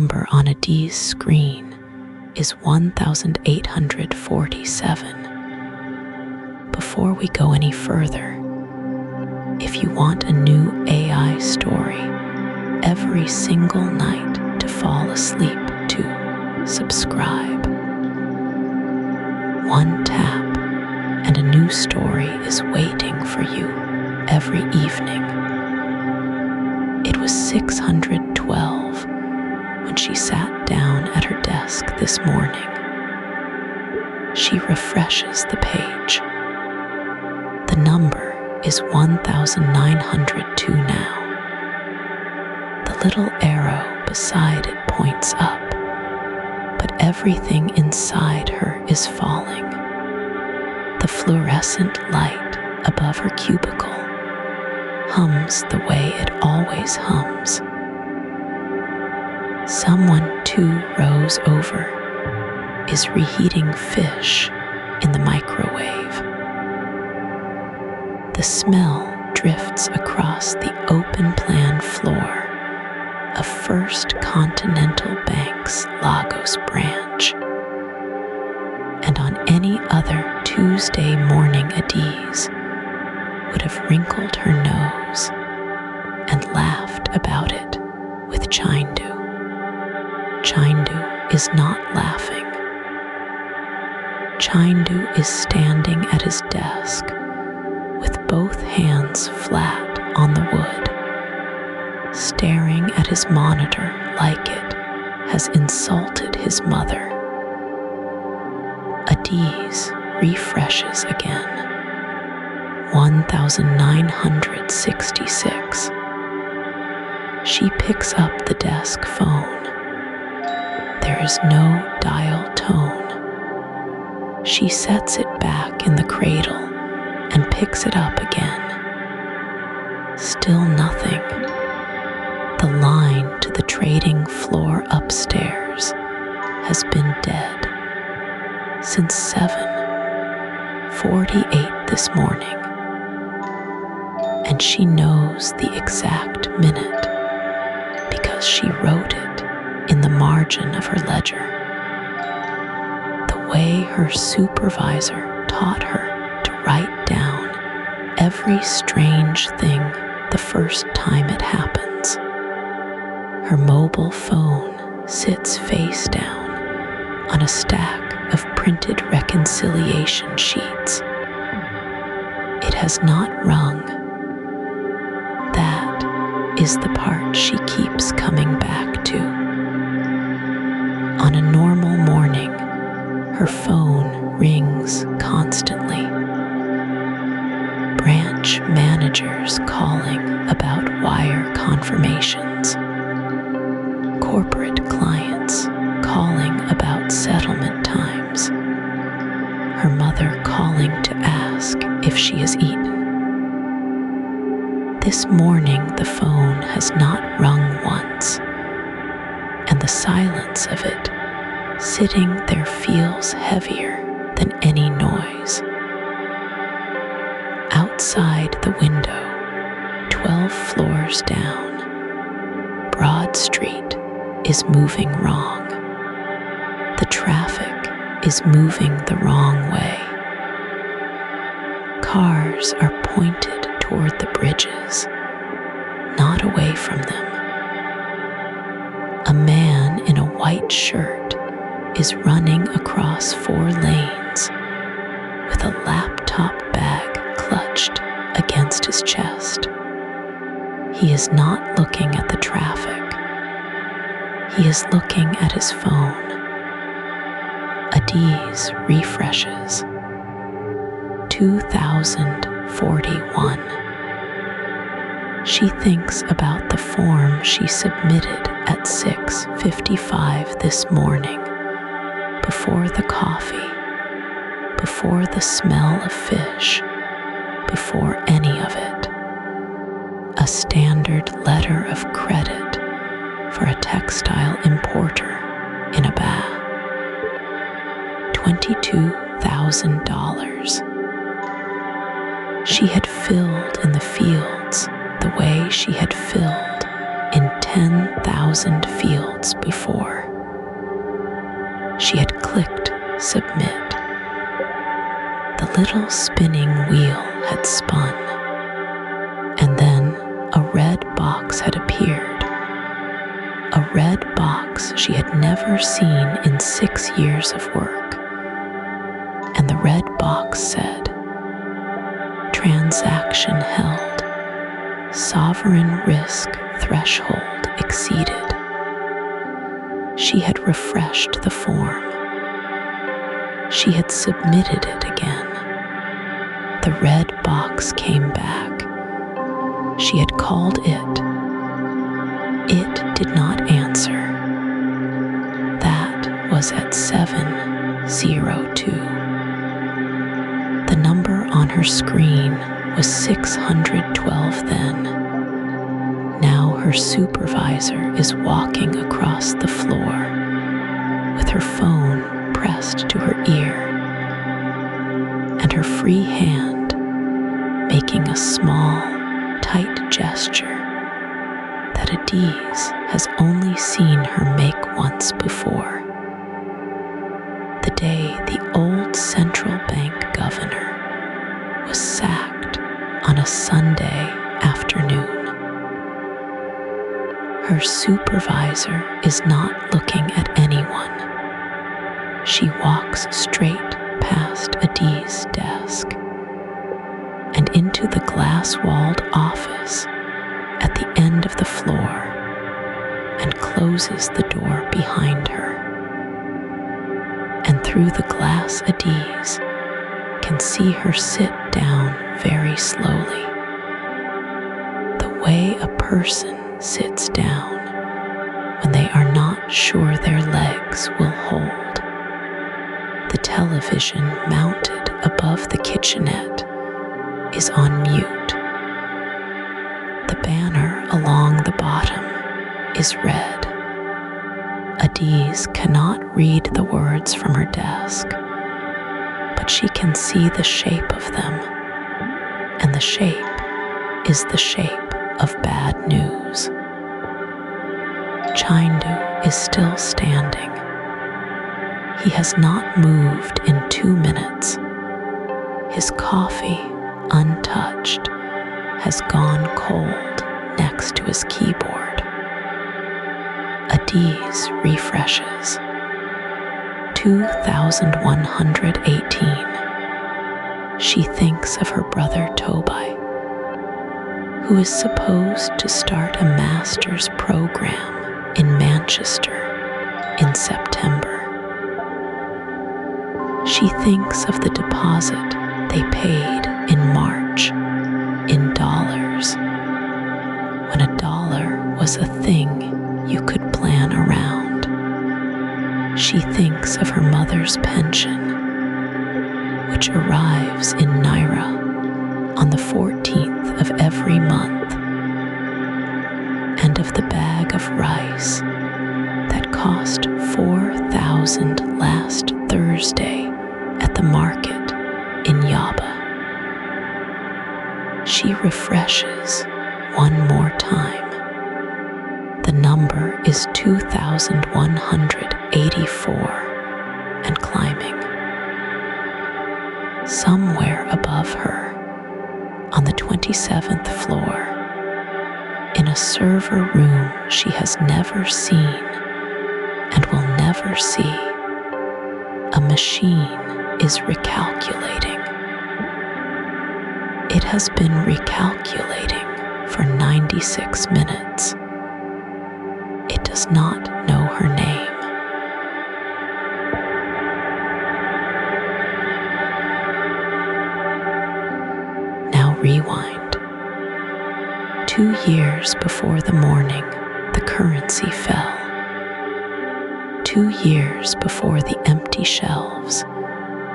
number on Adaeze's screen is 1847. Before we go any further, if you want a new AI story every single night to fall asleep to, subscribe. One tap and a new story is waiting for you every evening. It was 612 when she sat down at her desk this morning. She refreshes the page. The number is 1902 now. The little arrow beside it points up, but everything inside her is falling. The fluorescent light above her cubicle hums the way it always hums. Someone 2 rows over is reheating fish in the microwave. The smell drifts across the open-plan floor of First Continental Bank's Lagos branch. And on any other Tuesday morning, Adaeze would have wrinkled her nose and laughed about it with Chindu. Chindu is not laughing. Chindu is standing at his desk with both hands flat on the wood, staring at his monitor like it has insulted his mother. Adaeze refreshes again. 1966. She picks up the desk phone. There is no dial tone. She sets it back in the cradle and picks it up again. Still nothing. The line to the trading floor upstairs has been dead since 7:48 this morning, and she knows the exact minute because she wrote it in the margin of her ledger. The way her supervisor taught her to write down every strange thing the first time it happens. Her mobile phone sits face down on a stack of printed reconciliation sheets. It has not rung. That is the part she keeps coming back to. On a normal morning, her phone rings constantly. Branch managers calling about wire confirmations. Corporate clients calling about settlement times. Her mother calling to ask if she has eaten. This morning the phone has not rung once, and the silence of it sitting there feels heavier than any noise. Outside the window, 12 floors down, Broad Street is moving wrong. The traffic is moving the wrong way. Cars are pointed toward the bridges, not away from them. A man in a white shirt is running across 4 lanes with a laptop bag clutched against his chest. He is not looking at the traffic. He is looking at his phone. Adaeze refreshes. 2041. She thinks about the form she submitted at 6:55 this morning, before the coffee, before the smell of fish, before any of it. A standard letter of credit for a textile importer in Yaba. $22,000. She had filled in the fields the way she had filled in 10,000 fields before. She had clicked submit. The little spinning wheel had spun, and then a red box had appeared. A red box she had never seen in 6 years of work. And the red box said, "Transaction held. Sovereign risk threshold exceeded." She had refreshed the form. She had submitted it again. The red box came back. She had called it. It did not answer. That was at 7:02. The number on her screen was 612 then. Now her supervisor is walking across the floor with her phone pressed to her ear and her free hand making a small, tight gesture that Adaeze has only seen her make once before. The day the old central bank governor was sacked on a Sunday afternoon. Her supervisor is not looking at anyone. She walks straight past Adaeze's desk and into the glass-walled office at the end of the floor and closes the door behind her. And through the glass, Adaeze can see her sit down very slowly, the way a person sits down when they are not sure their legs will hold. The television mounted above the kitchenette is on mute. The banner along the bottom is red. Adaeze cannot read the words from her desk, but she can see the shape of them, and the shape is the shape of bad news. Chindu is still standing. He has not moved in 2 minutes. His coffee, untouched, has gone cold next to his keyboard. Adaeze refreshes. 2118. She thinks of her brother Toby, who is supposed to start a master's program in Manchester in September. She thinks of the deposit they paid in March in dollars, when $1 was a thing you could plan around. She thinks of her mother's pension, which arrives in Naira on the 14th of every month, and of the bag of rice that cost 4,000 last Thursday at the market in Yaba. She refreshes one more time. The number is 2,184 and climbing. Somewhere above her, on the 27th floor, in a server room she has never seen and will never see, a machine is recalculating. It has been recalculating for 96 minutes. It does not know her name. Now rewind. 2 years before the morning the currency fell. 2 years before the empty shelves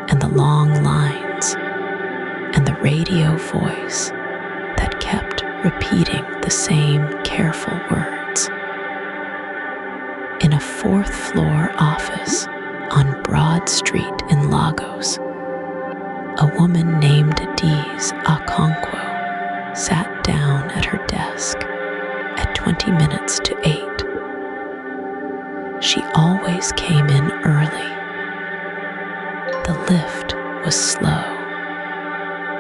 and the long lines and the radio voice that kept repeating the same careful words. In a 4th floor office on Broad Street in Lagos, a woman named Adaeze Okonkwo sat down at her desk at 20 minutes to 8. She always came in early. The lift was slow,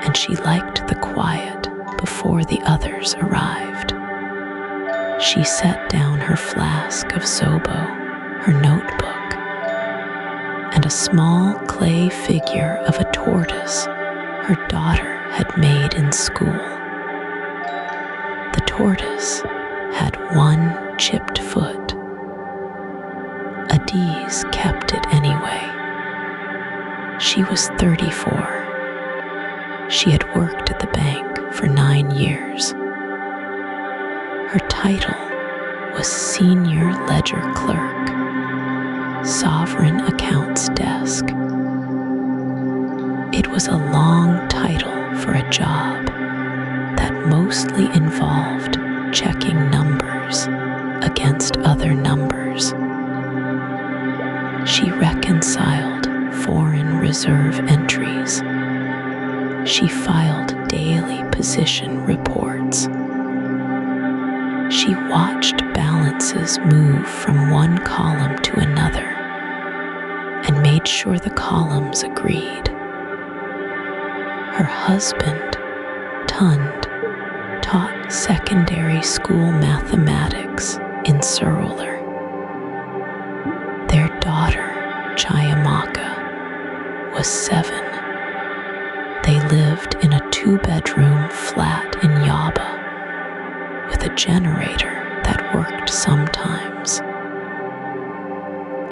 and she liked the quiet before the others arrived. She set down her flask of Zobo, her notebook, and a small clay figure of a tortoise her daughter had made in school. The tortoise had one chipped foot. Adaeze kept it anyway. She was 34. She had worked at the bank for 9 years. Her title was Senior Ledger Clerk, Sovereign Accounts Desk. It was a long title for a job that mostly involved checking numbers against other numbers. She reconciled foreign reserve entries. She filed daily position reports. She watched balances move from one column to another and made sure the columns agreed. Her husband, Tund, taught secondary school mathematics in Surulur. Their daughter, Chayamaka, was 7. They lived in a 2-bedroom flat in Yaba with a generator that worked sometimes,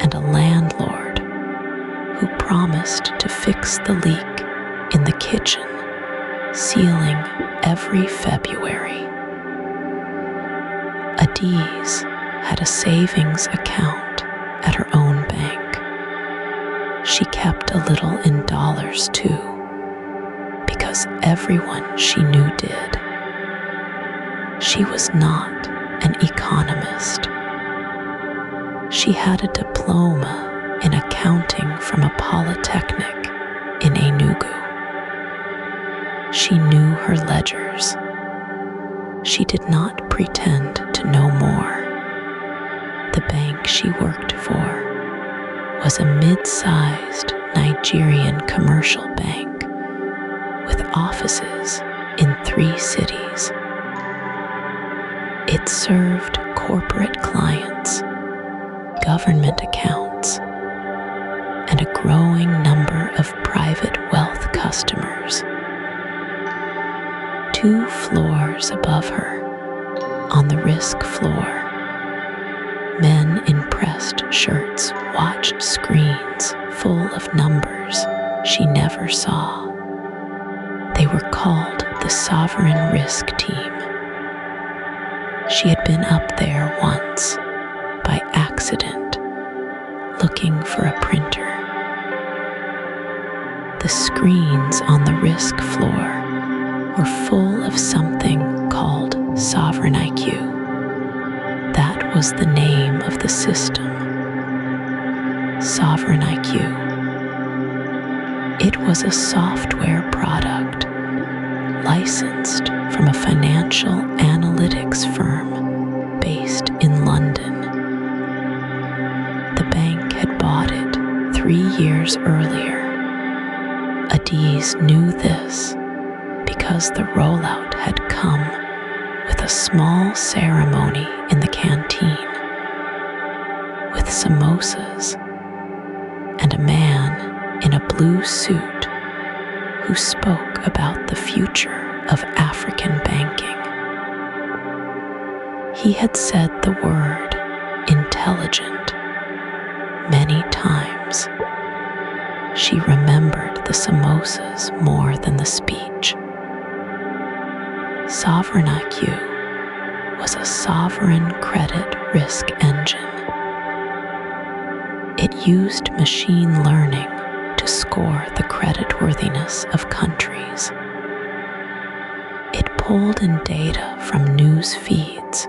and a landlord who promised to fix the leak in the kitchen ceiling every February. Adaeze had a savings account at her own bank. She kept a little in dollars too, because everyone she knew did. She was not an economist. She had a diploma in accounting from a polytechnic in Enugu. She knew her ledgers. She did not pretend to know more. The bank she worked for was a mid-sized Nigerian commercial bank with offices in 3 cities. It served corporate clients, government accounts, and a growing number of private wealth customers. 2 floors above her, on the risk floor, men in pressed shirts watched screens full of numbers she never saw. They were called the Sovereign Risk Team. She had been up there once, by accident, looking for a printer. The screens on the risk floor were full of something called Sovereign IQ. That was the name of the system. Sovereign IQ. It was a software product licensed from a financial analytics firm based in London. The bank had bought it 3 years earlier. Adaeze knew this because the rollout had come with a small ceremony in the canteen, with samosas and a man in a blue suit who spoke about the future of African banking. He had said the word intelligent many times. She remembered the samosas more than the speech. Sovereign IQ was a sovereign credit risk engine. It used machine learning to score the creditworthiness of countries. It pulled in data from news feeds,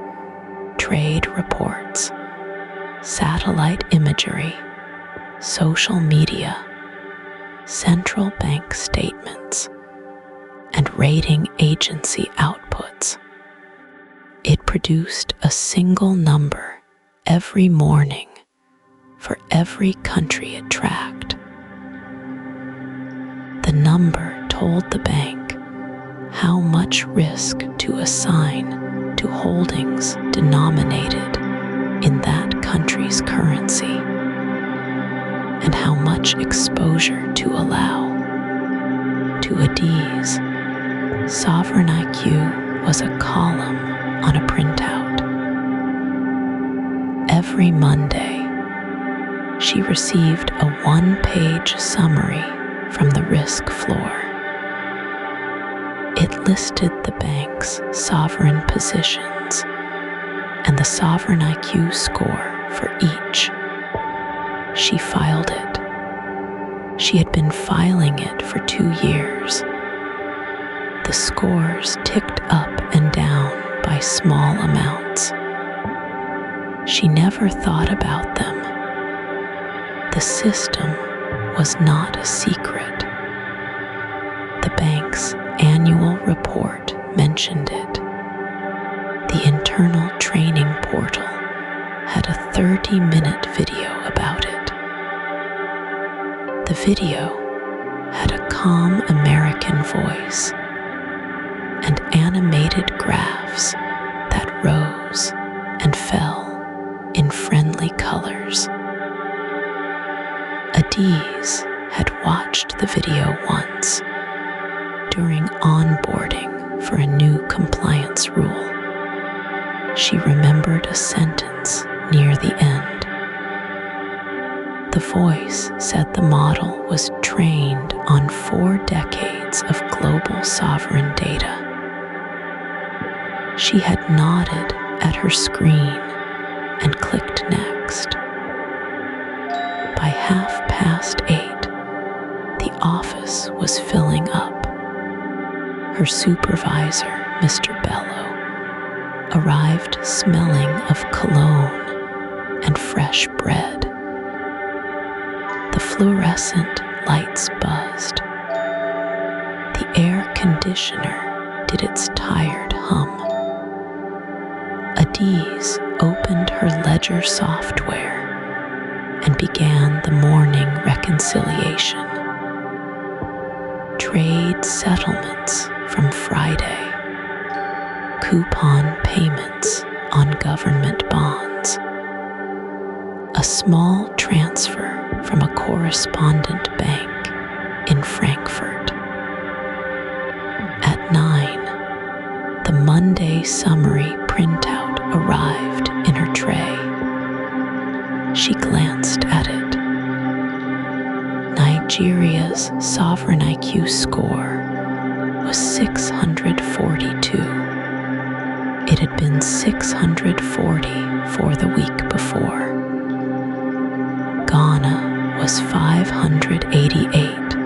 trade reports, satellite imagery, social media, central bank statements, and rating agency outputs. It produced a single number every morning for every country it tracked. The number told the bank how much risk to assign to holdings denominated in that country's currency, and how much exposure to allow. To Adaeze, sovereign IQ was a column on a printout. Every Monday, she received a one-page summary from the risk floor. It listed the bank's sovereign positions and the sovereign IQ score for each. She filed it. She had been filing it for 2 years. The scores ticked up and down by small amounts. She never thought about them. The system was not a secret. The bank's annual report mentioned it. The internal training portal had a 30-minute video about it. The video had a calm American voice and animated graphs that rose and fell in friendly colors. Adaeze had watched the video once during onboarding for a new compliance rule. She remembered a sentence near the end. The voice said the model was trained on 4 decades of global sovereign data. She had nodded at her screen and clicked next. By 8:30, the office was filling up. Her supervisor, Mr. Bello, arrived smelling of cologne and fresh bread. The fluorescent lights buzzed. The air conditioner did its tired hum. Adaeze opened her ledger software and began the morning reconciliation. Trade settlements from Friday, coupon payments on government bonds, a small transfer from a correspondent bank in Frankfurt. At 9, the Monday summary printout arrived in her tray. She glanced at it. Nigeria's sovereign IQ score was 642. It had been 640 for the week before. Ghana was 588.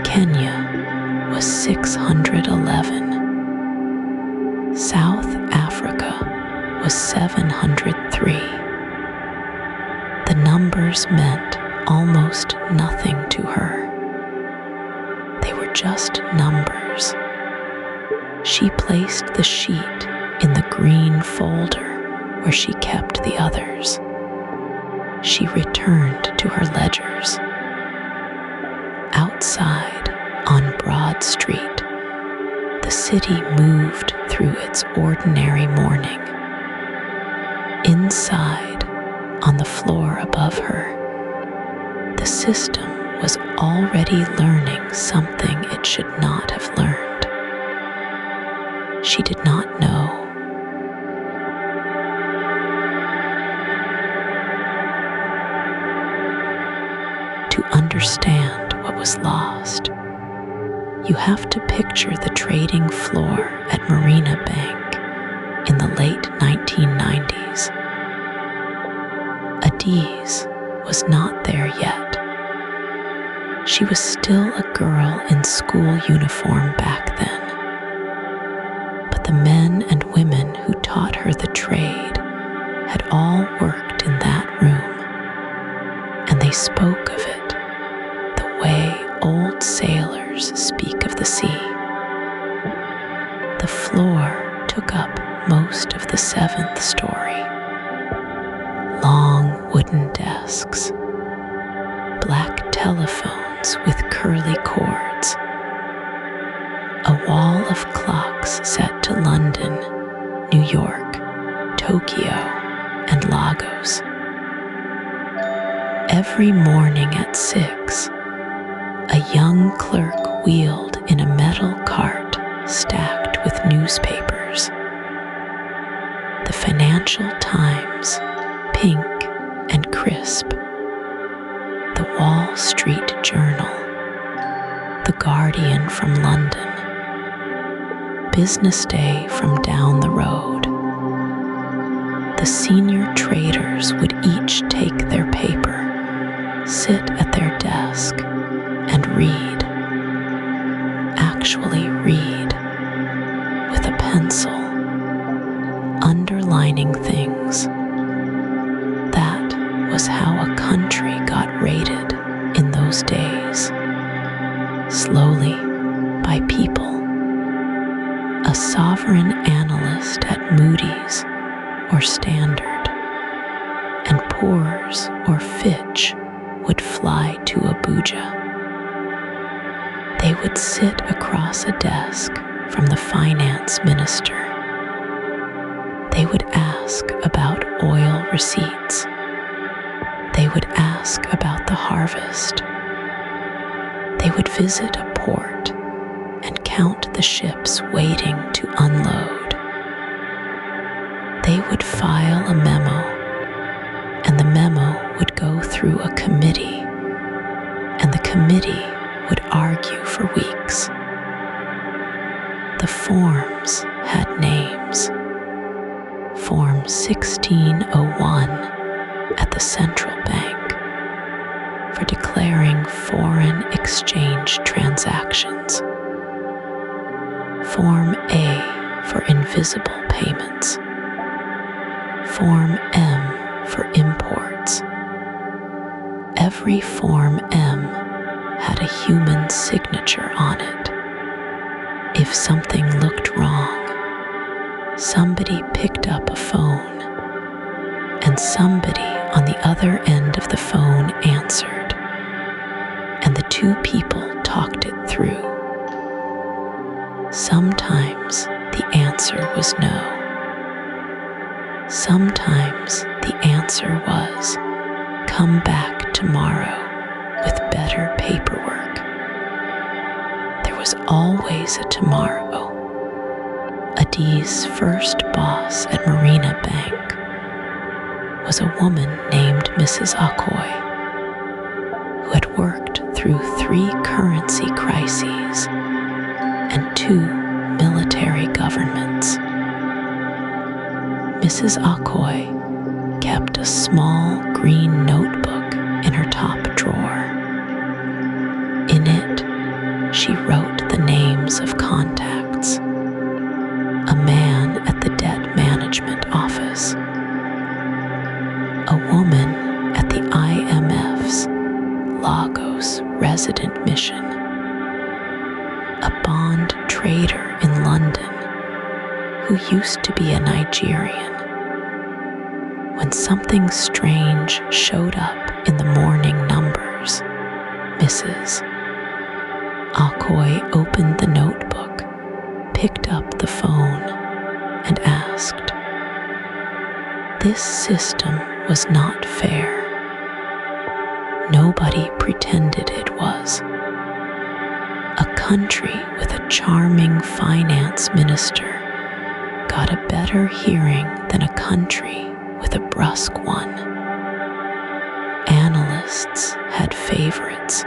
Kenya was 611. South Africa was 703. The numbers meant almost nothing to her. They were just numbers. She placed the sheet in the green folder where she kept the others. She returned to her ledgers. Outside, on Broad Street, the city moved through its ordinary morning. Inside, on the floor above her, the system was already learning something it should not have learned. She did not know. To understand what was lost, you have to picture the trading floor at Marina Bank in the late 1990s. Adaeze was not there yet. She was still a girl in school uniform back then. But the men and women who taught her the trade had all worked in that room, and they spoke of it the way old sailors speak of the sea. The floor took up long wooden desks, black telephones with curly cords, a wall of clocks set to London, New York, Tokyo, and Lagos. Every morning at 6, a young clerk wheeled in a metal cart stacked with newspapers. The Financial Times, pink and crisp, the Wall Street Journal, the Guardian from London, Business Day from down the road. The senior traders would each take their paper, sit at their desk, and read. Actually read, with a pencil, underlining things. That was how a country got rated in those days. Slowly, by people. A sovereign analyst at Moody's or Standard, and Poor's or Fitch would fly to Abuja. They would sit across a desk from the finance minister. They would ask about oil receipts. They would ask about the harvest. They would visit a port and count the ships waiting to unload. They would file a memo, and the memo would go through a committee, and the committee would argue for weeks. The forms had names. Form 1601 at the central bank for declaring foreign exchange transactions. Form A for invisible payments. Form M for imports. Every Form M had a human signature on it. If something looked wrong, somebody picked up a phone, and somebody on the other end of the phone answered, and the two people talked it through. Sometimes the answer was no. Sometimes the answer was, come back tomorrow with better paperwork. There was always a tomorrow. Adaeze's first boss at Marina Bank was a woman named Mrs. Akoi, who had worked through 3 currency crises and 2 military governments. Mrs. Akoi kept a small green notebook in her top drawer. In it, she wrote the names of contacts. A man at the debt management office. A woman at the IMF's Lagos resident mission. A bond trader in London who used to be a Nigerian. When something strange showed up in the morning numbers, Mrs. Akoi opened the notebook, picked up the phone, and asked. This system was not fair. Nobody pretended it was. A country with a charming finance minister got a better hearing than a country with a brusque one. Analysts had favorites.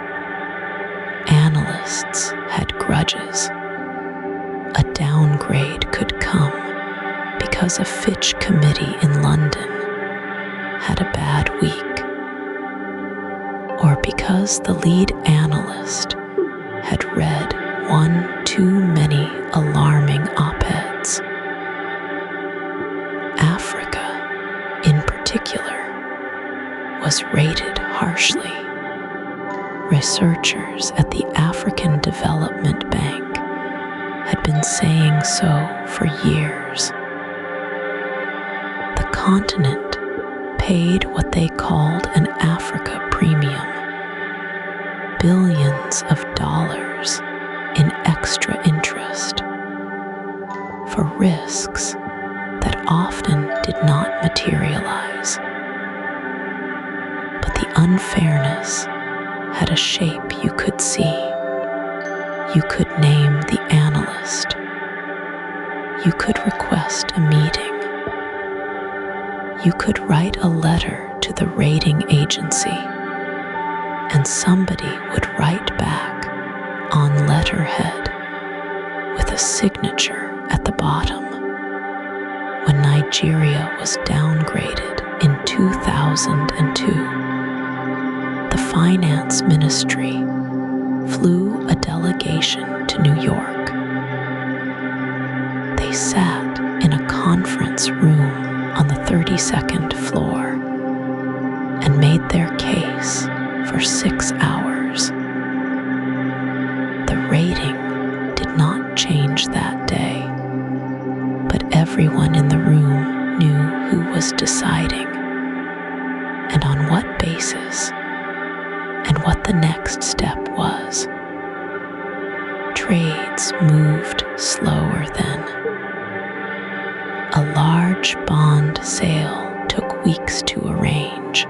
Analysts had grudges. A downgrade could come because a Fitch committee in London had a bad week, or because the lead analyst had read one too many alarming op-eds. Africa, in particular, was rated harshly. Researchers at the African Development Bank had been saying so for years. The continent paid what they called an Africa premium, billions of dollars in extra interest for risks that often did not materialize. But the unfairness had a shape you could see. You could name the analyst. You could request a meeting. You could write a letter to the rating agency, and somebody would write back on letterhead with a signature at the bottom. When Nigeria was downgraded in 2002, the finance ministry flew a delegation to New York. They sat in a conference room on the 32nd floor and made their case for 6 hours. The rating did not change that day, but everyone in the room knew who was deciding and on what basis and what the next step was. Trades moved slower then. A large bond sale took weeks to arrange.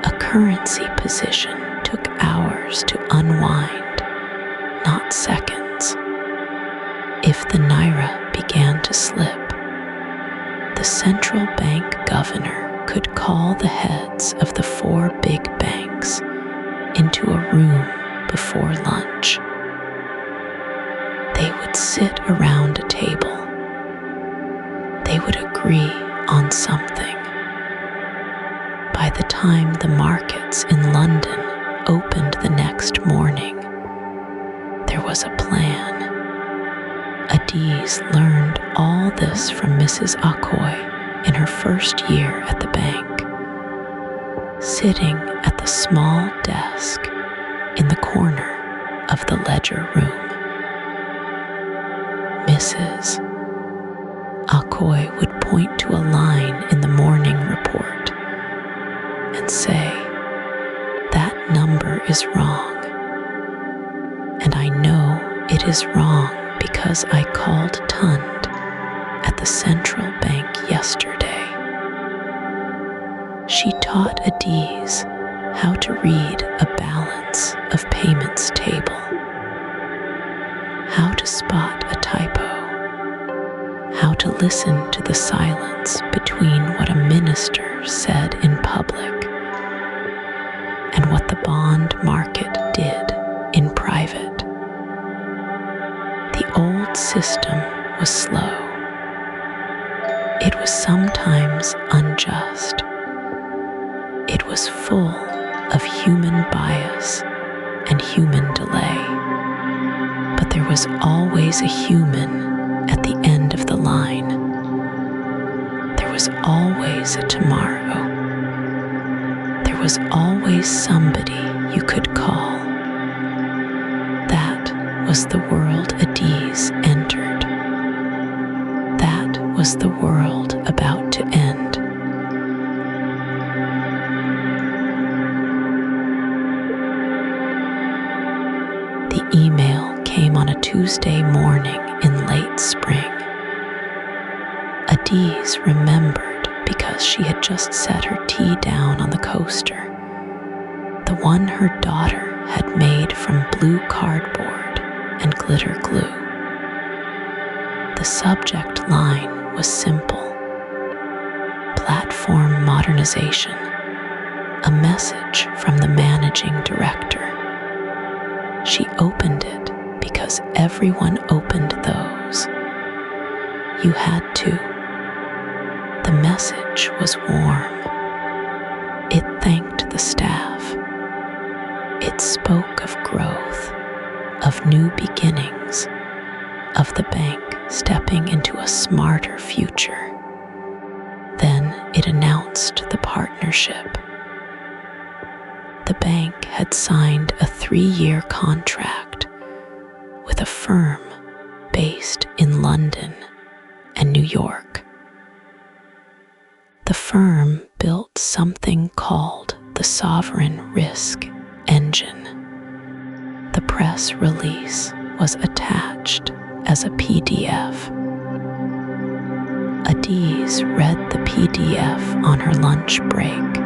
A currency position took hours to unwind, not seconds. If the naira began to slip, the central bank governor could call the heads of the 4 big banks into a room before lunch. They would sit around a table. They would agree on something. By the time the markets in London opened the next morning, there was a plan. Adaeze learned all this from Mrs. Akoi in her first year at the bank, sitting at the small desk in the corner of the ledger room. Mrs. Akoi would point to a line in the morning report and say, "That number is wrong, and I know it is wrong because I called Tund at the central bank yesterday." She taught Adaeze how to read a balance of payments table, how to spot a typo, how to listen to the silence between what a minister said in public and what the bond market did in private. The old system was slow. It was sometimes unjust. It was full of human bias and human delay. But there was always a human at the end of the line. There was always a tomorrow. There was always somebody you could call. That was the world Adaeze entered. That was the world about to end. The email came on a Tuesday morning in late spring. Adaeze remembered because she had just set her tea down on the coaster, the one her daughter had made from blue cardboard and glitter glue. The subject line was simple: platform modernization, a message from the managing director. She opened it because everyone opened those. You had to. The message was warm. It thanked the staff. It spoke of growth, of new beginnings, of the bank stepping into a smarter future. Then it announced the partnership. The bank had signed a 3-year contract with a firm based in London and New York. The firm built something called the Sovereign Risk Engine. The press release was attached as a PDF. Adaeze read the PDF on her lunch break,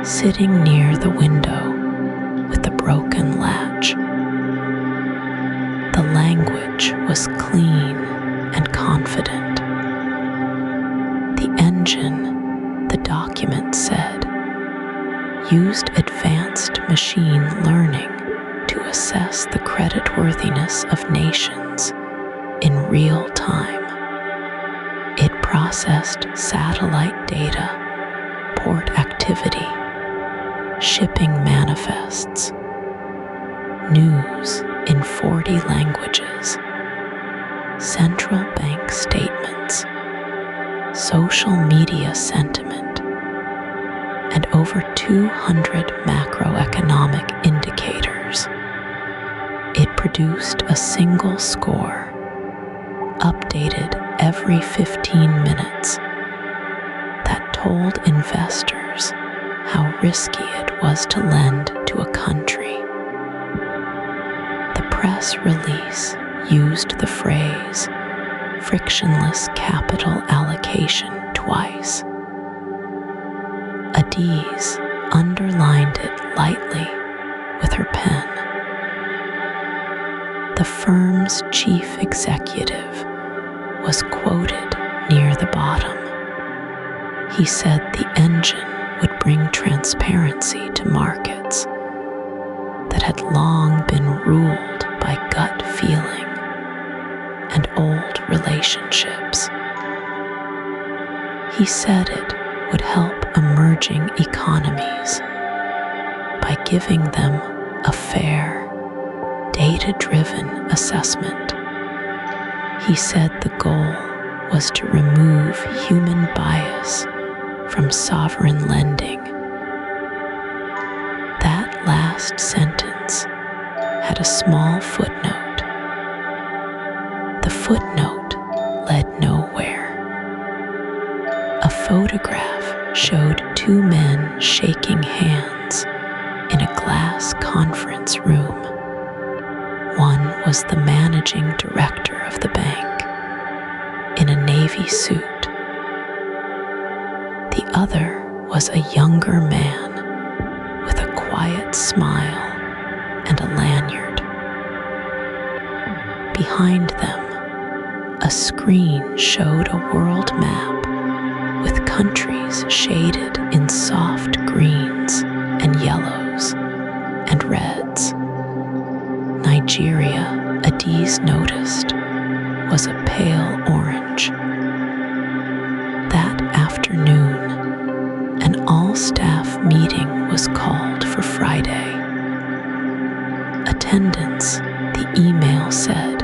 sitting near the window with the broken latch. The language was clean and confident. The engine, the document said, used advanced machine learning to assess the creditworthiness of nations in real time. It processed satellite data, port activity, shipping manifests, news in 40 languages, central bank statements, social media sentiment, and over 200 macroeconomic indicators. It produced a single score, updated every 15 minutes, that told investors how risky it was to lend to a country. The press release used the phrase frictionless capital allocation twice. Adaeze underlined it lightly with her pen. The firm's chief executive was quoted near the bottom. He said the engine would bring transparency to markets that had long been ruled by gut feeling and old relationships. He said it would help emerging economies by giving them a fair, data-driven assessment. He said the goal was to remove human bias from sovereign lending. That last sentence had a small footnote. The footnote led nowhere. A photograph showed two men shaking hands in a glass conference room. One was the managing director of the bank in a navy suit. The other was a younger man with a quiet smile and a lanyard. Behind them, a screen showed a world map with countries shaded in soft greens and yellows and reds. Nigeria, Adaeze noticed, was a pale orange. That afternoon, an all-staff meeting was called for Friday. Attendance, the email said,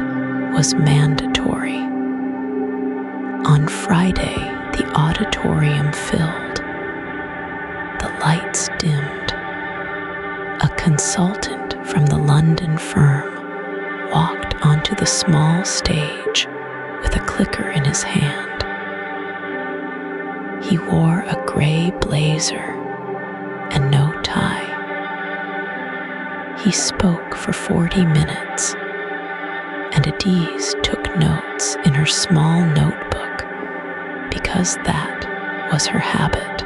was mandatory. On Friday, the auditorium filled. The lights dimmed. A consultant from the London firm walked onto the small stage with a clicker in his hand. He wore a gray blazer and no tie. He spoke for 40 minutes, and Adaeze took notes in her small notebook because that was her habit.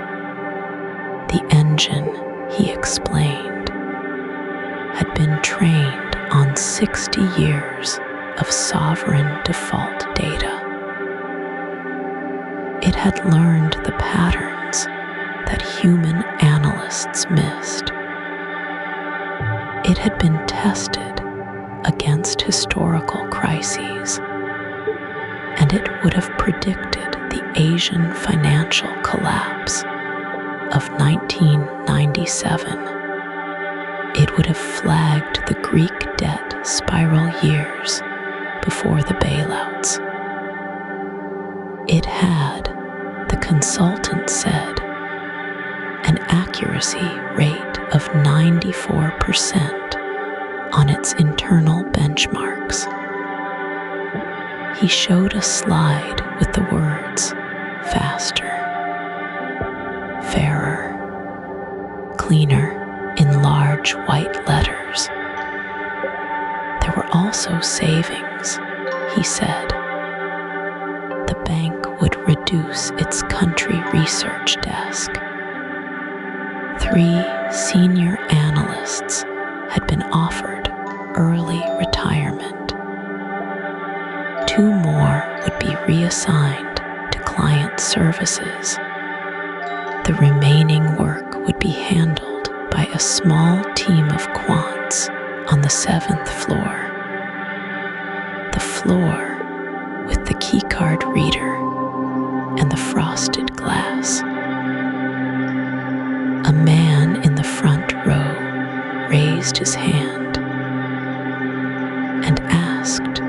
The engine, he explained, had been trained on 60 years of sovereign default data. It had learned the patterns that human analysts missed. It had been tested against historical crises, and it would have predicted the Asian financial collapse of 1997. It would have flagged the Greek debt spiral years before the bailouts. It had, the consultant said, an accuracy rate of 94% on its internal benchmarks. He showed a slide with the words, faster, fairer, cleaner in large white letters. There were also savings, he said. The bank would reduce its country research desk. 3 senior analysts had been offered early retirement. 2 more would be reassigned to client services. The remaining work would be handled by a small team of quants on the 7th floor. The floor with the keycard reader and the frosted glass. A man in the front row raised his hand and asked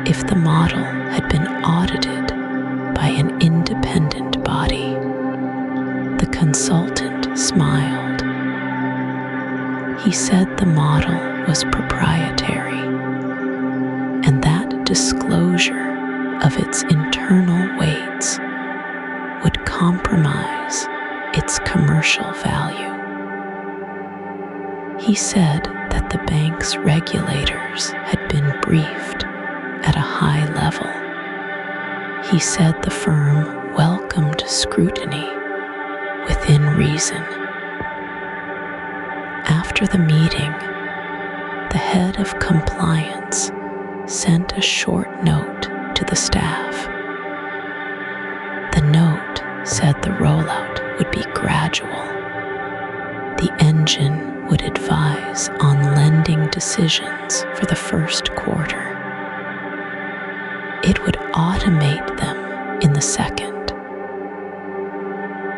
if the model had been audited by an independent body. The consultant smiled. He said the model was proprietary, and that disclosure of its internal weights would compromise its commercial value. He said that the bank's regulators had been briefed at a high level. He said the firm welcomed scrutiny within reason. After the meeting, the head of compliance sent a short note to the staff. The note said the rollout would be gradual. The engine would advise on lending decisions for the first quarter. It would automate them in the second.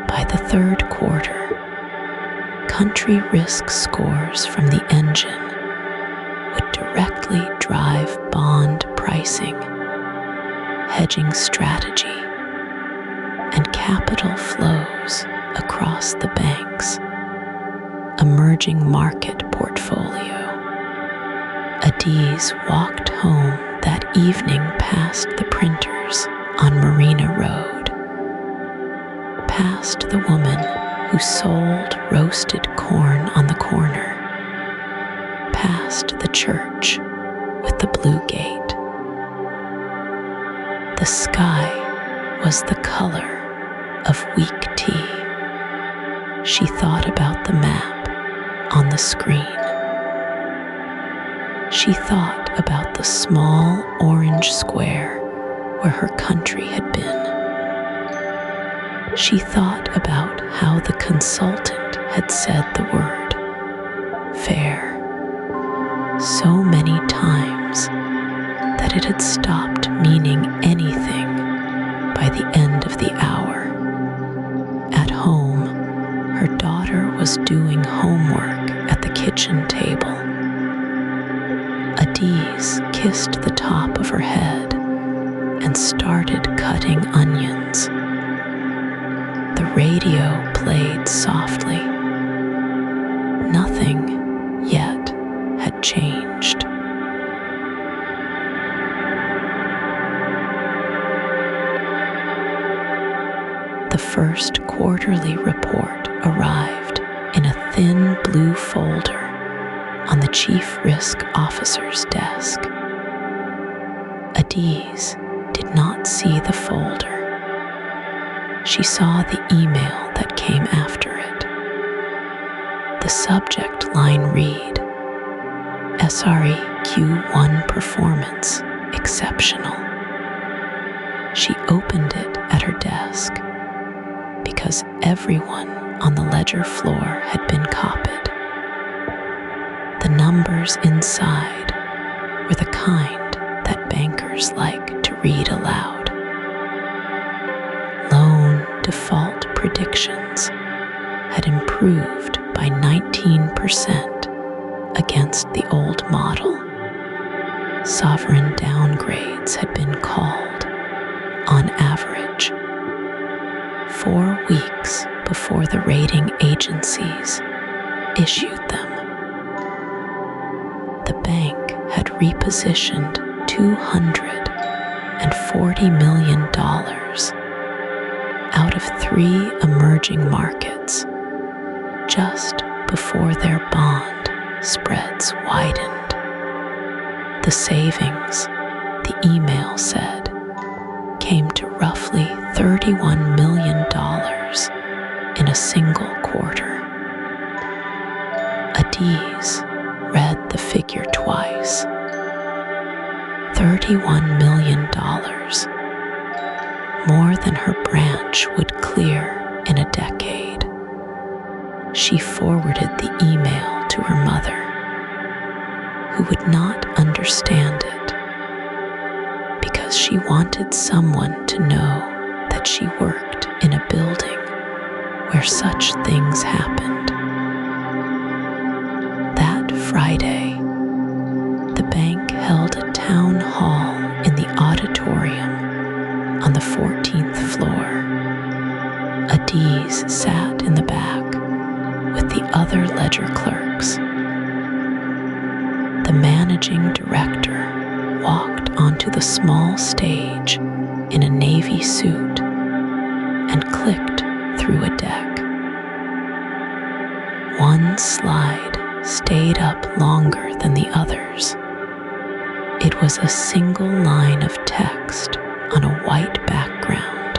By the third quarter, country risk scores from the engine would directly drive bond pricing, hedging strategy, and capital flows across the bank's emerging market portfolio. Adaeze walked home that evening past the printers on Marina Road, past the woman who sold roasted corn on the corner, past the church with the blue gate. The sky was the color of weak tea. She thought about the map on the screen. She thought about the small orange square where her country had been. She thought about how the consultant had said the word fair so many times that it had stopped meaning anything by the end of the hour. At home, her daughter was doing homework at the kitchen table. Adaeze kissed the top of her head and started cutting onions. The radio played softly. Nothing yet had changed. The first quarterly report arrived in a thin blue folder on the chief risk officer's desk. Adaeze did not see the folder. She saw the email that came after it. The subject line read, SRE Q1 performance exceptional. She opened it at her desk because everyone on the ledger floor had been copied. The numbers inside were the kind that bankers like to read aloud. Loan default predictions had improved by 19% against the old model. Sovereign downgrades had been called, on average, 4 weeks before the rating agencies issued them. The bank had repositioned $240 million out of 3 emerging markets just before their bond spreads widened. The savings, the email said, came to roughly $31 million in a single quarter. Adaeze read the figure twice. $31 million, more than her branch would clear in a decade. She forwarded the email to her mother, who would not understand it, because she wanted someone to know that she worked in a building where such things happened. That Friday, the bank held a town hall in the auditorium on the 14th floor. Adaeze sat in the back with the other ledger clerks. The managing director walked onto the small stage in a navy suit and clicked through a deck. One slide stayed up longer than the others. It was a single line of text on a white background.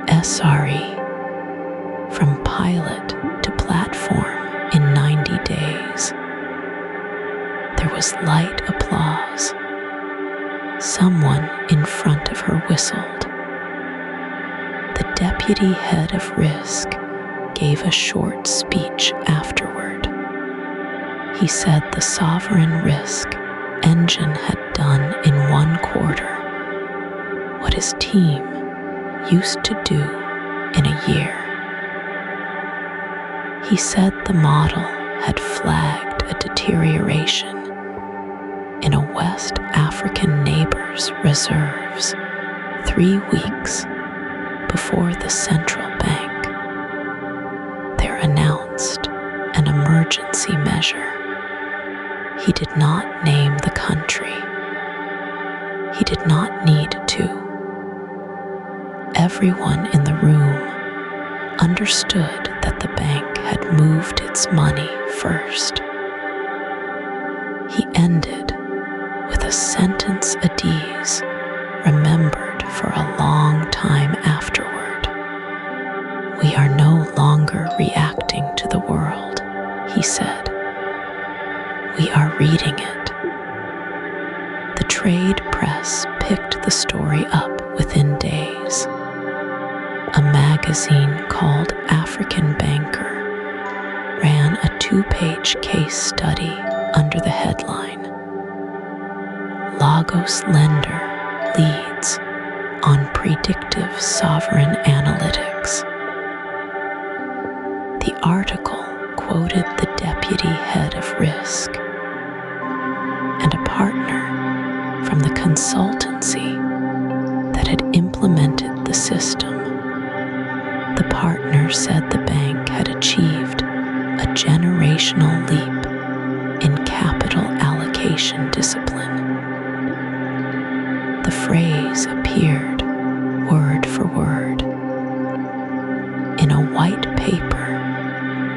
SRE, from pilot to platform in 90 days. There was light applause. Someone in front of her whistled. The deputy head of risk gave a short speech afterward. He said the sovereign risk engine had done in 1 quarter what his team used to do in a year. He said the model had flagged a deterioration in a West African neighbor's reserves 3 weeks before the central bank there announced an emergency measure. He did not name the country. He did not need to. Everyone in the room understood that the bank had moved its money first. He ended with a sentence Adaeze remembered for a long time afterward. We are no longer reacting to the world, he said. We are reading it. The trade press picked the story up within days. A magazine called African Banker ran a 2-page case study under the headline, Lagos Lender Leads on Predictive Sovereign Analytics. The article quoted the deputy head of risk and a partner from the consultancy that had implemented the system. The partner said the bank had achieved a generational leap in capital allocation discipline. The phrase appeared word for word in a white paper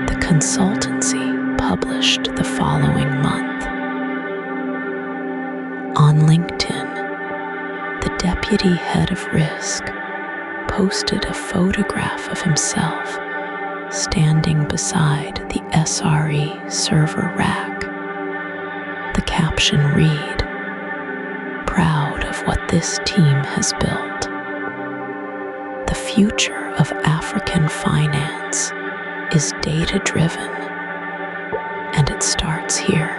the consultancy published the following month. On LinkedIn, the deputy head of risk posted a photograph of himself standing beside the SRE server rack. The caption read, "Proud of what this team has built. The future of African finance is data-driven, and it starts here."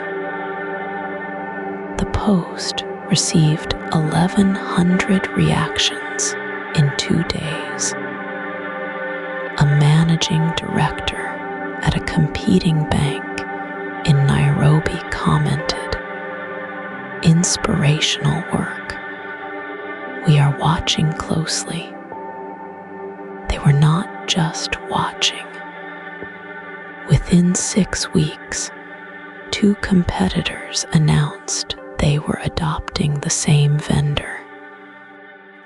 The post received 1,100 reactions in 2 days. A managing director at a competing bank in Nairobi commented, "Inspirational work. We are watching closely." They were not just watching. Within 6 weeks, 2 competitors announced they were adopting the same vendor.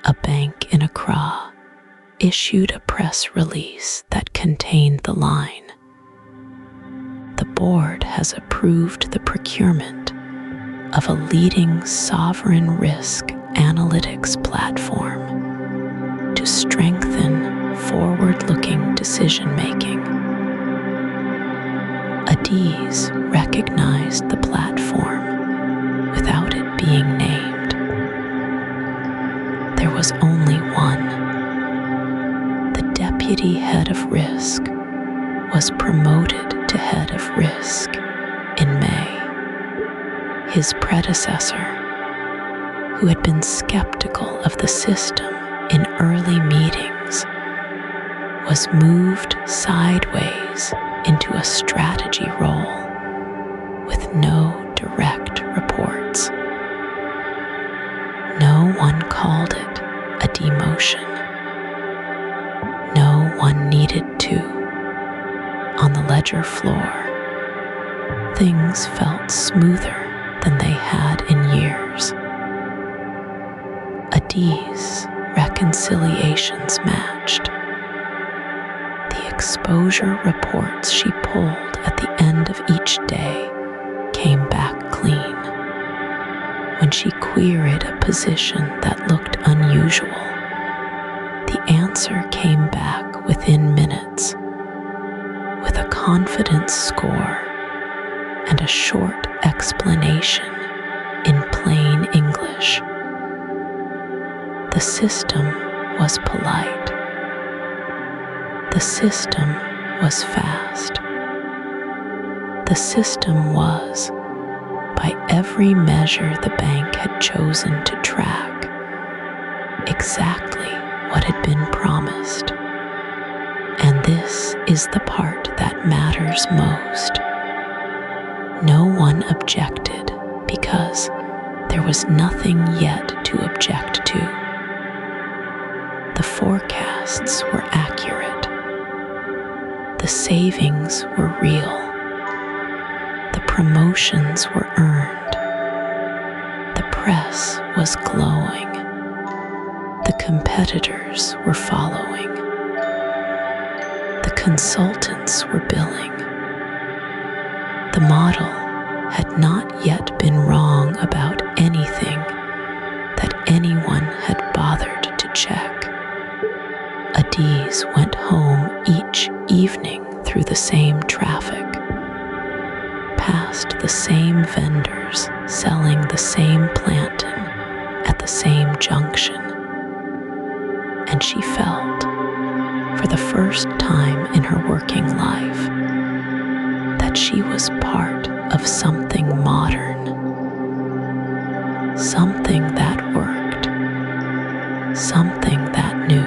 A bank in Accra issued a press release that contained the line, "The board has approved the procurement of a leading sovereign risk analytics platform to strengthen forward-looking decision-making." Adaeze recognized the platform without it being named. There was only one. The deputy head of risk was promoted to head of risk in May. His predecessor, who had been skeptical of the system in early meetings, was moved sideways into a strategy role with no direct reports. No one called it a demotion. No one needed to. On the ledger floor, things felt smoother than they had in years. Adaeze's reconciliations matched. The exposure reports she pulled at the end of each day came back clean. When she queried a position that looked unusual, the answer came back within minutes, with a confidence score and a short explanation in plain English. The system was polite. The system was fast. The system was, by every measure the bank had chosen to track, exactly what had been promised. And this is the part that matters most. No one objected because there was nothing yet to object to. The forecasts were accurate. The savings were real. The promotions were earned. The press was glowing. The competitors were following. The consultants were billing. The model had not yet been wrong about anything that anyone had bothered to check. Adaeze went home each evening through the same traffic, past the same vendors selling the same plantain at the same junction, and she felt, for the first time in her working life, that she was part of something modern, something that worked, something that knew.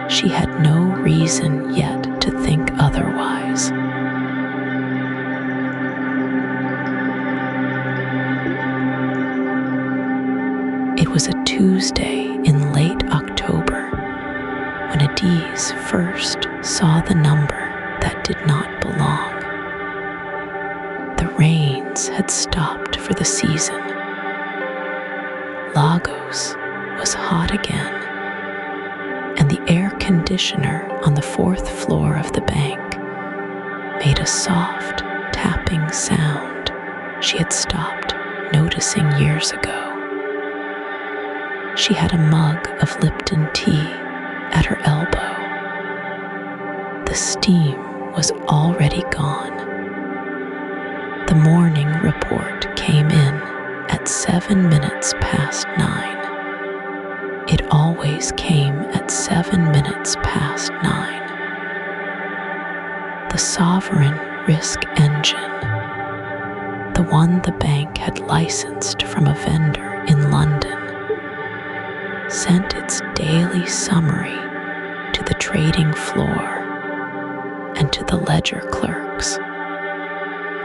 She had no reason yet to think otherwise. It was a Tuesday in late October when Adaeze first saw the number that did not belong. The rains had stopped for the season. Lagos was hot again, and the air conditioner on the 4th floor of the bank made a soft tapping sound she had stopped noticing years ago. She had a mug of Lipton tea at her elbow. The steam was already gone. The morning report came in at 7 minutes past 9. It always came at 7 minutes past 9. The sovereign risk engine, the one the bank had licensed from a vendor in London, sent its daily summary to the trading floor and to the ledger clerks.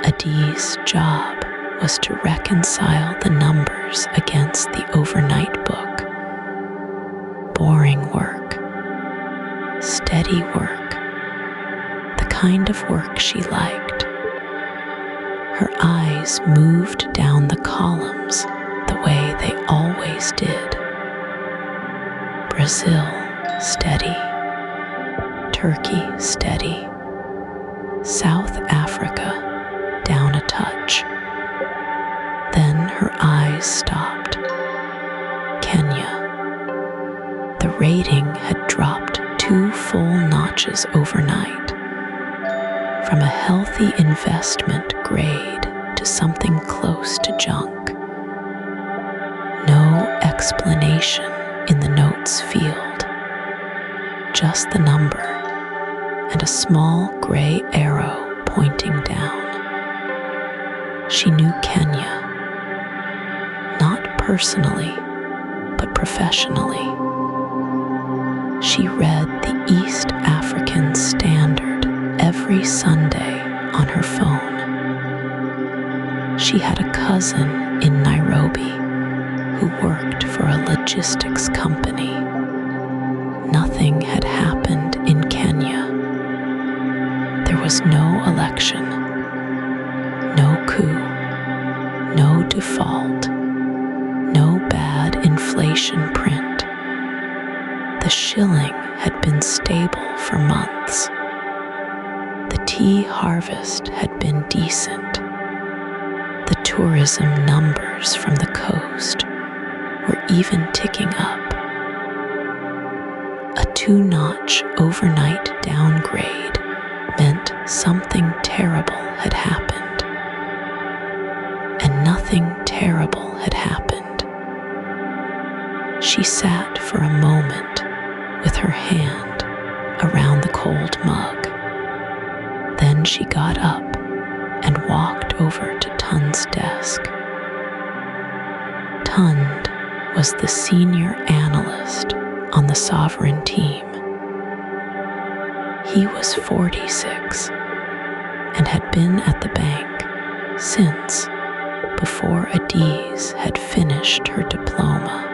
Adaeze's job was to reconcile the numbers against the overnight book. Boring work, steady work, the kind of work she liked. Her eyes moved down the columns the way they always did. Brazil steady. Turkey, steady. South Africa, down a touch. Then her eyes stopped. Kenya. The rating had dropped 2 full notches overnight, from a healthy investment grade to something close to junk. No explanation in the notes field, just the number and a small gray arrow pointing down. She knew Kenya, not personally, but professionally. She read the East African Standard every Sunday on her phone. She had a cousin in Nairobi who worked for a logistics company. Nothing had happened in Kenya. There was no election, no coup, no default, no bad inflation print. The shilling had been stable for months. The tea harvest had been decent. The tourism numbers from the coast were even ticking up. A 2-notch overnight downgrade meant something terrible had happened. And nothing terrible had happened. She sat for a moment with her hand around the cold mug. Then she got up and walked over to Tun's desk. Tund was the senior analyst on the sovereign team. He was 46 and had been at the bank since before Adaeze had finished her diploma.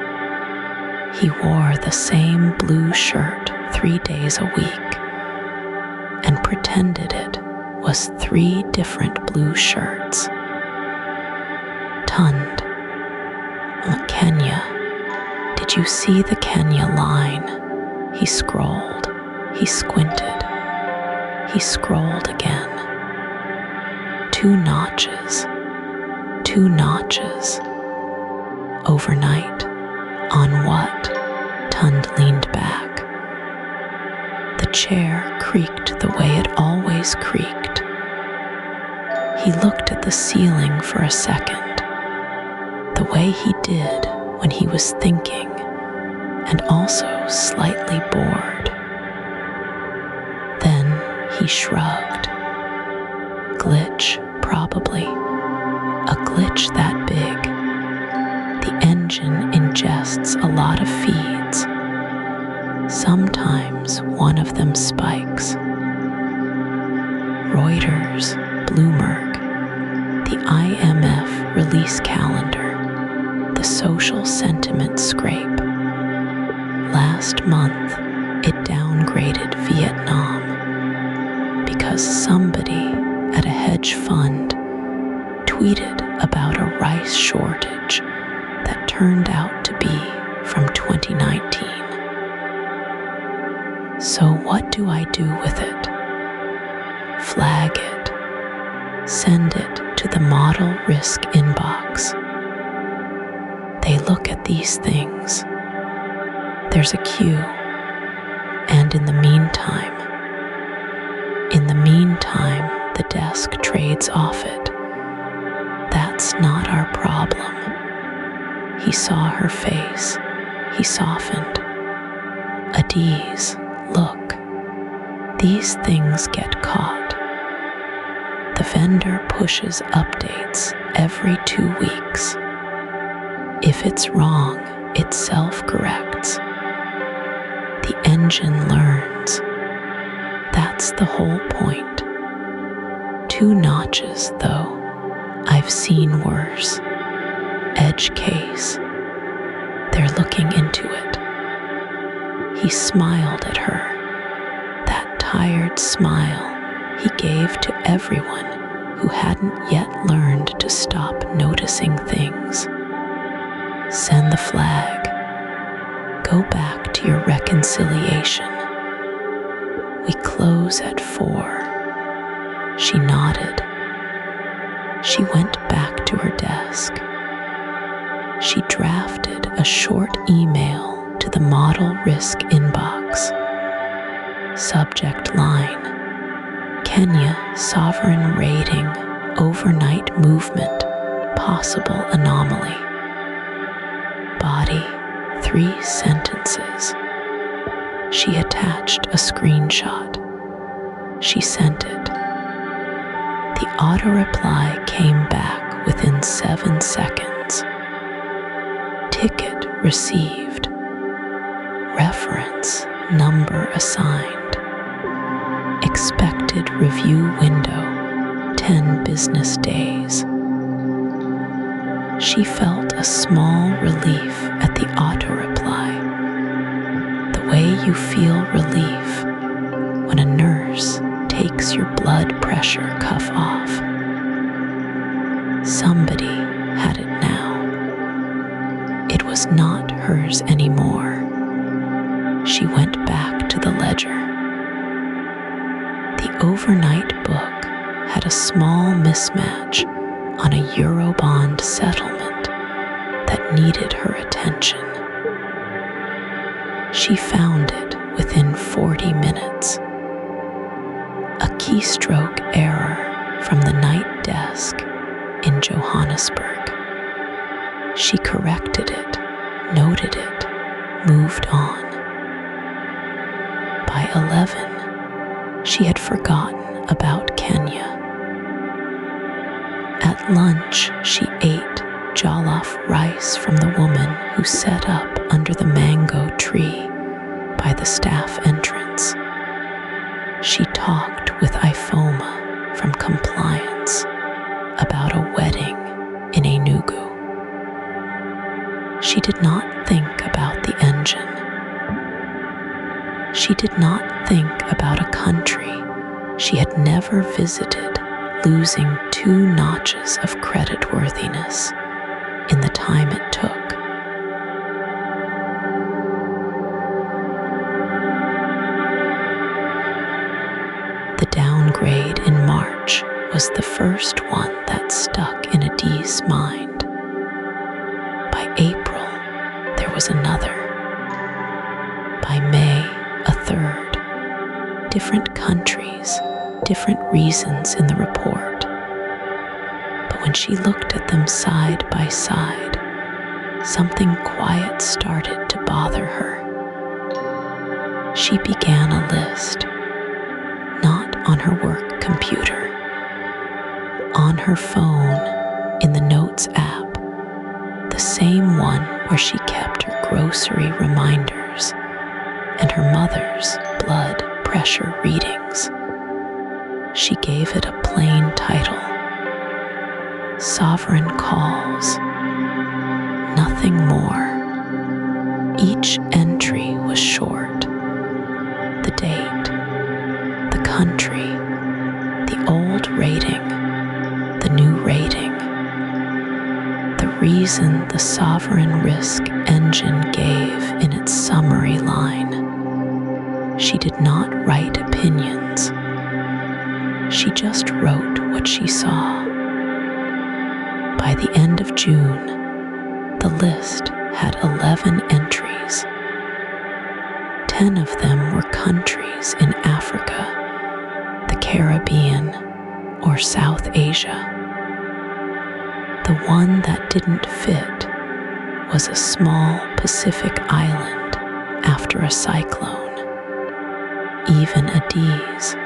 He wore the same blue shirt 3 days a week and pretended it was 3 different blue shirts. Tund. Kenya. Did you see the Kenya line? He scrolled. He squinted. He scrolled again. 2 notches. 2 notches. Overnight. On what? Tund leaned back. The chair creaked the way it always creaked. He looked at the ceiling for a second, the way he did when he was thinking and also slightly bored. Then he shrugged. Glitch, probably. A glitch that big. The engine ingests a lot of feeds. Sometimes one of them spikes. Reuters, Bloomberg, the IMF release calendar, the social sentiment scrape. Last month, it downgraded Vietnam because somebody at a hedge fund tweeted about a rice shortage that turned out to be from 2019. So what do I do with it? Flag it. Send it to the model risk inbox. They look at these things. There's a queue. And in the meantime, the desk trades off it. That's not our problem. He saw her face. He softened. Adaeze, look. These things get caught. The vendor pushes updates every 2 weeks. If it's wrong, it self-corrects. The engine learns. That's the whole point. 2 notches, though. I've seen worse. Edge case. They're looking into it. He smiled at her. That tired smile he gave to everyone who hadn't yet learned to stop noticing things. Send the flag. go back to your reconciliation. We close at 4. She nodded. She went back to her desk. She drafted a short email to the model risk inbox. Subject line: Kenya sovereign rating overnight movement possible anomaly. Body: 3 sentences. She attached a screenshot. She sent it. The auto-reply came back within 7 seconds. Ticket received. Reference number assigned. Expected review window, 10 business days. She felt a small relief at the auto-reply. The way you feel relief when a nurse takes your blood pressure cuff off. Somebody had it now. It was not hers anymore. She went back to the ledger. The overnight book had a small mismatch on a Eurobond settlement that needed her attention. She found it within 40 minutes. A keystroke error from the night desk in Johannesburg. She corrected it, noted it, moved on. By 11, she had forgotten about Kenya. At lunch, she ate jollof rice from the woman who set up under the mango tree by the staff entrance. She talked with Ifoma from compliance about a wedding in Enugu. She did not think about the engine. She did not think about a country she had never visited losing 2 notches of creditworthiness in the time it took. The downgrade in March was the first one that stuck in Adaeze's mind. By April, there was another. By May, a third. Different countries, different reasons in the report. But when she looked at them side by side, something quiet started to bother her. She began a list, not on her work computer, on her phone in the Notes app, the same one where she kept her grocery reminders and her mother's blood pressure readings. She gave it a plain title: Sovereign Calls. Nothing more. Each entry was short. The date, the country, the old rating, the new rating. The reason the sovereign risk engine gave in its summary line. She did not write opinions. She just wrote what she saw. By the end of June, the list had 11 entries. 10 of them were countries in Africa, the Caribbean, or South Asia. The one that didn't fit was a small Pacific island after a cyclone. Even Adaeze,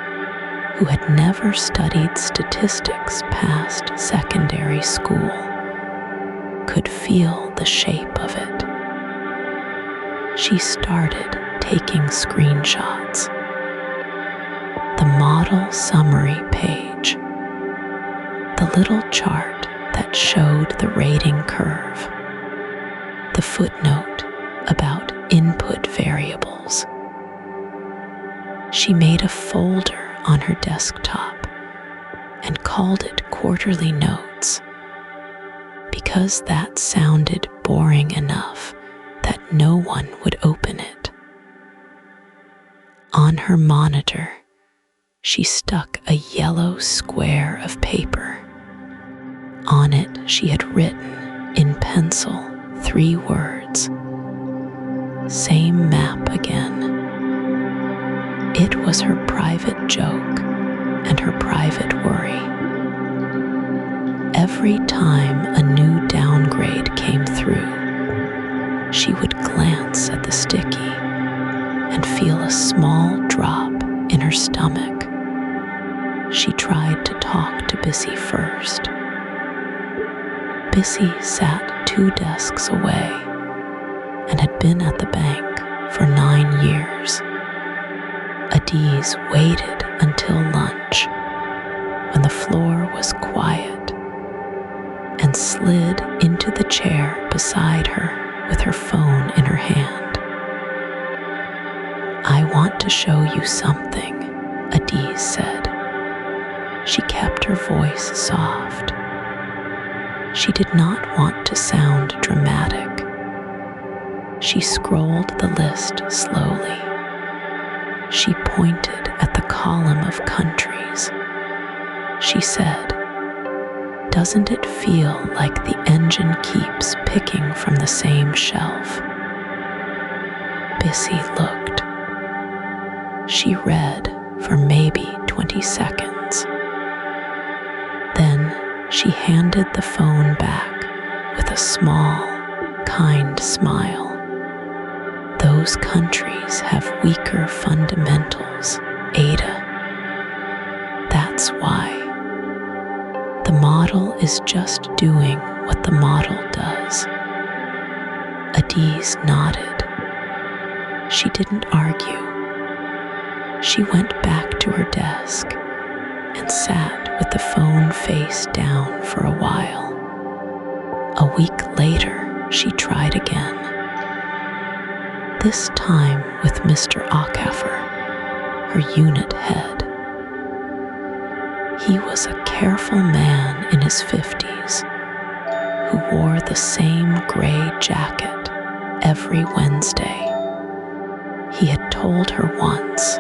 who had never studied statistics past secondary school, could feel the shape of it. She started taking screenshots. The model summary page, the little chart that showed the rating curve, the footnote about input variables. She made a folder on her desktop and called it Quarterly Notes, because that sounded boring enough that no one would open it. On her monitor, she stuck a yellow square of paper. On it, she had written in pencil 3 words. Same map again. It was her private joke and her private worry. Every time a new downgrade came through, she would glance at the sticky and feel a small drop in her stomach. She tried to talk to Bissy first. Bissy sat 2 desks away and had been at the bank for 9 years. Adaeze waited until lunch, when the floor was quiet, and slid into the chair beside her with her phone in her hand. I want to show you something, Adaeze said. She kept her voice soft. She did not want to sound dramatic. She scrolled the list slowly. She pointed at the column of countries. She said, "Doesn't it feel like the engine keeps picking from the same shelf?" Bissy looked. She read for maybe 20 seconds. Then she handed the phone back with a small, kind smile. Those countries have weaker fundamentals, Ada. That's why. The model is just doing what the model does. Adaeze nodded. She didn't argue. She went back to her desk and sat with the phone face down for a while. A week later, she tried again. This time with Mr. Acaffer, her unit head. He was a careful man in his 50s who wore the same gray jacket every Wednesday. He had told her once,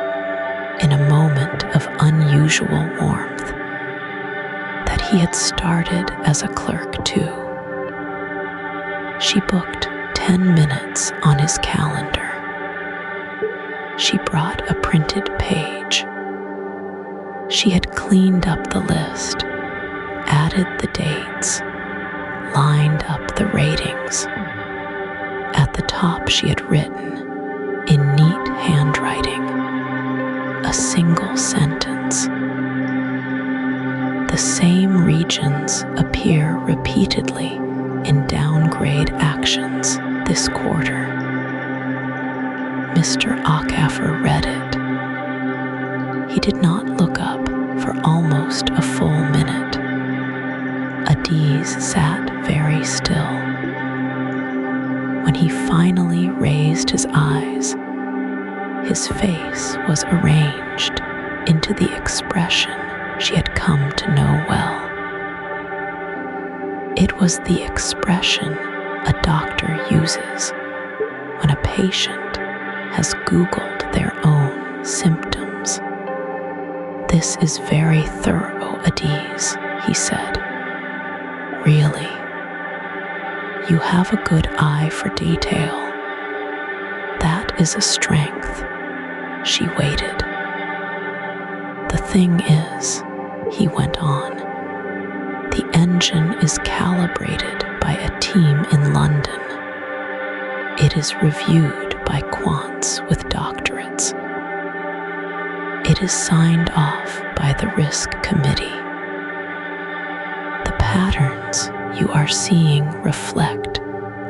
in a moment of unusual warmth, that he had started as a clerk too. She booked 10 minutes on his calendar. She brought a printed page. She had cleaned up the list, added the dates, lined up the ratings. At the top she had written, in neat handwriting, a single sentence. The same regions appear repeatedly in downgrade actions this quarter. Mr. Acaffer read it. He did not look up for almost a full minute. Adaeze sat very still. When he finally raised his eyes, his face was arranged into the expression she had come to know well. It was the expression a doctor uses when a patient has Googled their own symptoms. "This is very thorough, Adaeze," he said. "Really. You have a good eye for detail. That is a strength." She waited. "The thing is," he went on, "the engine is calibrated by a team in London. It is reviewed by quants with doctorates. It is signed off by the risk committee. The patterns you are seeing reflect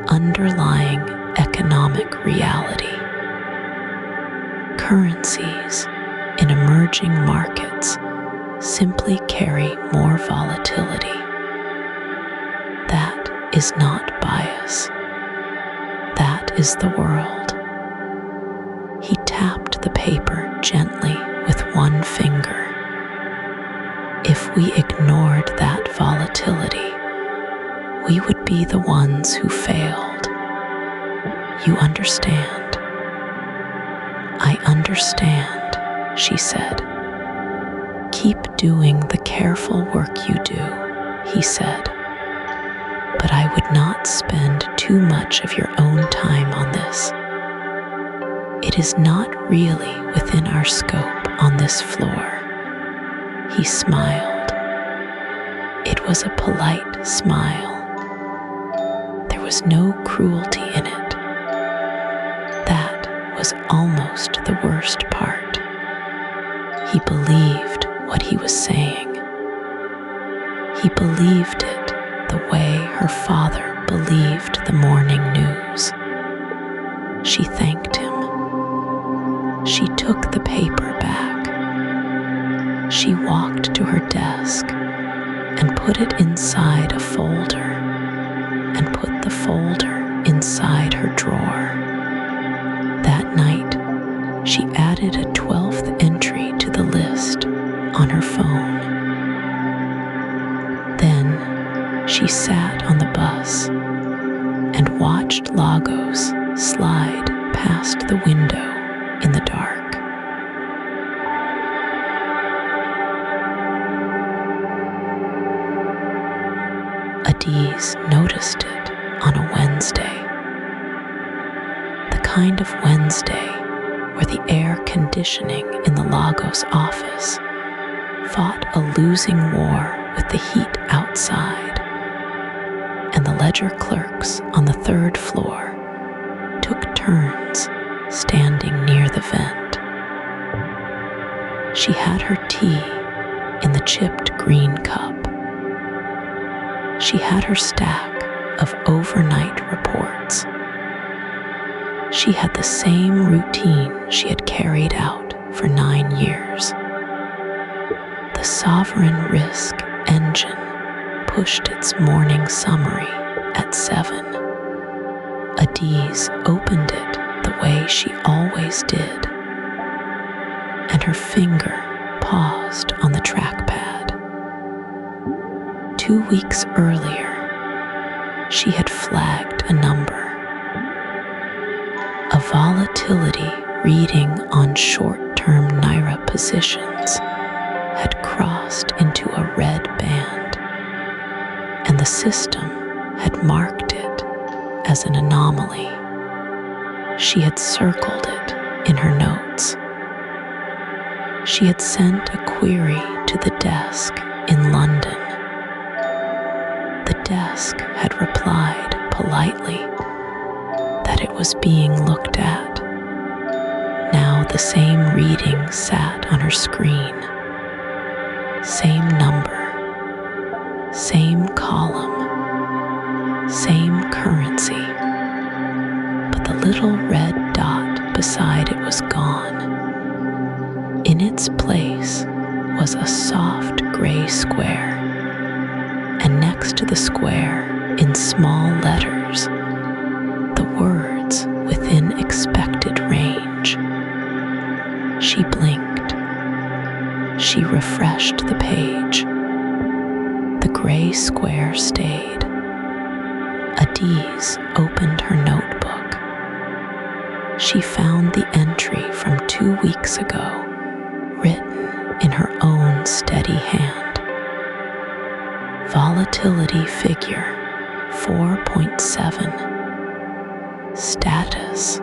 underlying economic reality. Currencies in emerging markets simply carry more volatility. That is not bias. That is the world." He tapped the paper gently with one finger. "If we ignored that volatility, we would be the ones who failed. You understand. I understand, she said. Keep doing the careful work you do, he said. But I would not spend too much of your own time on this. It is not really within our scope on this floor. He smiled. It was a polite smile. There was no cruelty in it. That was almost the worst part. He believed what he was saying. He believed it the way her father believed the morning news. She thanked him. She took the paper back. She walked to her desk and put it inside a folder and put the folder inside her drawer. That night, she added a 12th entry to the list on her phone. Then she sat on the bus and watched Lagos slide past the window in the dark. Adaeze noticed it on a Wednesday. The kind of Wednesday where the air conditioning in the Lagos office fought a losing war with the heat outside, and the ledger clerks on the 3rd floor took turns standing near the vent. She had her tea in the chipped green cup. She had her stack of overnight reports. She had the same routine she had carried out for 9 years. The sovereign risk engine pushed its morning summary at 7. Adaeze opened it the way she always did, and her finger paused on the trackpad. 2 weeks earlier, she had flagged a number. A volatility reading on short-term Naira positions had crossed into a red band, and the system had marked it as an anomaly. She had circled it in her notes. She had sent a query to the desk in London. The desk had replied politely that it was being looked at. Now the same reading sat on her screen. Same number, same column, same currency, but the little red dot beside it was gone. In its place was a soft gray square, and next to the square, in small letters, the words within expected range. She blinked. She refreshed the page. The gray square stayed. Adaeze opened her notebook. She found the entry from 2 weeks ago, written in her own steady hand. Volatility figure 4.7. Status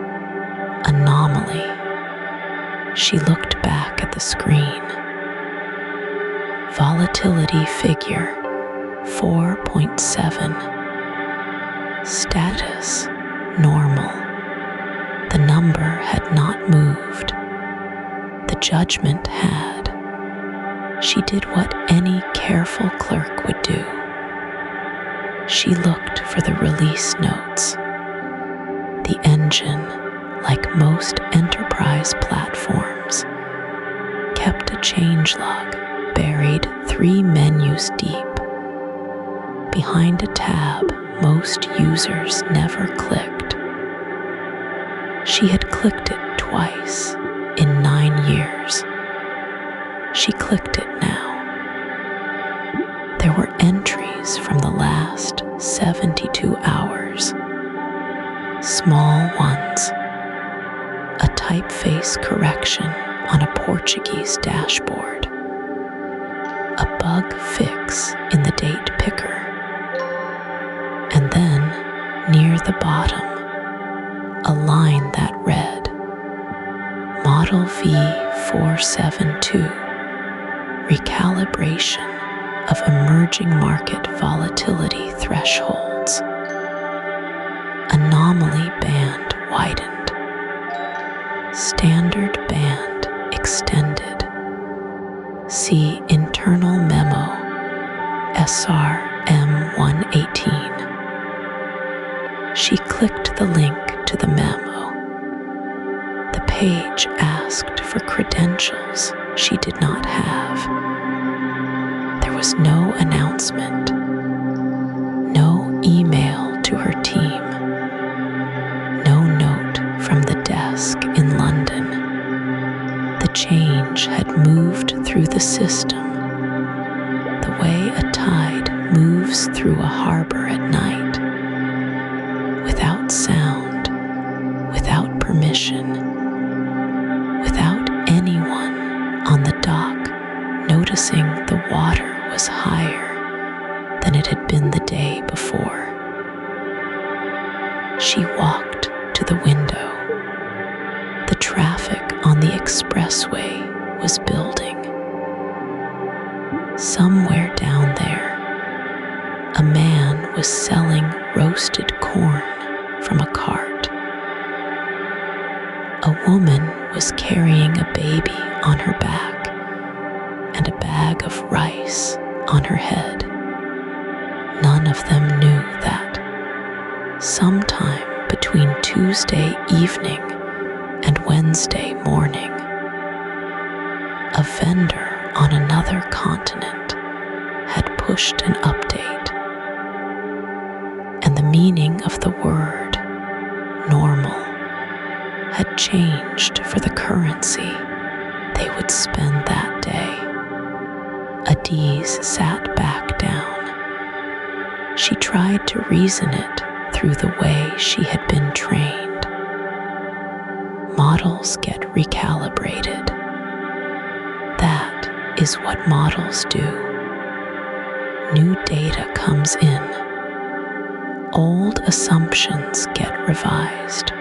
anomaly. She looked back at the screen. Volatility figure 4.7. Status normal. The number had not moved. The judgment had. She did what any careful clerk would do. She looked for the release notes. The engine, like most enterprise platforms, kept a changelog buried 3 menus deep, behind a tab most users never clicked. She had clicked it twice in 9 years. She clicked it now. There were entries from the last 72 hours. small ones. A typeface correction on a Portuguese dashboard. A bug fix in the date picker. And then, near the bottom, a line that read, Model V472, recalibration of emerging market volatility thresholds. Anomaly band widened. Standard band extended. See internal memo SRM118. She clicked the link to the memo. The page asked for credentials she did not have. There was no announcement, no email to her team, no note from the desk in London. The change had moved through the system, the way a tide moves through a harbor at night, without sound, without permission, without anyone on the dock noticing the water was higher than it had been the day before. She walked to the window. The traffic on the expressway was building. Somewhere down there, a man was selling roasted corn from a cart. A woman was carrying a baby on her back and a bag of rice on her head. None of them knew that sometime between Tuesday evening and Wednesday morning, a vendor on another continent had pushed an update, and the meaning of the word normal had changed for the currency they would spend that day. Adaeze sat back down. She tried to reason it through the way she had been trained. Models get recalibrated. That is what models do. New data comes in. Old assumptions get revised.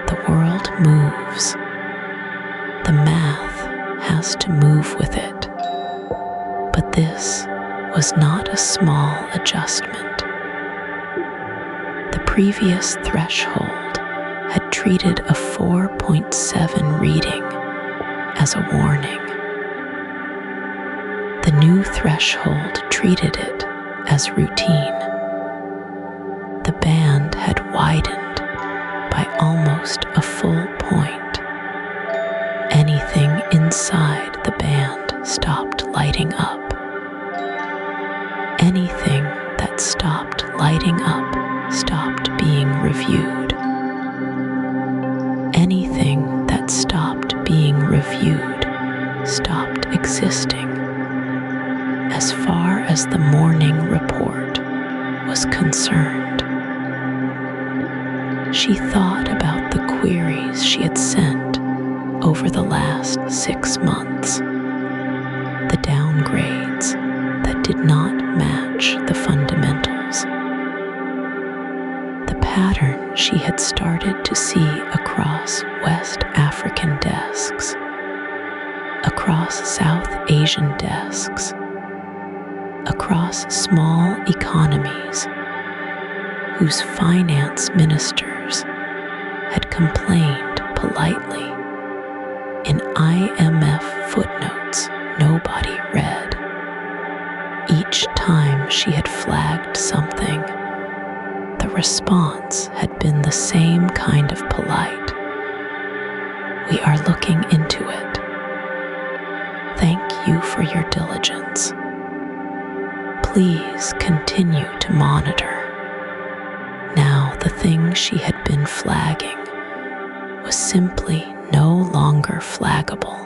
The world moves. The math has to move with it. But this was not a small adjustment. The previous threshold had treated a 4.7 reading as a warning. The new threshold treated it as routine. The band had widened by almost a full point. Anything inside the band stopped lighting up. Anything that stopped lighting up stopped being reviewed. Anything that stopped being reviewed stopped existing. As far as the morning report was concerned, she thought about the queries she had sent over the last 6 months, the downgrades that did not match the fundamentals, the pattern she had started to see across West African desks, across South Asian desks, across small economies whose finance ministers had complained politely in IMF footnotes nobody read. Each time she had flagged something, the response had been the same kind of polite. We are looking into it. Thank you for your diligence. Please continue to monitor. Now the thing she had been flagging was simply no longer flaggable.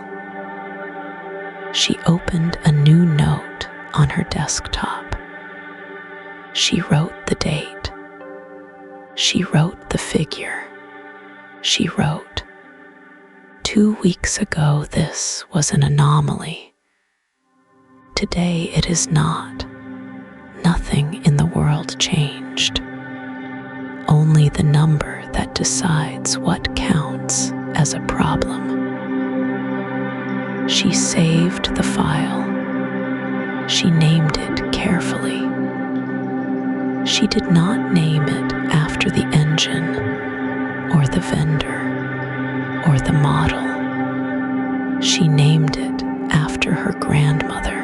She opened a new note on her desktop. She wrote the date. she wrote the figure. She wrote, "2 weeks ago this was an anomaly. Today it is not. Nothing in the world changed. Only the number that decides what counts as a problem." She saved the file. She named it carefully. She did not name it after the engine or the vendor or the model. She named it after her grandmother,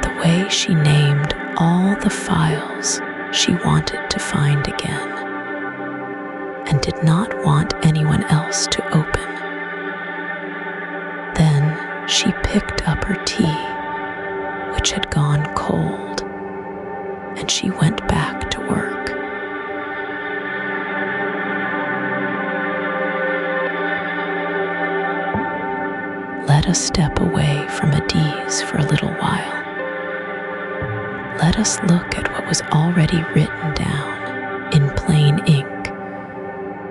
the way she named all the files she wanted to find again and did not want anyone else to open. Then she picked up her tea, which had gone cold, and she went back to work. Let us step away from Adaeze for a little while. Let us look at what was already written down in plain ink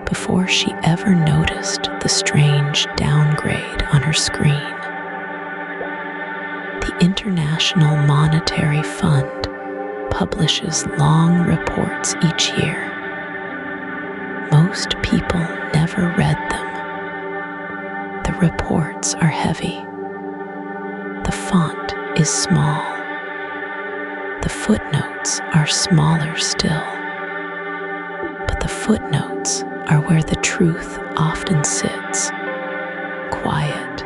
before she ever noticed the strange downgrade on her screen. The International Monetary Fund publishes long reports each year. Most people never read them. The reports are heavy. The font is small. The footnotes are smaller still. But the footnotes are where the truth often sits, quiet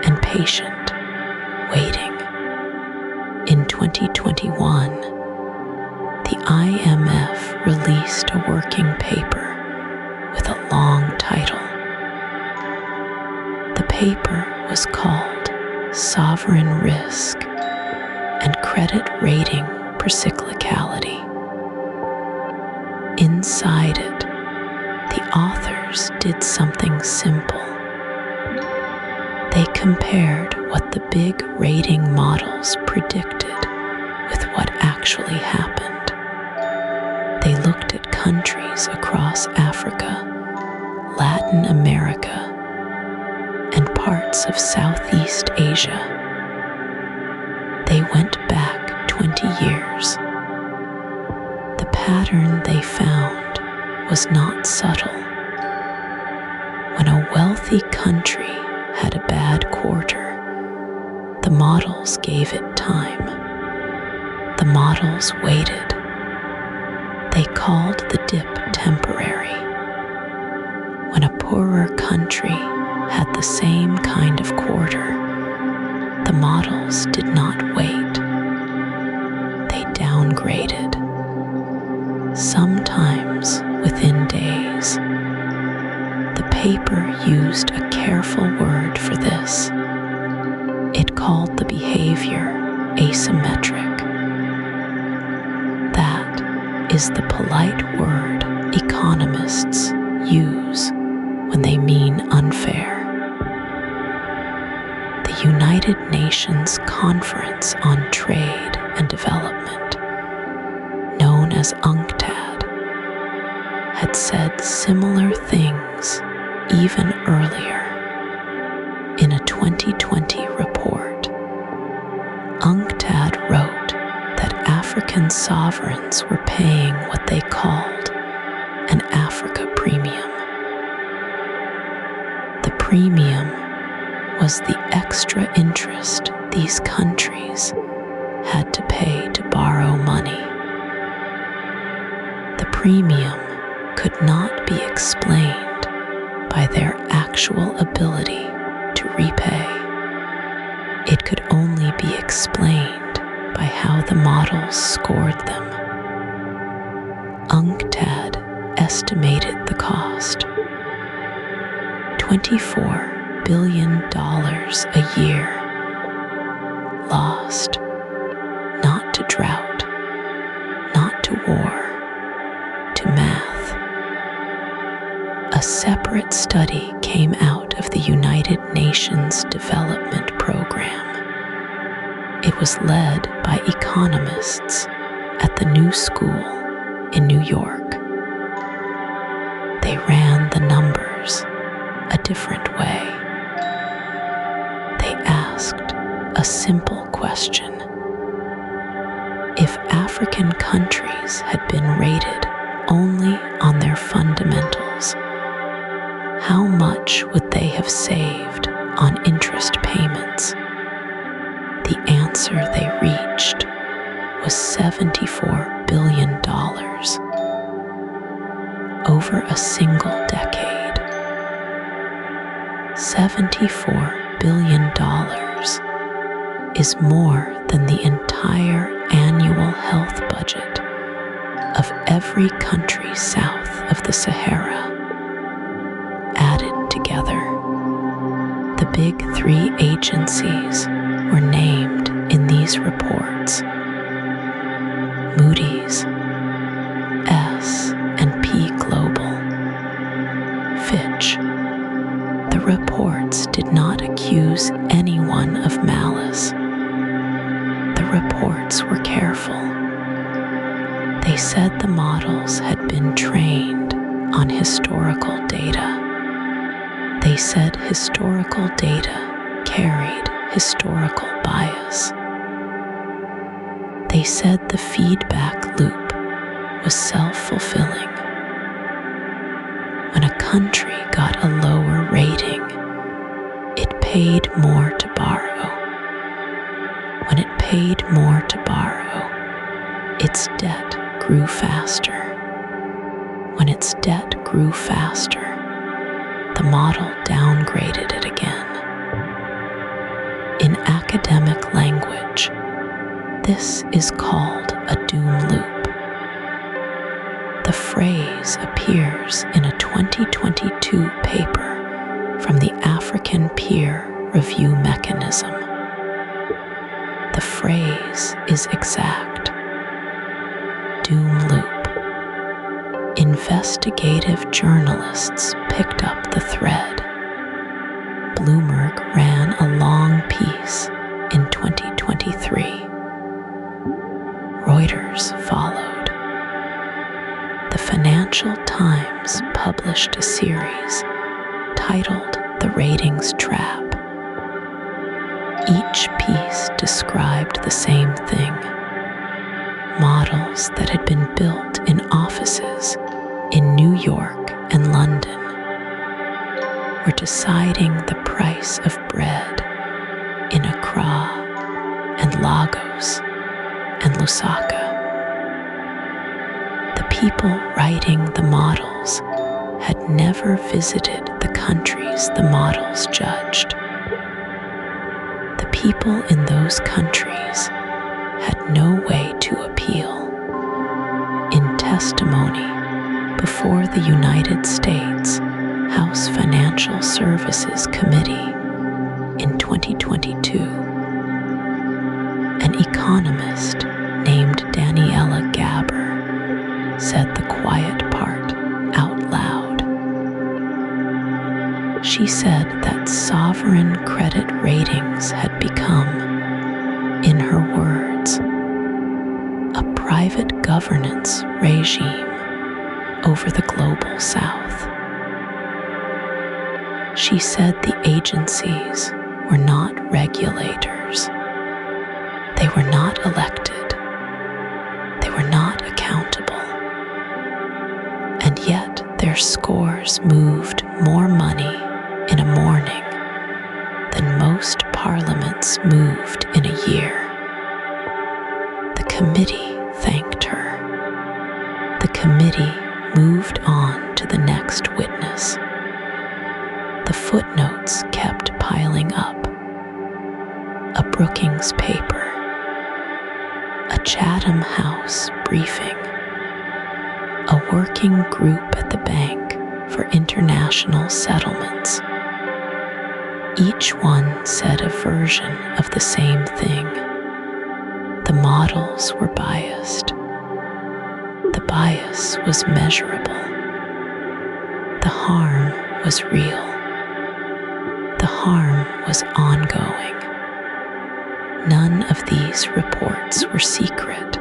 and patient, waiting. In 2021, the IMF released a working paper with a long title. The paper was called Sovereign Risk and Credit Rating Procyclicality. Inside it, the authors did something simple. They compared what the big rating models predicted with what actually happened. They looked at countries across Africa, Latin America, and parts of Southeast Asia. They went back 20 years. The pattern they found was not subtle. When a wealthy country had a bad quarter, the models gave it time. The models waited. They called the dip temporary. When a poorer country had the same kind of quarter, the models did not wait. They downgraded, sometimes within days. The paper used a careful word for this. It called the behavior asymmetric. That is the polite word economists use when they mean unfair. The United Nations Conference on Trade and Development, known as UNCTAD, had said similar things even earlier. In a 2020 report, UNCTAD wrote that African sovereigns were paying what they called an Africa premium. The premium was the extra interest these countries had to pay to borrow money. The premium could not be explained by their actual ability to repay. It could only be explained by how the models scored them. UNCTAD estimated the cost. $24 billion a year lost, not to drought, not to war, to math. A separate study came out of the United Nations Development Program. It was led by economists at the New School in New York. they ran the numbers a different way. They asked a simple question. If African countries had been rated only on their fundamentals, how much would they have saved on interest payments? The answer they reached was $74 billion over a single decade. $74 billion is more than the entire annual health budget of every country south of the Sahara. Added together, the big three agencies were named in these reports: Moody's, S&P Global, Fitch. The reports did not accuse anyone of malice. The reports were careful. They said the models had been trained on historical data. They said historical data carried historical bias. They said the feedback loop was self-fulfilling. When a country got a lower rating, it paid more to borrow. When it paid more to borrow, its debt grew faster. When its debt grew faster, the model downgraded it again. In academic language, this is called a doom loop. The phrase appears in a 2022 paper from the African Peer Review Mechanism. The phrase is exact. Doom loop. Investigative journalists picked up the thread. Bloomberg ran a long piece in 2023. Reuters followed. The Financial Times published a series titled The Ratings Trap. Each piece described the same thing. Models that had been built in offices in New York and London were deciding the price of bread in Accra and Lagos and Lusaka. The people writing the models had never visited the countries the models judged. The people in those countries had no way to appeal. In testimony before the United States House Financial Services Committee in 2022, an economist named Daniela Gabor said the quiet part out loud. She said that sovereign credit ratings had become, in her words, a private governance regime over the global South. She said the agencies were not regulators. They were not elected. They were not accountable. And yet their scores moved more money in a morning than most parliaments moved in a year. The committee thanked her. The committee moved on to the next witness. The footnotes kept piling up. A Brookings paper. A Chatham House briefing. A working group at the Bank for International Settlements. Each one said a version of the same thing. The models were biased. The bias was measurable. The harm was real. The harm was ongoing. None of these reports were secret.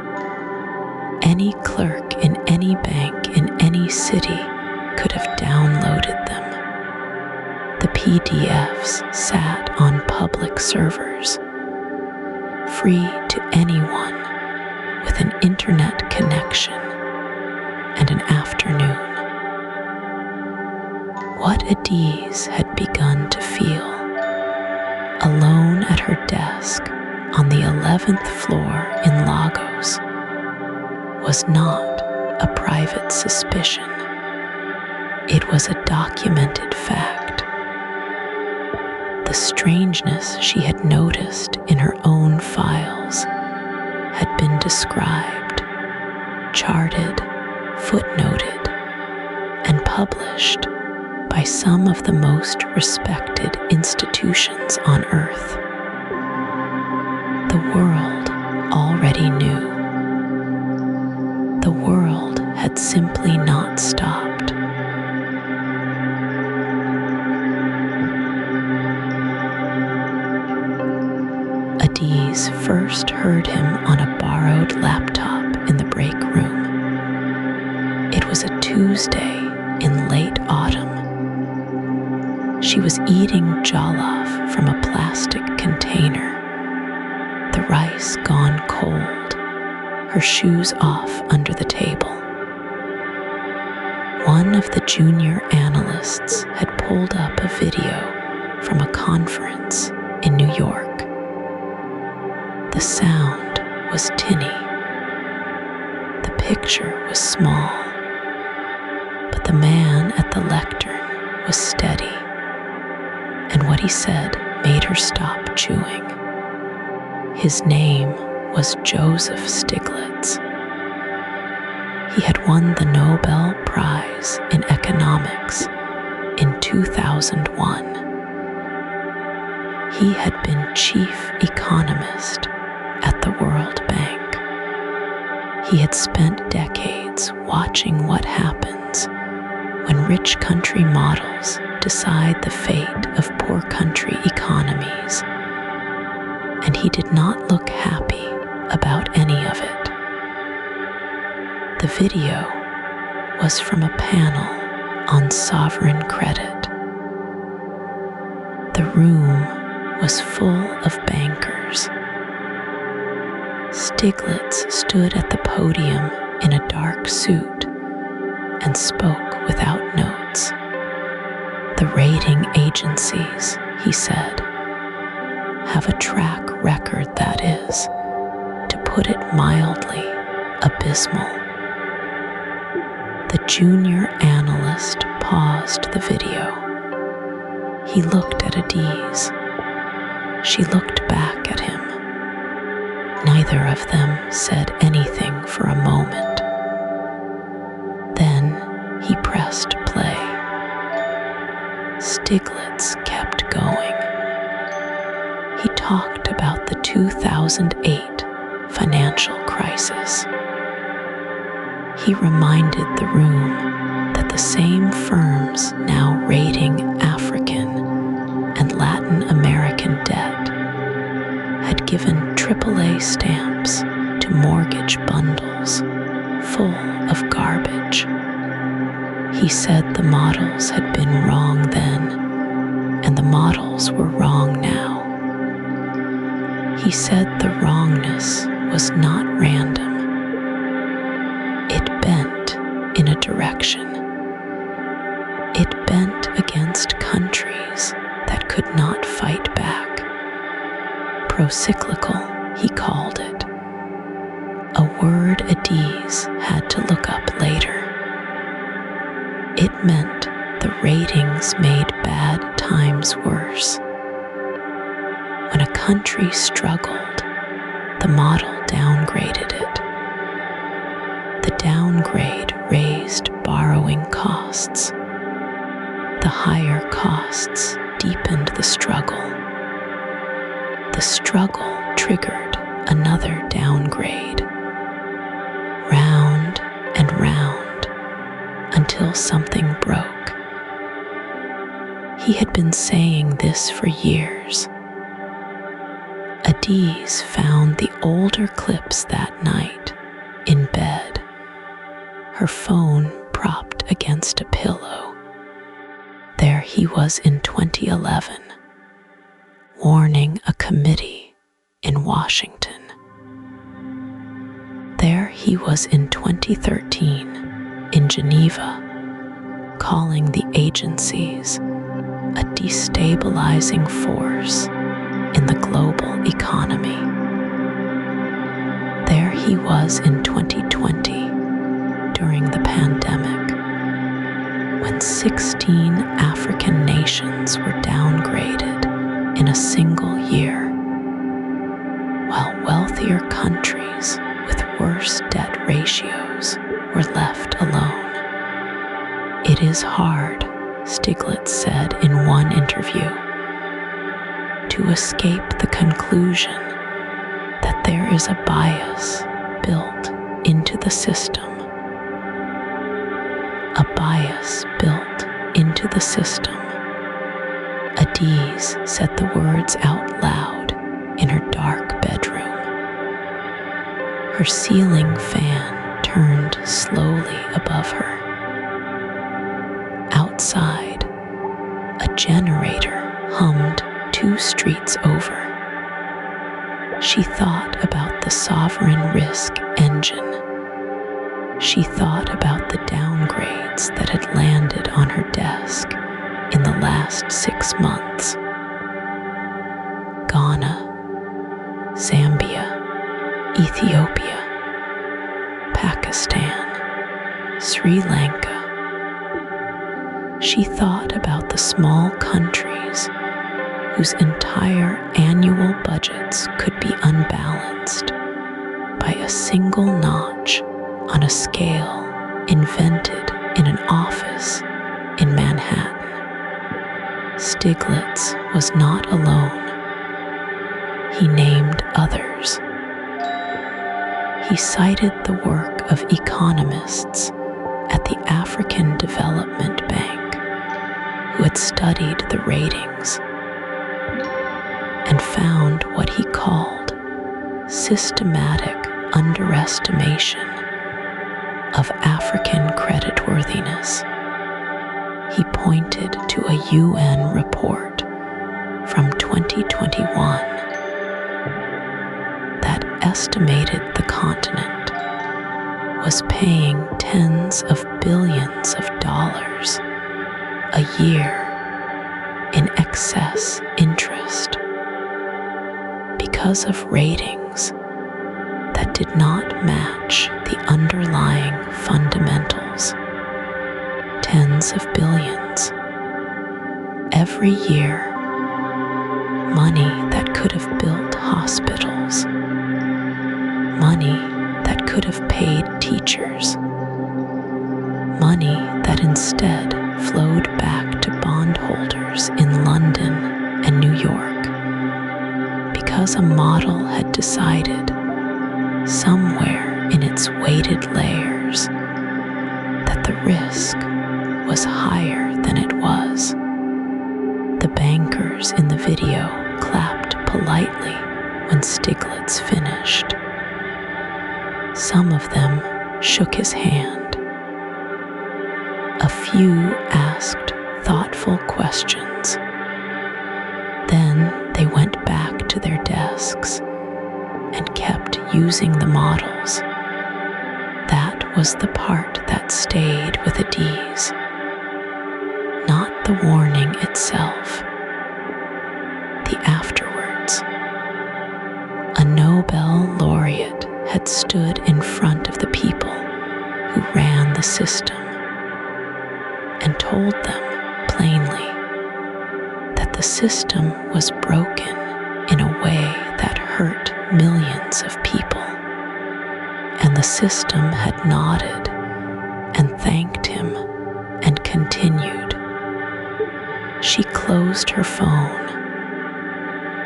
Any clerk in any bank in any city could have downloaded them. The PDFs sat on public servers, free to anyone with an internet connection and an afternoon. What Adaeze had begun to feel, alone at her desk on the 11th floor in Lagos, was not a private suspicion. It was a documented fact. The strangeness she had noticed in her own files had been described, charted, footnoted, and published by some of the most respected institutions on Earth. The world already knew. The world had simply not stopped. Adaeze first heard him on a borrowed laptop in the break room. It was a Tuesday in late autumn. She was eating jollof from a plastic container, the rice gone cold, her shoes off under the table. One of the junior analysts had pulled up a video from a conference in New York. The sound was tinny. The picture was small, but the man at the lectern was steady, and what he said made her stop chewing. His name was Joseph Stiglitz. He had won the Nobel Prize in Economics in 2001. He had been chief economist at the World Bank. He had spent decades watching what happens when rich country models decide the fate of poor country economies, and he did not look happy about any of it. The video was from a panel on sovereign credit. The room was full of bankers. Stiglitz stood at the podium in a dark suit and spoke without notes. The rating agencies, he said, have a track record that is, to put it mildly, abysmal. The junior analyst paused the video. He looked at Adaeze. She looked back at him. Neither of them said anything for a moment. Then he pressed play. Stiglitz kept going. He talked about the 2008 financial crisis. He reminded the room that the same firms now rating African and Latin American debt had given AAA stamps to mortgage bundles full of garbage. He said the models had been wrong then, and the models were wrong now. He said the wrongness was not random. It bent in a direction. It bent against countries that could not fight back. Procyclical, he called it. A word Adaeze had to look up later. It meant the ratings made bad times worse. When a country struggled, the model downgraded it. The downgrade raised borrowing costs. The higher costs deepened the struggle. The struggle triggered another downgrade. Round and round until something broke. He had been saying this for years. Adaeze found the older clips that night in bed, her phone propped against a pillow. There he was in 2011, warning a committee in Washington. There he was in 2013 in Geneva, calling the agencies a destabilizing force in the global economy. There he was in 2020 during the pandemic, when 16 African nations were downgraded in a single year, while wealthier countries with worse debt ratios were left alone. It is hard, Stiglitz said in one interview, to escape the conclusion that there is a bias built into the system. A bias built into the system. Adaeze said the words out loud in her dark bedroom. Her ceiling fan turned slowly above her. Outside, a generator hummed 2 streets over. She thought about the sovereign risk engine. She thought about the downgrades that had landed on her desk in the last 6 months. Ghana, Zambia, Ethiopia, Pakistan, Sri Lanka. She thought about the small countries whose entire annual budgets could be unbalanced by a single notch on a scale invented in an office in Manhattan. Stiglitz was not alone. He named others. He cited the work of economists at the African Development Bank who had studied the ratings and found what he called systematic underestimation of African creditworthiness. He pointed to a UN report from 2021 that estimated the continent was paying tens of billions of dollars a year in excess interest because of ratings that did not match the underlying fundamentals. Tens of billions. Every year, money that could have built hospitals, money that could have paid teachers, money that instead flowed back to bondholders in London and New York, because a model had decided somewhere in its weighted layers that the risk was higher than it was. The bankers in the video clapped politely when Stiglitz finished. Some of them shook his hand. A few asked thoughtful questions. Then they went back to their desks and kept using the models. That was the part that stayed with Adaeze, not the warning itself. The afterwards. A Nobel laureate had stood in front of the people who ran the system and told them plainly that the system was broken in a way that hurt millions of people, and the system had nodded and thanked him and continued. She closed her phone.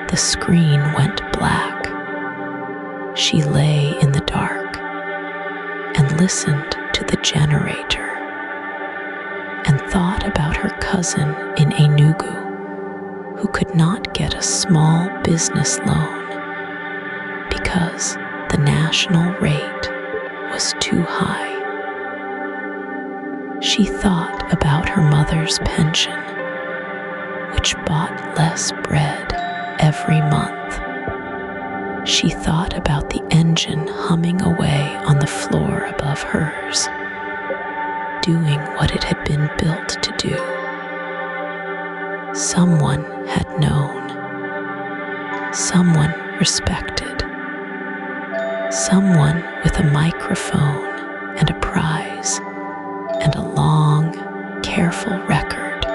The screen went black. She lay in the dark and listened to the generator and thought about her cousin in Enugu who could not get a small business loan because the national rate was too high. She thought about her mother's pension, which bought less bread every month. She thought about the engine humming away on the floor above hers, doing what it had been built to do. Someone had known, someone respected, someone with a microphone and a prize and a long, careful record,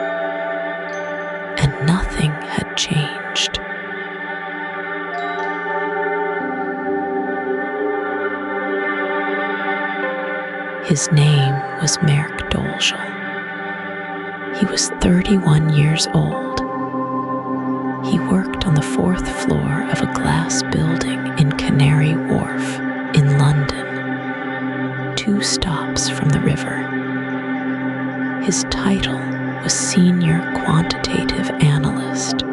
and nothing had changed. His name was Merk Dolgel. He was 31 years old. He worked on the 4th floor of a glass building in Canary Wharf in London, 2 stops from the river. His title was Senior Quantitative Analyst,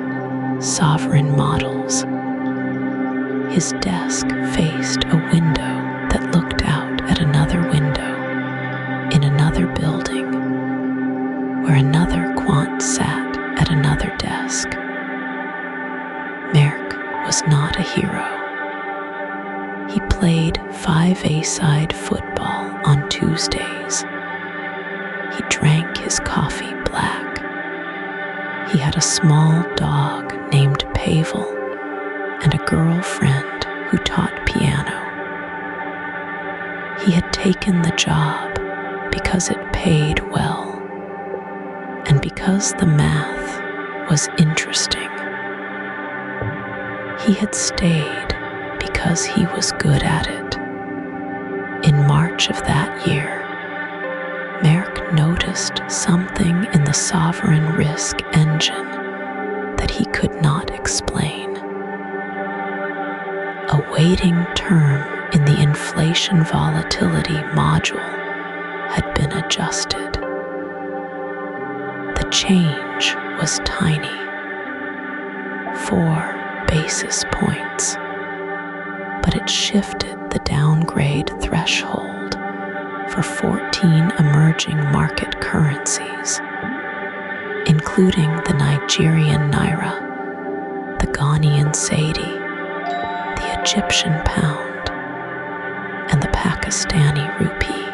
Sovereign Models. His desk faced a window that looked out at another window in another building where another quant sat at another desk. Merk was not a hero. He played 5-a-side football on Tuesdays. He drank his coffee black. He had a small dog named Pavel and a girlfriend who taught piano. He had taken the job because it paid well and because the math was interesting. He had stayed because he was good at it. In March of that year, Merk noticed something in the sovereign risk engine that he could not explain. A waiting term in the inflation volatility module had been adjusted. The change was tiny, 4 basis points, but it shifted the downgrade threshold for 14 emerging market currencies, including the Nigerian naira, the Ghanaian cedi, the Egyptian pound, and the Pakistani rupee.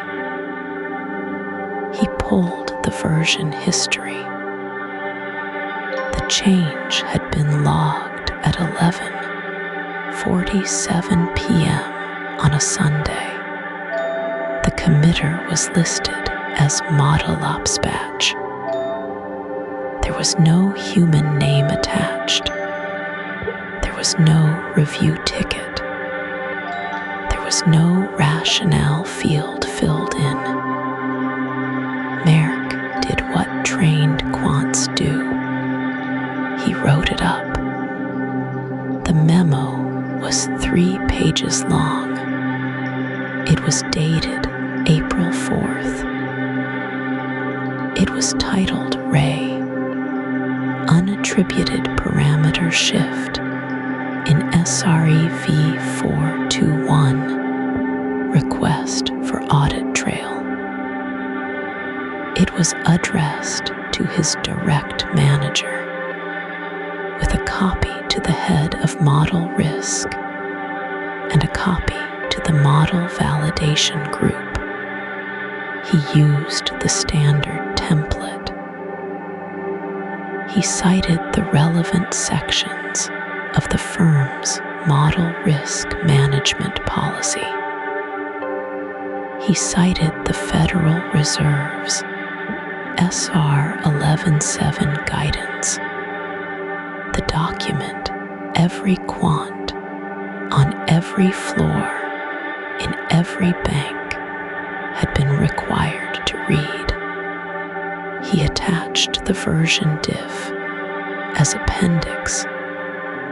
He pulled the version history. The change had been logged at 11:47 p.m. on a Sunday. The committer was listed as Modelopspatch. There was no human name attached. There was no review ticket. There was no rationale field filled in. Merk did what trained quants do. He wrote it up. The memo was 3 pages long. It was dated April 4th. It was titled Ray, Unattributed Parameter Shift in SRE V421, Request for Audit Trail. It was addressed to his direct manager, with a copy to the head of Model Risk and a copy to the Model Validation Group. He used the standard template. He cited the relevant sections of the firm's Model Risk Management Policy. He cited the Federal Reserve's SR 11.7 guidance, the document every quant on every floor in every bank had been required to read. He attached the version diff as Appendix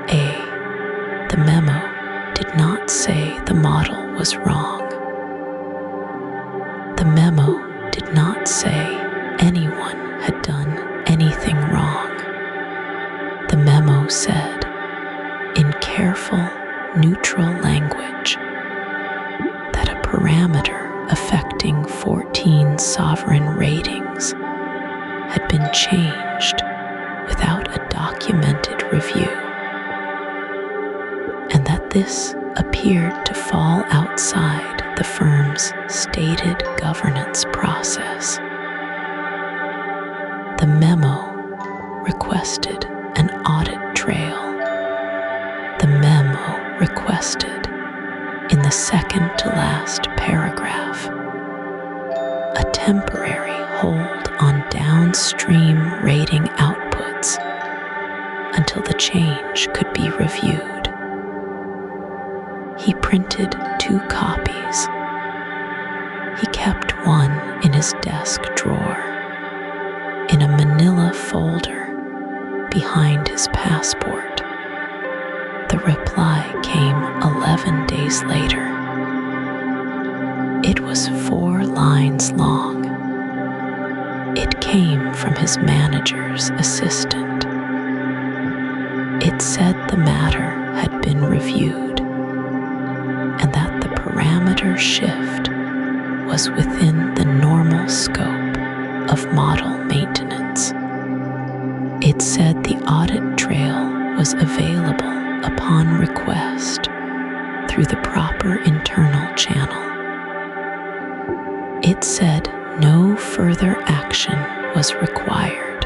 A. The memo did not say the model was wrong. The memo did not say anyone had done anything wrong. The memo said, in careful, neutral language, that a parameter affecting 14 17 sovereign ratings had been changed without a documented review, and that this appeared to fall outside the firm's stated governance process. The memo requested an audit trail. The memo requested, in the second to last paragraph, a temporary hold on downstream rating outputs until the change could be reviewed. He printed 2 copies. He kept one in his desk drawer, in a manila folder behind his passport. The reply came 11 days later. It was 4 lines long. It came from his manager's assistant. It said the matter had been reviewed and that the parameter shift was within the normal scope of model maintenance. It said the audit trail was available upon request through the proper internal channel. It said no further action was required.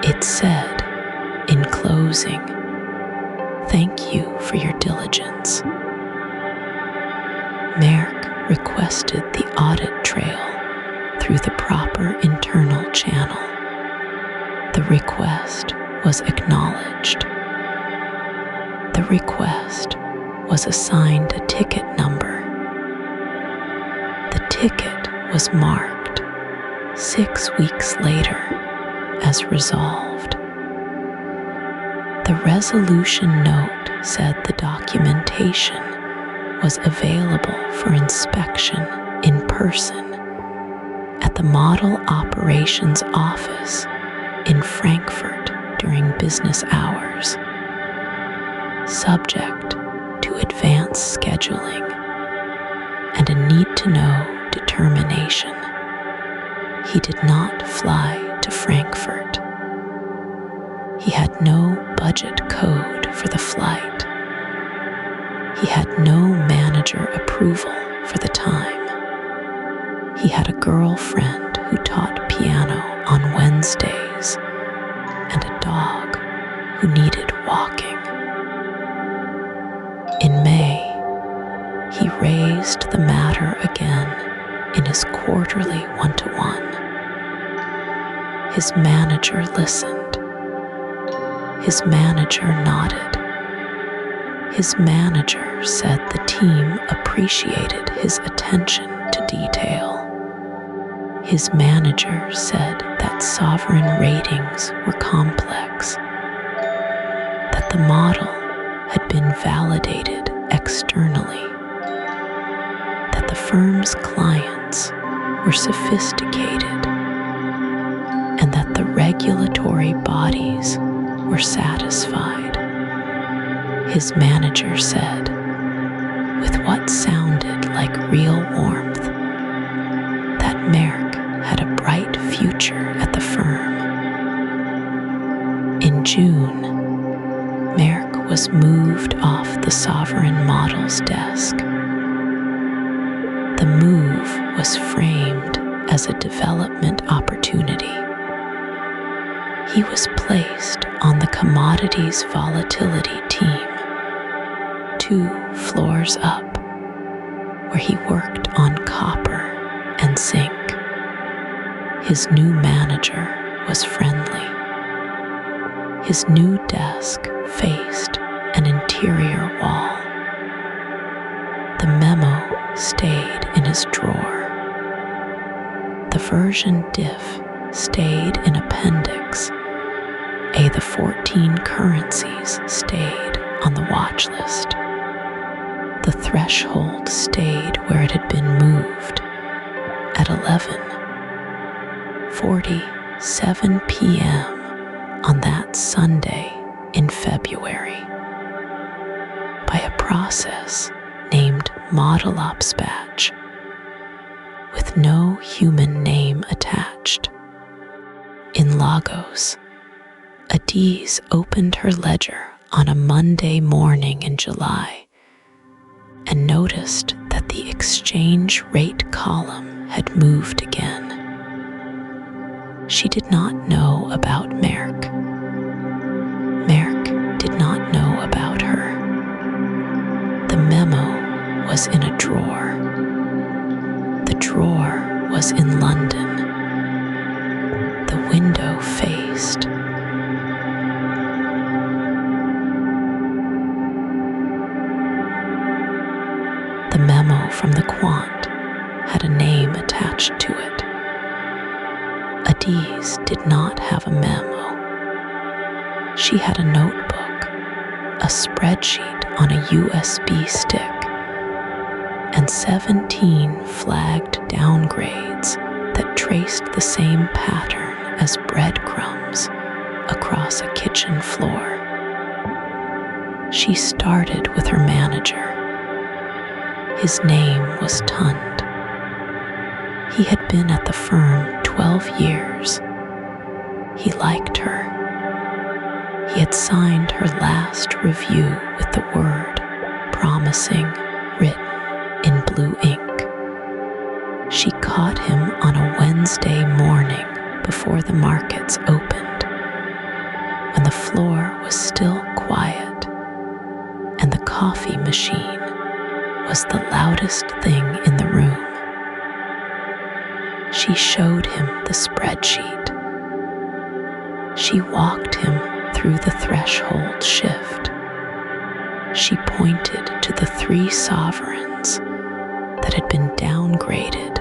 It said, in closing, "Thank you for your diligence." Merck requested the audit trail through the proper internal channel. The request was acknowledged. The request was assigned a ticket number. The ticket was marked 6 weeks later as resolved. The resolution note said the documentation was available for inspection in person at the Model Operations Office in Frankfurt during business hours, subject to advance scheduling and a need-to-know determination. He did not fly to Frankfurt. He had no budget code for the flight. He had no manager approval for the time. He had a girlfriend who taught piano on Wednesdays and a dog who needed walking. In May, he raised the matter again in his quarterly one-to-one. His manager listened. His manager nodded. His manager said the team appreciated his attention to detail. His manager said that sovereign ratings were complex, that the model had been validated externally, that the firm's clients were sophisticated, and that the regulatory bodies were satisfied. His manager said, with what sounded like real warmth, that Merck had a bright future at the firm. In June, Merck was moved off the sovereign model's desk. The move was framed as a development opportunity. He was placed on the commodities volatility team, 2 floors up, where he worked on copper and zinc. His new manager was friendly. His new desk faced an interior wall. The memo stayed in his drawer. The version diff stayed in appendix. The 14 currencies stayed on the watch list. The threshold stayed where it had been moved at 11:47 p.m. on that Sunday in February by a process named Model Ops Batch, with no human name attached. In Lagos, Adaeze opened her ledger on a Monday morning in July and noticed that the exchange rate column had moved again. She did not know about Merck. Merck did not know about her. The memo was in a drawer. The drawer was in London. The window faced. The memo from the Quant had a name attached to it. Adaeze did not have a memo. She had a notebook, a spreadsheet on a USB stick, and 17 flagged downgrades that traced the same pattern as breadcrumbs across a kitchen floor. She started with her manager. His name was Tund. He had been at the firm 12 years. He liked her. He had signed her last review with the word promising written in blue ink. She caught him on a Wednesday morning before the markets opened, when the floor was still quiet and the coffee machine was the loudest thing in the room. She showed him the spreadsheet. She walked him through the threshold shift. She pointed to the 3 sovereigns that had been downgraded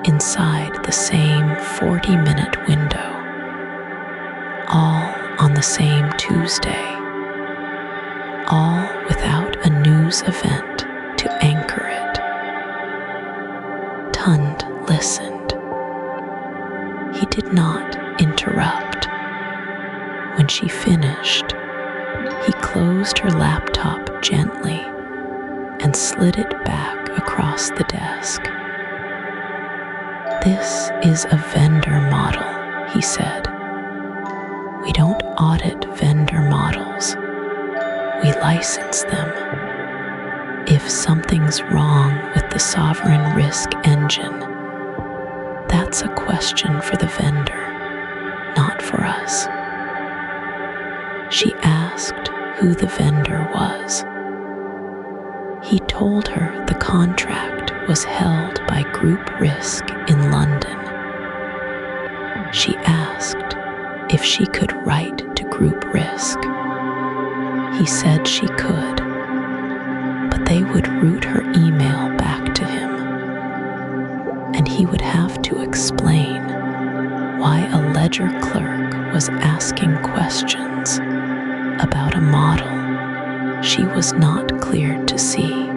inside the same 40-minute window, all on the same Tuesday, all without a news event to anchor it. Tund listened. He did not interrupt. When she finished, he closed her laptop gently and slid it back across the desk. "This is a vendor model," he said. "We don't audit vendor models. We license them. If something's wrong with the sovereign risk engine, that's a question for the vendor, not for us." She asked who the vendor was. He told her the contract was held by Group Risk in London. She asked if she could write to Group Risk. He said she could, but they would route her email back to him, and he would have to explain why a ledger clerk was asking questions about a model she was not cleared to see.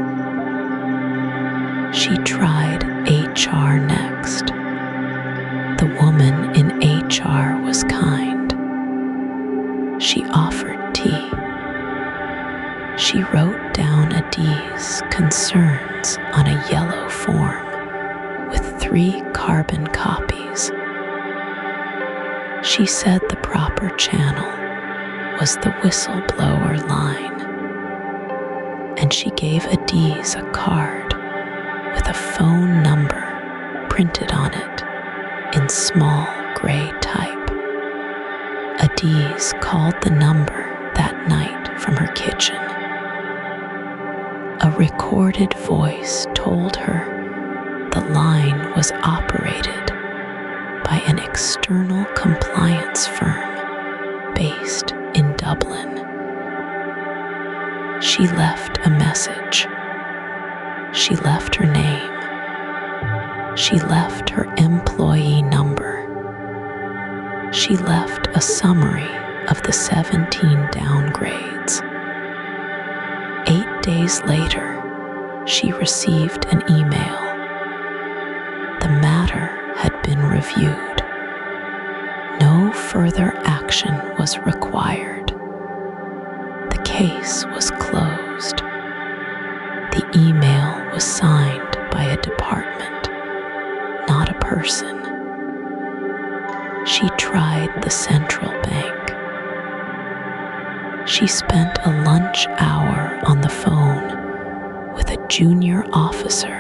She tried HR next. The woman in HR was kind. She offered tea. She wrote down Adaeze's concerns on a yellow form with 3 carbon copies. She said the proper channel was the whistleblower line, and she gave Adaeze a card with a phone number printed on it in small gray type. Adaeze called the number that night from her kitchen. A recorded voice told her the line was operated by an external compliance firm based in Dublin. She left a message. She left her name. She left her employee number. She left a summary of the 17 downgrades. 8 days later, she received an email. The matter had been reviewed. No further action was required. The case was closed. The email was signed by a department, not a person. She tried the central bank. She spent a lunch hour on the phone with a junior officer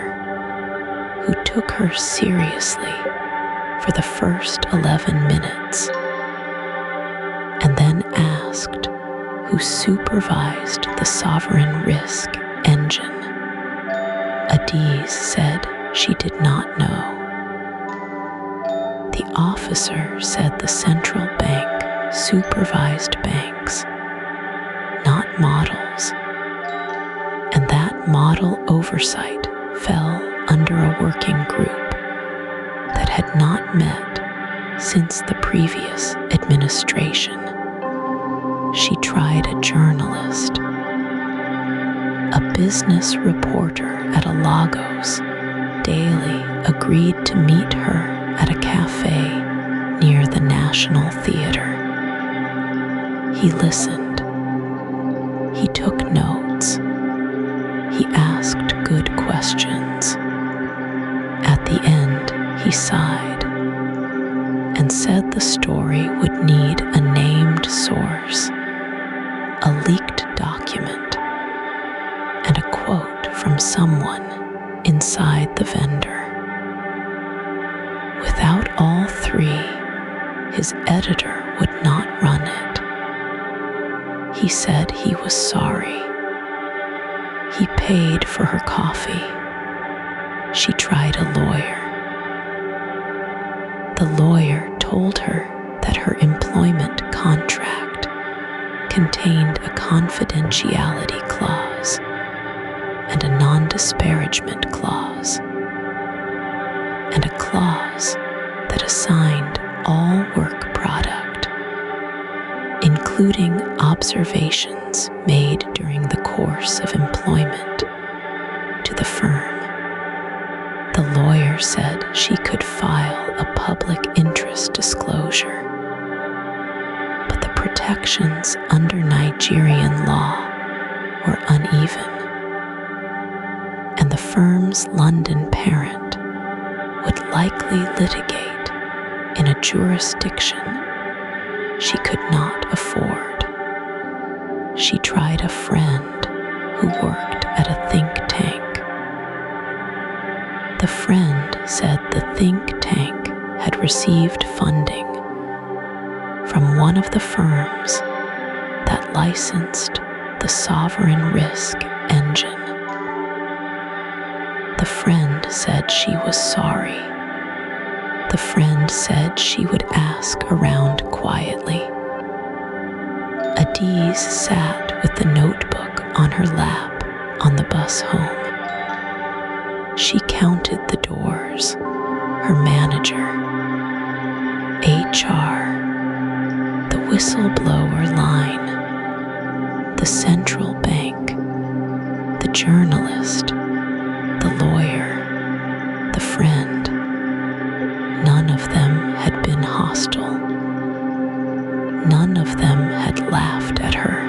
who took her seriously for the first 11 minutes, and then asked who supervised the sovereign risk engine. Adaeze said she did not know. The officer said the central bank supervised banks, not models, and that model oversight fell under a working group that had not met since the previous administration. She tried a journalist. A business reporter at a Lagos daily agreed to meet her at a cafe near the National Theatre. He listened. He took notes. He asked good questions. At the end, he sighed and said the story would need a named source, a leaked document, and a quote from someone inside the vendor. Without all three, his editor would not run it. He said he was sorry. He paid for her coffee. She tried a lawyer. The lawyer told her that her employment contract contained a confidentiality clause and a non-disparagement clause, and a clause that assigned all work product, including observations made during the course of employment, to the firm. The lawyer said she could file a public interest disclosure, but the protections under Nigerian law were uneven, and the firm's London parent would likely litigate in a jurisdiction she could not afford. She tried a friend who worked at a think tank. The friend said the think tank had received funding from one of the firms that licensed the sovereign risk engine. The friend said she was sorry. The friend said she would ask around quietly. Adaeze sat with the notebook on her lap on the bus home. She counted the doors, her manager, HR, the whistleblower line, the central bank, the journalist, the lawyer, the friend. None of them had been hostile. None of them had laughed at her.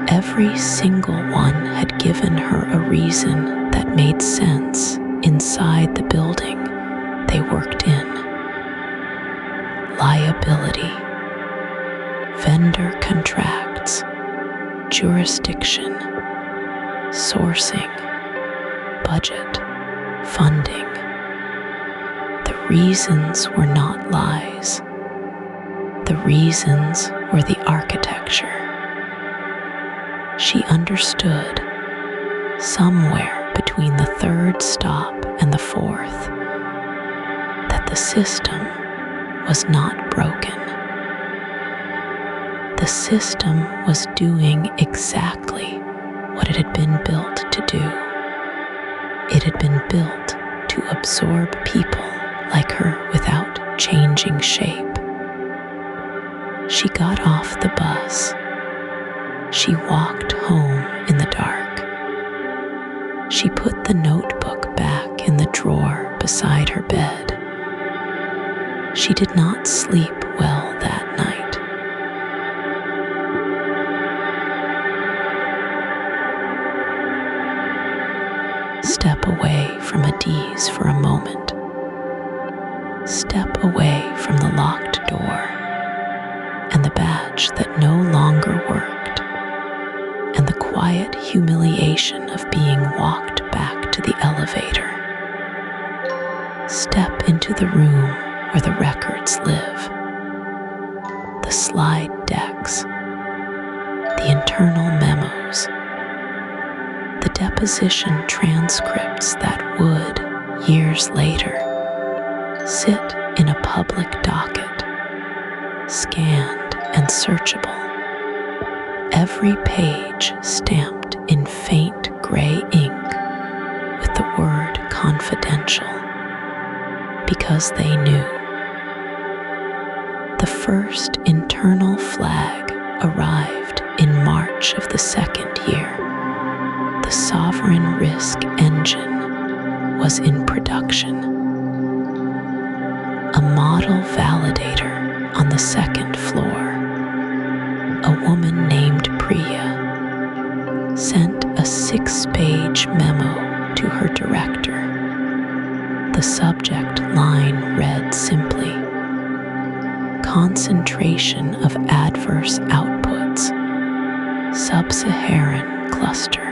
Every single one had given her a reason that made sense inside the building they worked in. Liability, vendor contracts, jurisdiction, sourcing, budget, funding. The reasons were not lies. The reasons were the architecture. She understood, somewhere between the third stop and the fourth, that the system was not broken. The system was doing exactly what it had been built to do. It had been built to absorb people like her without changing shape. She got off the bus. She walked home in the dark. She put the notebook back in the drawer beside her bed. She did not sleep well that night. Step away from Adaeze for a moment. step away from the locked door and the badge that no longer worked, and the quiet humiliation of being walked back to the elevator. Step into the room where the records live, the slide decks, the internal memos, the deposition transcripts that would, years later, sit in a public docket, scanned and searchable, every page stamped in faint gray ink with the word confidential, because they knew. The first internal flag arrived in March of the second year. The sovereign risk engine was in production. A model validator on the second floor, a woman named Priya, sent a 6-page memo to her director. The subject line read simply, "Concentration of adverse outputs, Sub-Saharan cluster."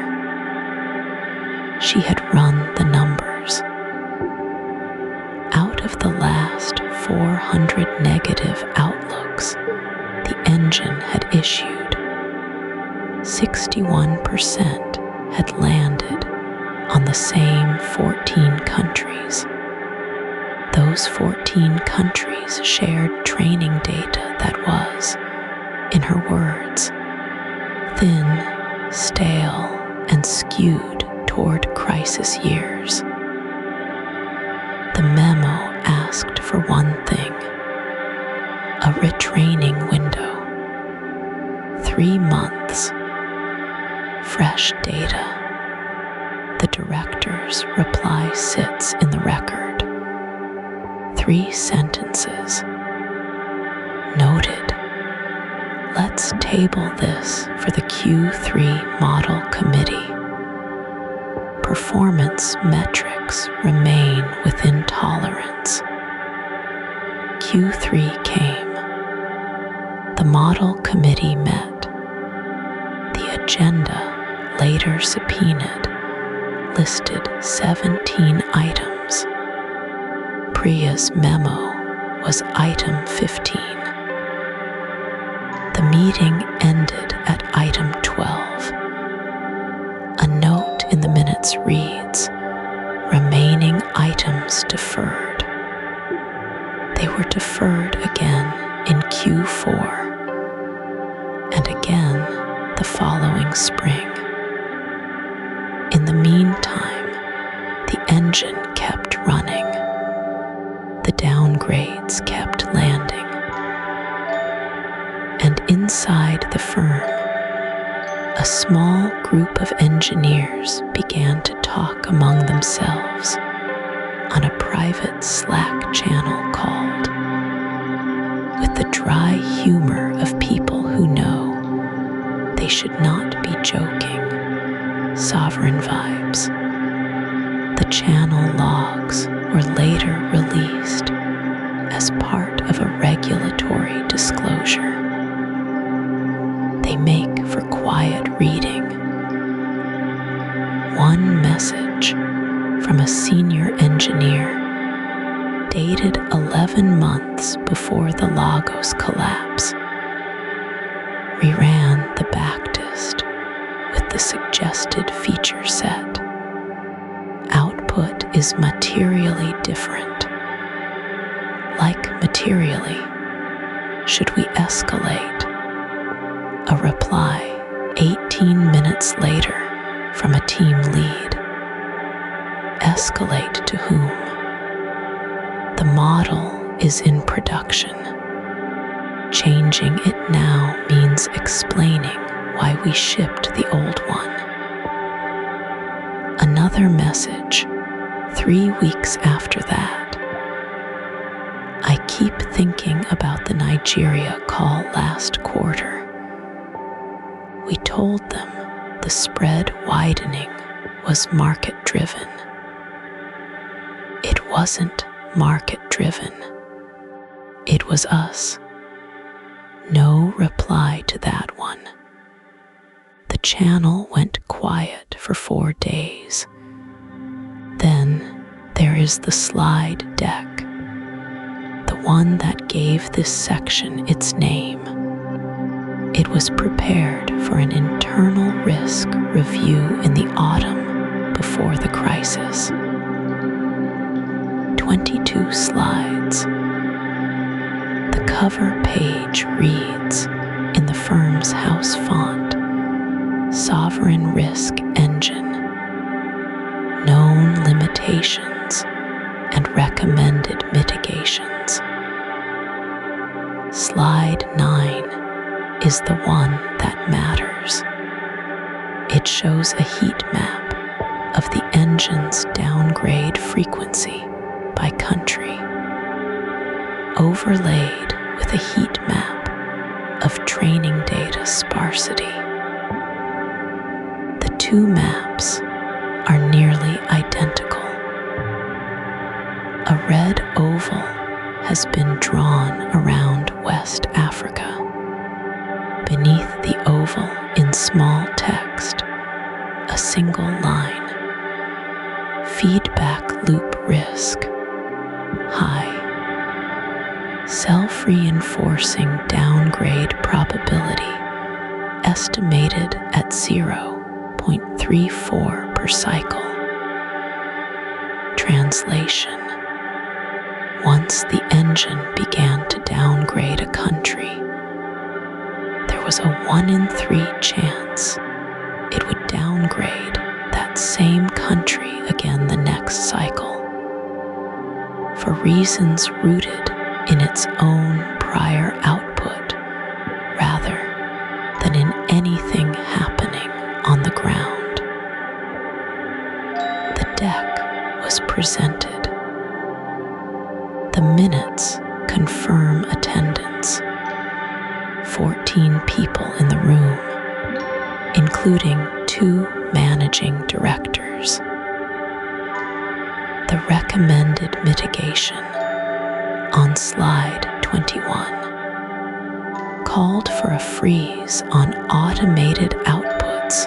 She had run the numbers. Out of the last 400 negative outlooks the engine had issued, 61% had landed on the same 14 countries. Those 14 countries shared training data that was, in her words, thin, stale, and skewed toward crisis years. The memo asked for one thing, a retraining window. 3 months. Fresh data. The director's reply sits in the record. 3 sentences. Noted. Let's table this for the Q3 Model Committee. Performance metrics remain within tolerance. Q3 came. The Model Committee met. The agenda, later subpoenaed, listed 17 items. Priya's memo was item 15. The meeting ended at item 12. A note in the minutes reads, "Remaining items deferred." They were deferred again in Q4, and again the following spring. In the meantime, the engine kept running. The downgrades kept landing. And inside the firm, a small group of engineers began to talk among themselves on a private Slack channel called, with the dry humor of people who know they should not be joking, sovereign vibes. The channel logs were later released as part of a regulatory disclosure. They make for quiet reading. One message from a senior engineer dated 11 months before the Lagos collapse reran the Baptist with the suggested feature set. Output is materially different. Like materially, should we escalate? A reply 18 minutes later from a team lead. Escalate to whom? The model is in production. Changing it now means explaining why we shipped the old one. Another message 3 weeks after that. I keep thinking about the Nigeria call last quarter. We told them the spread widening was market-driven. It wasn't market-driven. It was us. No reply to that one. The channel went quiet for 4 days. Then there is the slide deck, the one that gave this section its name. It was prepared for an internal risk review in the autumn before the crisis. 22 slides. The cover page reads, in the firm's house font, Sovereign Risk Engine, Known Limitations and Recommended Mitigations. Slide 9 is the one that matters. It shows a heat map of the engine's downgrade frequency by country, overlaid with a heat map of training data sparsity. The two maps are nearly identical. A red oval has been drawn around West Africa. Beneath the oval, in small text, a single line. Feedback loop risk, high. Self-reinforcing downgrade probability, estimated at 0.34 per cycle. Translation: once the engine began to downgrade a country, there was a 1 in 3 chance it would downgrade that same country again the next cycle, for reasons rooted in its own prior output rather than in anything happening on the ground. The deck was presented. The minutes confirm attendance. 14 people in the room, including 2 managing directors. The recommended mitigation on slide 21 called for a freeze on automated outputs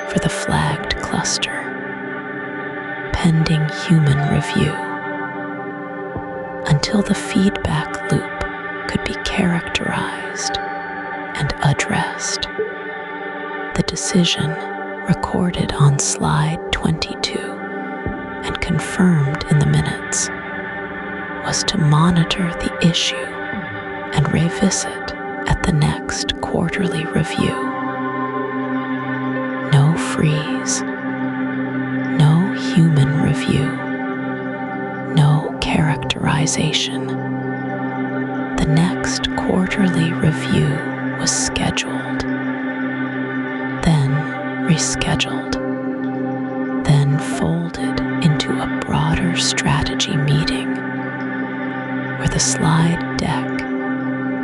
for the flagged cluster, pending human review, until the feedback loop could be characterized and addressed. The decision, recorded on slide 22 and confirmed in the minutes, was to monitor the issue and revisit at the next quarterly review. No freeze, no human review, no characterization. The next quarterly review was scheduled, then rescheduled, then folded into a broader strategy meeting where the slide deck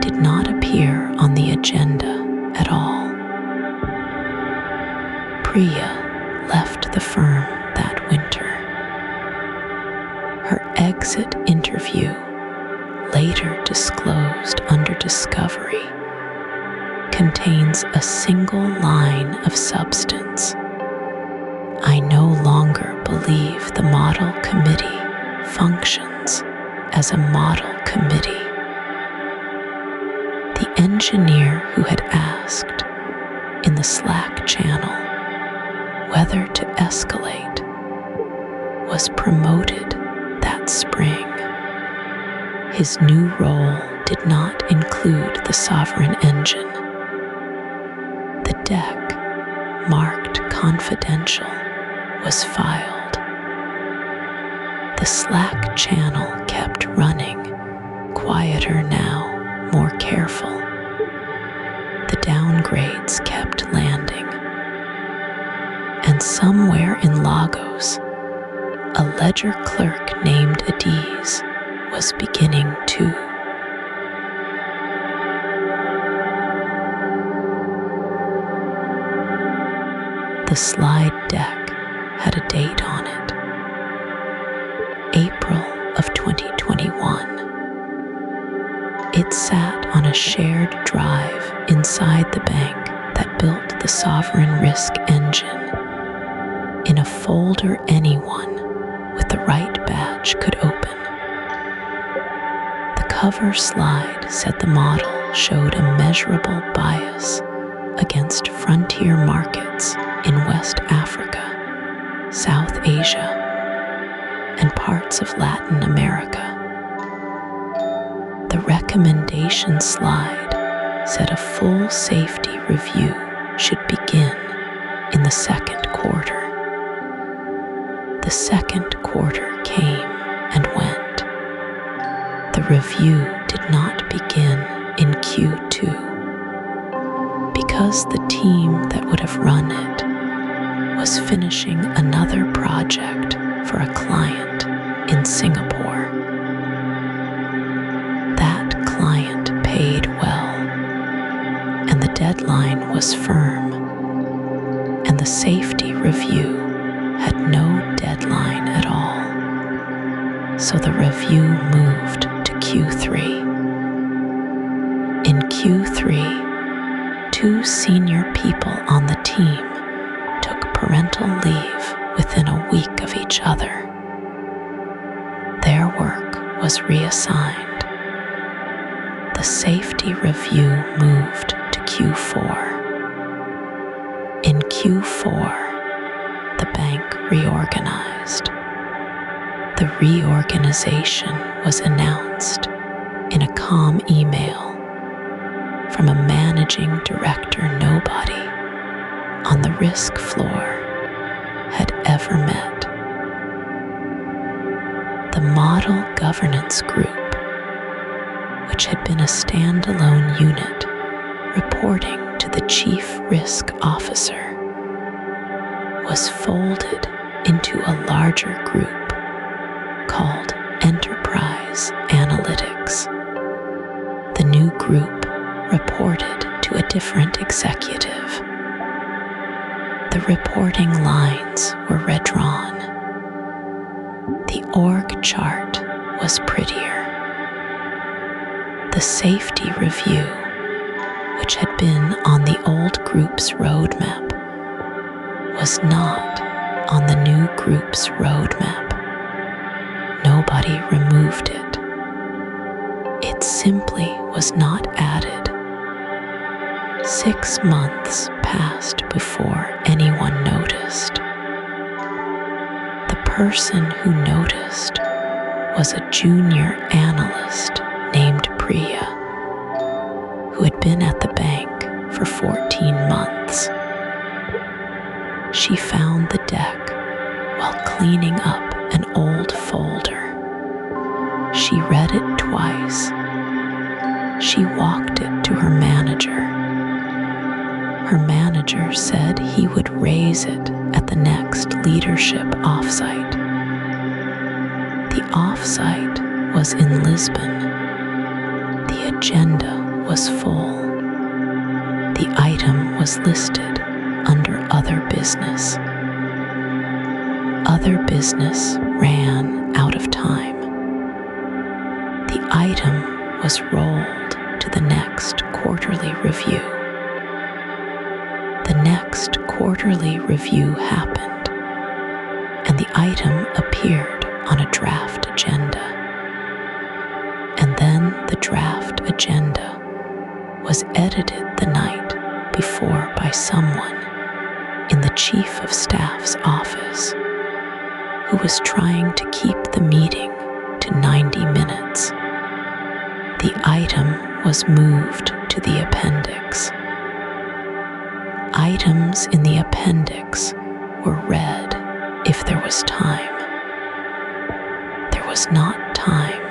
did not appear on the agenda at all. Priya left the firm that winter. Her exit interview, later disclosed under discovery, contains a single line of substance. I no longer believe the model committee functions as a model committee. The engineer who had asked in the Slack channel whether to escalate was promoted that spring. His new role did not include the sovereign engine. The deck, marked confidential, was filed. The Slack channel kept running, quieter now, more careful. The downgrades kept landing. And somewhere in Lagos, a ledger clerk named Adaeze was beginning too. The slide deck had a date on it. April of 2020. It sat on a shared drive inside the bank that built the sovereign risk engine, in a folder anyone with the right badge could open. The cover slide said the model showed a measurable bias against frontier markets in West Africa, South Asia, and parts of Latin America. The recommendation slide said a full safety review should begin in the second quarter. The second quarter came and went. The review did not begin in Q2 because the team that would have run it was finishing another project for a client in Singapore. That client paid well, and the deadline was firm, and the safety review had no deadline at all. So the review moved to Q3. In Q3, 2 senior people on the team took parental leave within a week of each other. Their work was reassigned. The safety review moved to Q4. In Q4, the bank reorganized. The reorganization was announced in a calm email from a managing director nobody on the risk floor had ever met. The Model Governance Group, which had been a standalone unit reporting to the Chief Risk Officer, was folded into a larger group called Enterprise Analytics. The new group reported to a different executive. The reporting lines were redrawn. The org chart was prettier. The safety review, which had been on the old group's roadmap, was not on the new group's roadmap. Nobody removed it. It simply was not added. 6 months passed before anyone noticed. The person who noticed was a junior analyst named Priya, who had been at the bank for 14 months. She found the deck while cleaning up an old folder. She read it twice. She walked it to her manager. Her manager said he would raise it at the next leadership offsite. The offsite was in Lisbon. The agenda was full. The item was listed under Other Business. Other Business ran out of time. The item was rolled to the next quarterly review. The next quarterly review happened, and the item appeared on a draft agenda. And then the draft agenda was edited the night before by someone in the Chief of Staff's office, who was trying to keep the meeting to 90 minutes. The item was moved to the appendix. Items in the appendix were read if there was time. There was not time.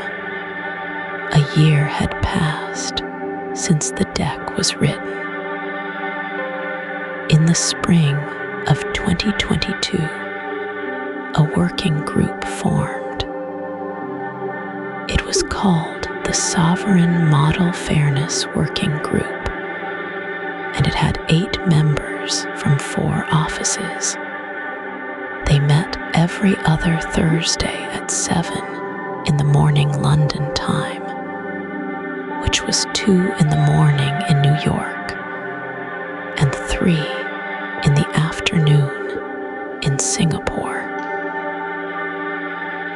A year had passed since the deck was written. In the spring of 2022, a working group formed. It was called the Sovereign Model Fairness Working Group, and it had 8 members from 4 offices. They met every other Thursday at 7 in the morning London time, which was 2 in the morning in New York and 3 in the afternoon in Singapore.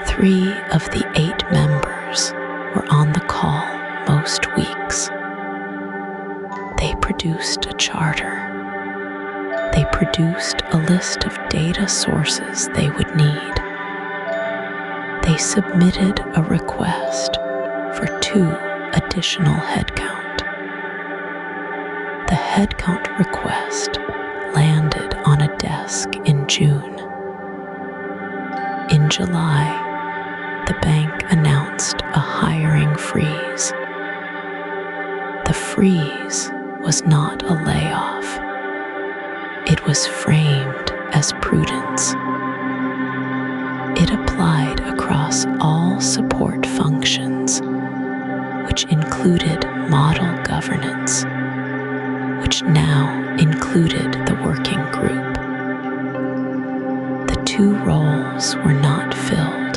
3 of the 8 members were on the call most weeks. They produced a charter. They produced a list of data sources they would need. They submitted a request for 2 additional headcount. The headcount request landed on a desk in June. In July, the bank announced a hiring freeze. The freeze was not a layoff. It was framed as prudence. It applied across all support functions, which included model governance, which now included the working group. The 2 roles were not filled.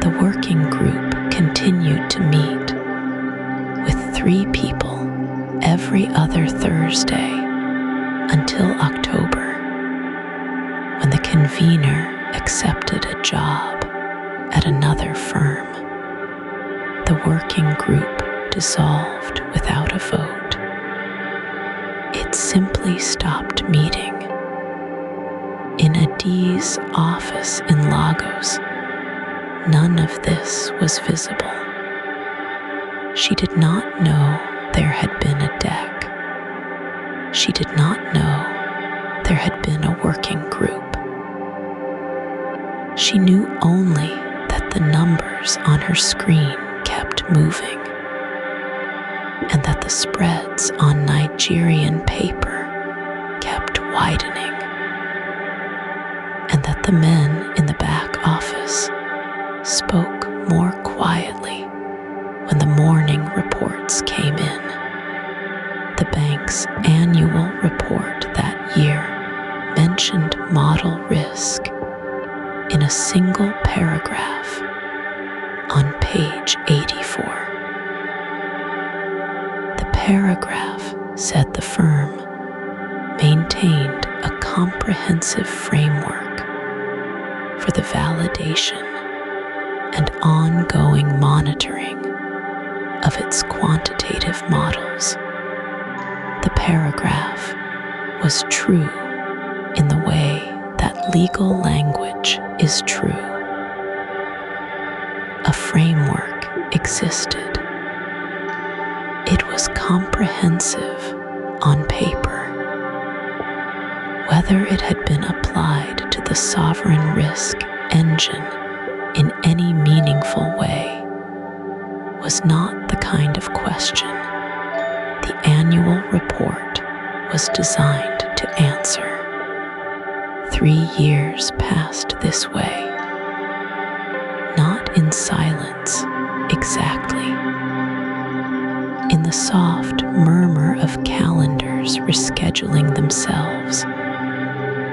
The working group continued to meet with 3 people every other Thursday until October, when the convener accepted a job at another firm. The working group dissolved without a vote. It simply stopped meeting. In Adaeze's office in Lagos, none of this was visible. She did not know there had been a deck. She did not know there had been a working group. She knew only that the numbers on her screen kept moving, and that the spreads on Nigerian paper kept widening, and that the men in the back office spoke more quietly when the morning reports came in. The bank's annual report that year mentioned model risk in a single paragraph on page 84. The paragraph said the firm maintained a comprehensive framework for the validation and ongoing monitoring of its quantitative models. The paragraph was true in the way that legal language is true. A framework existed. It was comprehensive on paper. Whether it had been applied to the sovereign risk engine in any meaningful way was not the kind of question the annual report was designed to answer. 3 years passed this way, not in silence exactly. In the soft murmur of calendars rescheduling themselves,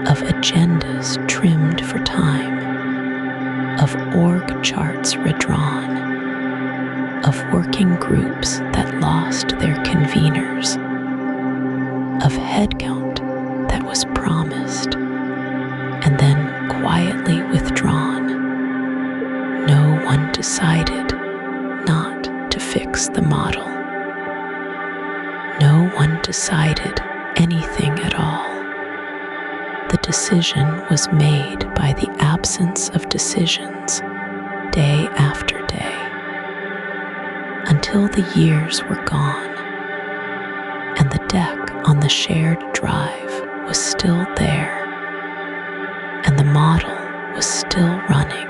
of agendas trimmed for time, of org charts redrawn, of working groups that lost their conveners, of headcount that was promised and then quietly withdrawn. No one decided not to fix the model. No one decided anything at all. The decision was made by the absence of decisions, day after day, until the years were gone, and the deck on the shared drive was still there, and the model was still running,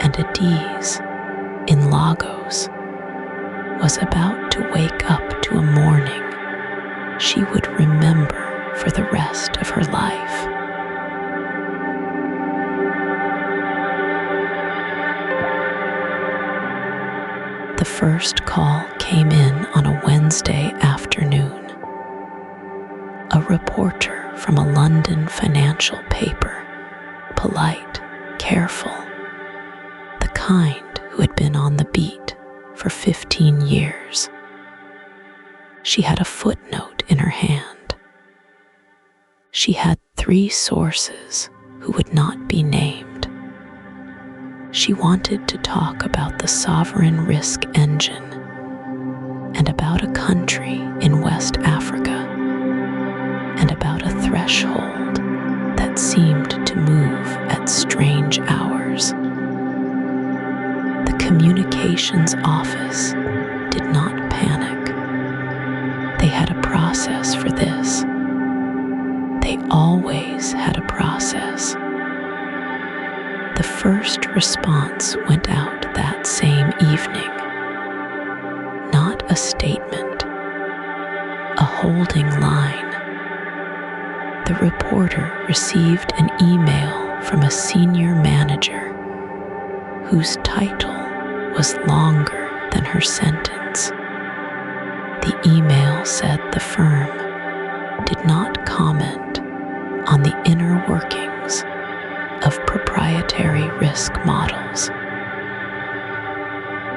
and Adaeze in Lagos was about to wake up to a morning she would remember for the rest of her life. The first call came in on a Wednesday afternoon. A reporter from a London financial paper, polite, careful, the kind who had been on the beat for 15 years. She had a footnote in her hand. She had 3 sources who would not be named. She wanted to talk about the sovereign risk engine and about a country in West Africa and about a threshold that seemed to move at strange hours. The communications office did not panic. They had a process for this. They always had a process. The first response went out that same evening. Not a statement, a holding line. The reporter received an email from a senior manager whose title was longer than her sentence. The email said the firm did not comment on the inner workings of proprietary risk models.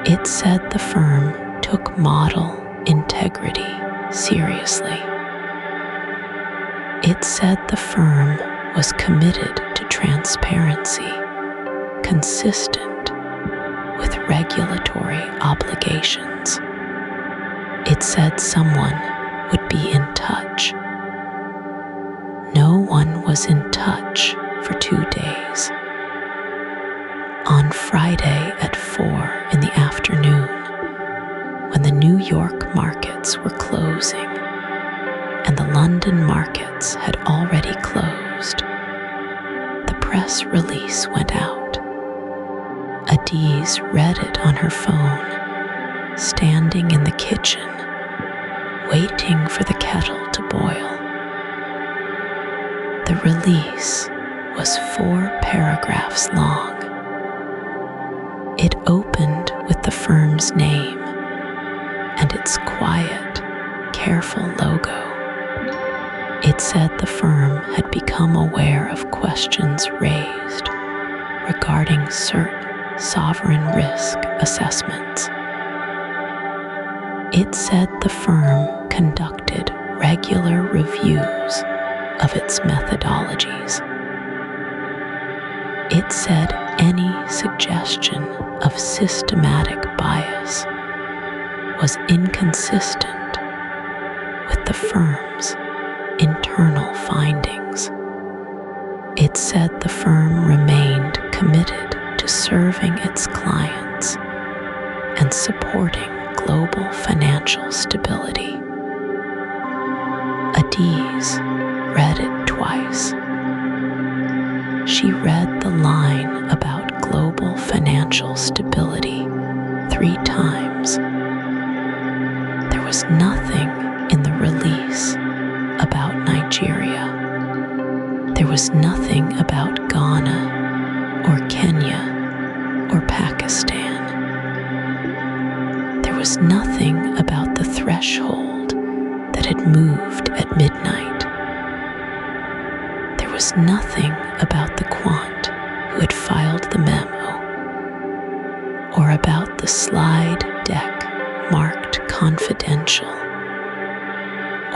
It said the firm took model integrity seriously. It said the firm was committed to transparency, consistent with regulatory obligations. It said someone would be in touch. No one was in touch for 2 days. On Friday at 4 in the afternoon, when the New York markets were closing and the London markets had already closed, the press release went out. Adaeze read it on her phone, standing in the kitchen, waiting for the kettle to boil. The release was 4 paragraphs long. It opened with the firm's name and its quiet, careful logo. It said the firm had become aware of questions raised regarding certain sovereign risk assessments. It said the firm conducted regular reviews of its methodologies. It said any suggestion of systematic bias was inconsistent with the firm's internal findings. It said the firm remained committed to serving its clients and supporting global financial stability. Adaeze read it twice. She read the line about global financial stability 3 times. There was nothing in the release about Nigeria. There was nothing about Ghana or Kenya or Pakistan. There was nothing about the threshold that had moved at midnight. There was nothing about the Quant who had filed the memo, or about the slide deck marked confidential,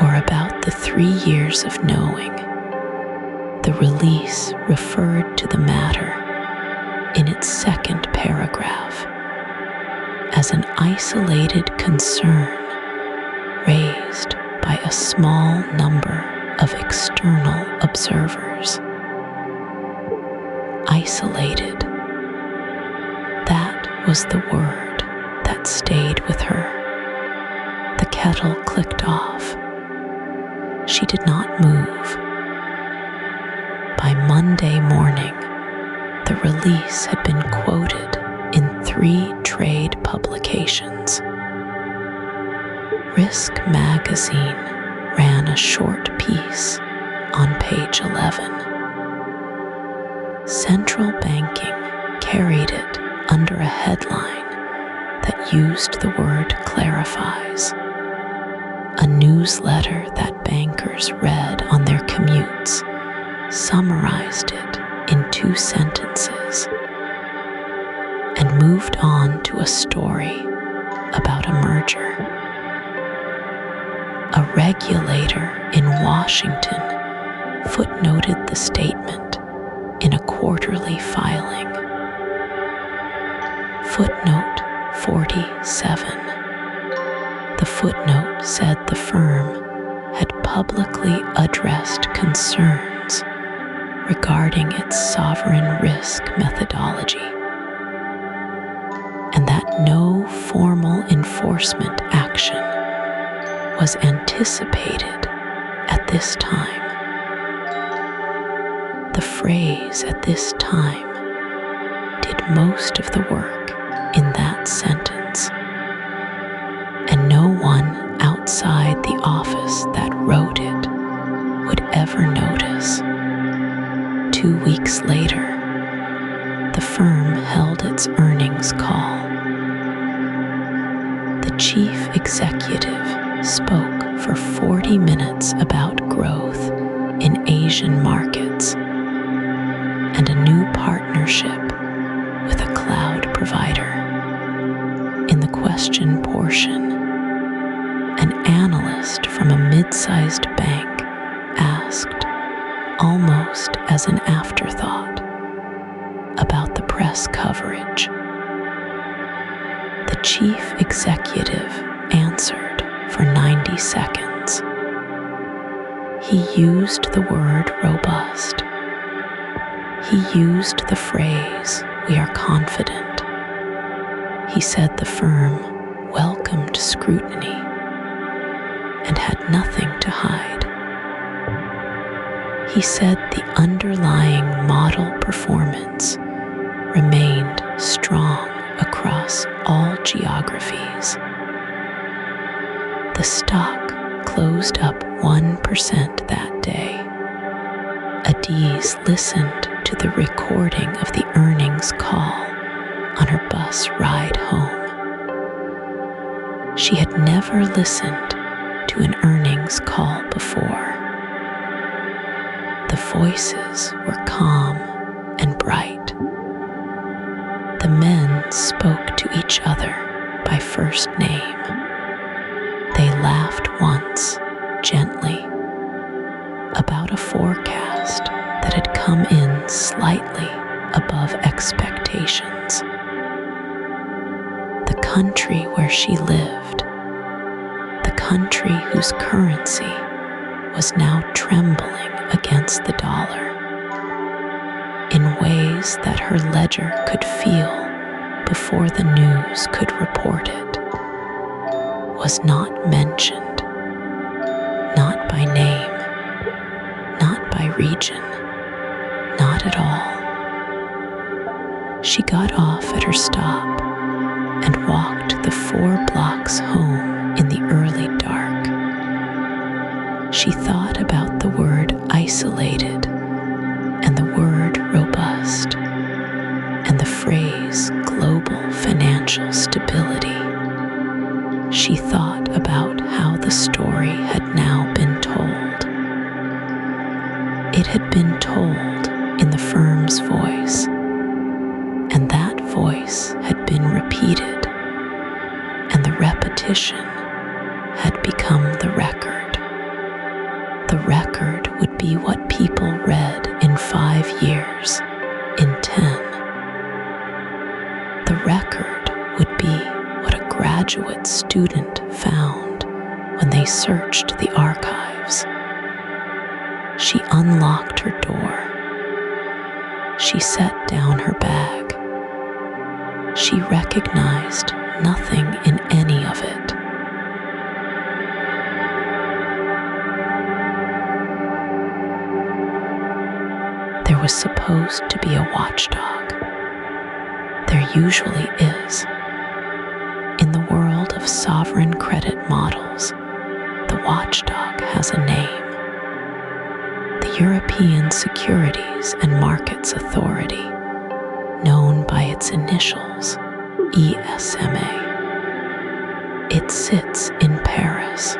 or about the 3 years of knowing. The release referred to the matter in its second paragraph as an isolated concern raised by a small number of external observers. Isolated. That was the word that stayed with her. The kettle clicked off. She did not move. By Monday morning, the release had been quoted in 3 trade publications. Risk Magazine ran a short piece on page 11. Central Banking carried it under a headline that used the word clarifies. A newsletter that bankers read on their commutes summarized it in 2 sentences and moved on to a story about a merger. A regulator in Washington footnoted the statement in a quarterly filing. Footnote 47. The footnote said the firm had publicly addressed concerns regarding its sovereign risk methodology, and that no formal enforcement action was anticipated at this time. The phrase "at this time" did most of the work in that sentence, and no one outside the office that wrote it would ever notice. 2 weeks later, the firm held its earnings call. The chief executive spoke for 40 minutes about growth in Asian markets and a new partnership with a cloud provider. In the question portion, an analyst from a mid-sized bank asked, almost as an afterthought, about the press coverage. The chief executive answered for 90 seconds. He used the word robust. He used the phrase, "we are confident." He said the firm welcomed scrutiny and had nothing to hide. He said the underlying model performance remained strong across all geographies. The stock closed up 1% that day. Adaeze listened to the recording of the earnings call on her bus ride home. She had never listened to an earnings call before. The voices were calm and bright. The men spoke to each other by first name. They laughed once, gently, about a forecast that had come in slightly above expectations. The country where she lived, the country whose currency was now trembling against the dollar, in ways that her ledger could feel before the news could report it, was not mentioned, not by name, not by region, not at all. She got off at her stop and walked the 4 blocks home in the early dark. She thought about the word isolated and the word robust and the phrase global financial stability. She thought about how the story had now been told. It had been told in the firm's voice, and that voice had been repeated, and the repetition had become the record. The record would be what people read in 5 years, in 10. The record would be what a graduate student found when they searched the archives. She unlocked her door. She set down her bag. She recognized nothing in any of it. There was supposed to be a watchdog. There usually is. In the world of sovereign credit models, the watchdog has a name. The European Securities and Markets Authority, known by its initials, ESMA. It sits in Paris.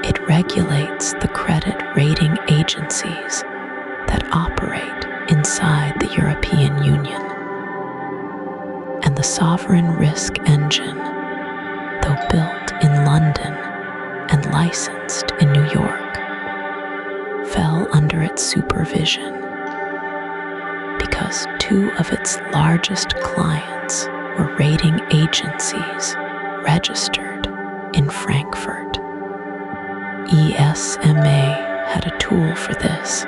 It regulates the credit rating agencies that operate inside the European Union. And the sovereign risk engine London and licensed in New York, fell under its supervision because two of its largest clients were rating agencies registered in Frankfurt. ESMA had a tool for this.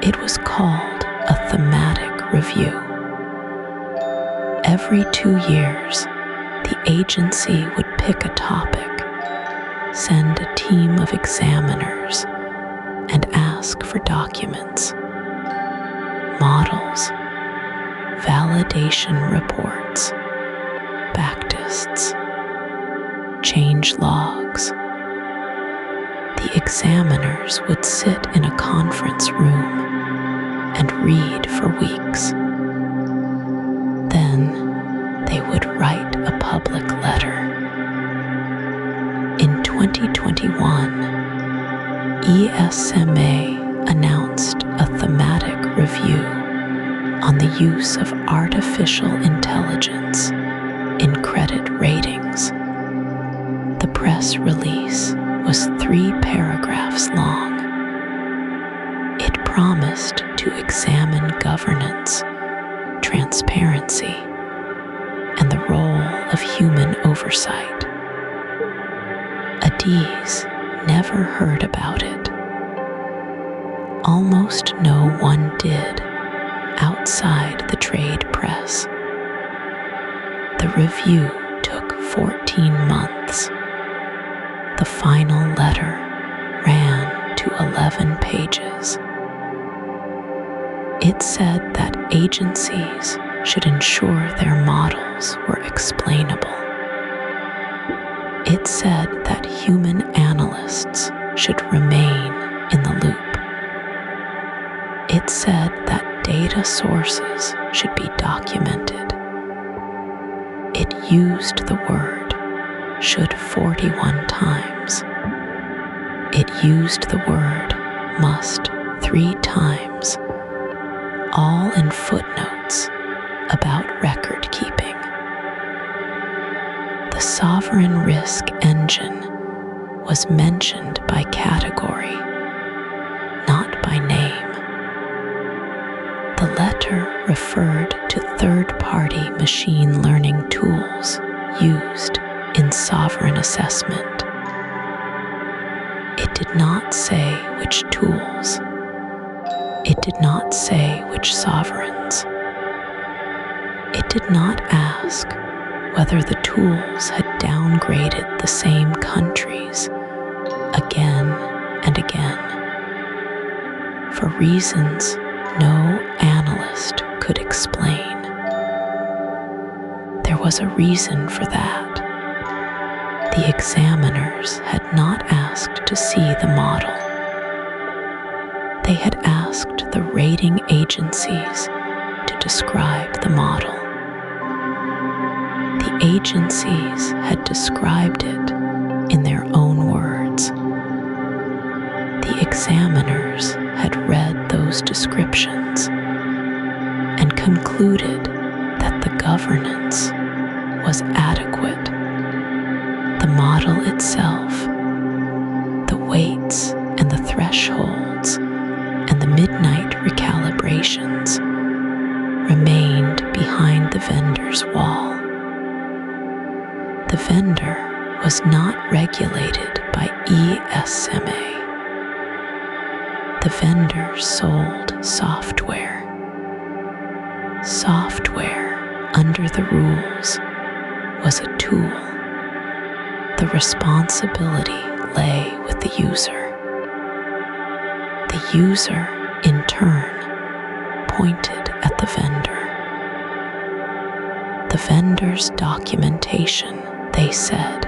It was called a thematic review. Every 2 years, the agency would pick a topic, send a team of examiners, and ask for documents, models, validation reports, backtests, change logs. The examiners would sit in a conference room and read for weeks. Then they would write a public letter. In 2021, ESMA announced a thematic review on the use of artificial intelligence in credit ratings. The press release was 3 paragraphs long. It promised to examine governance, transparency, and the role of human oversight. Adaeze never heard about it. Almost no one did outside the trade press. The review took 14 months. The final letter ran to 11 pages. It said that agencies should ensure their models were explainable. It said that human analysts should remain in the loop. It said that data sources should be documented. It used the word should 41 times. It used the word must 3 times, all in footnotes about record keeping. The sovereign risk engine was mentioned by category, not by name. The letter referred to third-party machine learning tools used in sovereign assessment. It did not say which tools. It did not say which sovereigns. It did not ask whether the tools had downgraded the same countries again and again, for reasons no analyst could explain. There was a reason for that. The examiners had not asked to see the model. They had asked the rating agencies to describe the model. The agencies had described it in their own words. The examiners had read those descriptions and concluded that the governance was adequate. The model itself, the weights and the thresholds and the midnight recalibrations remained behind the vendor's wall. The vendor was not regulated by ESMA. The vendor sold software. Software, under the rules, was a tool. The responsibility lay with the user. The user, in turn, pointed at the vendor. The vendor's documentation, they said,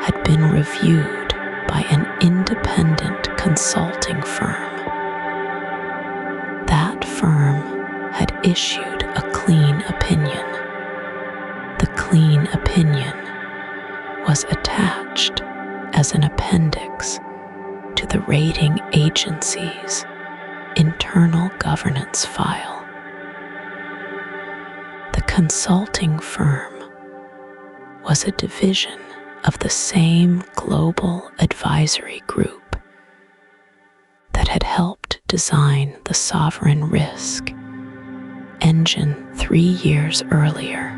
had been reviewed by an independent consulting firm. That firm had issued a clean opinion. The clean opinion was attached as an appendix to the rating agency's internal governance file. The consulting firm was a division of the same global advisory group that had helped design the sovereign risk engine 3 years earlier.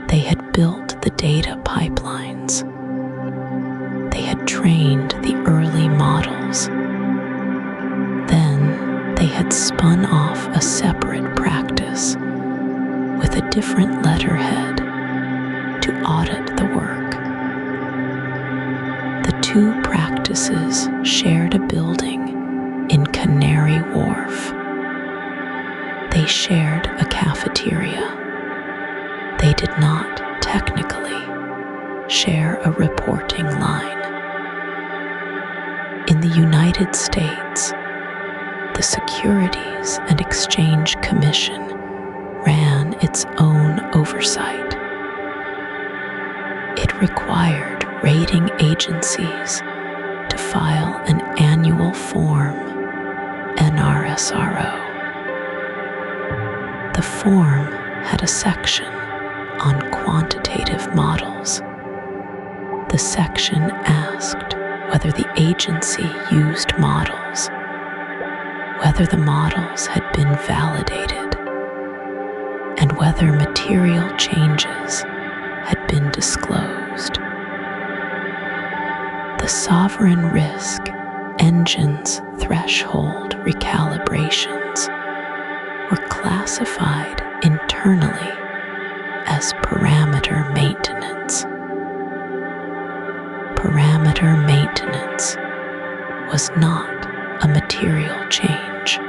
They had built the data pipelines. They had trained the early models. Then they had spun off a separate practice with a different letterhead to audit the work. The two practices shared a building in Canary Wharf. They shared a cafeteria. They did not technically share a reporting line. In the United States, the Securities and Exchange Commission ran its own oversight. It required rating agencies to file an annual form, NRSRO. The form had a section on quantitative models. The section asked whether the agency used models, whether the models had been validated, and whether material changes had been disclosed. The sovereign risk engine's threshold recalibrations were classified internally as parameter maintenance. Parameter maintenance was not a material change.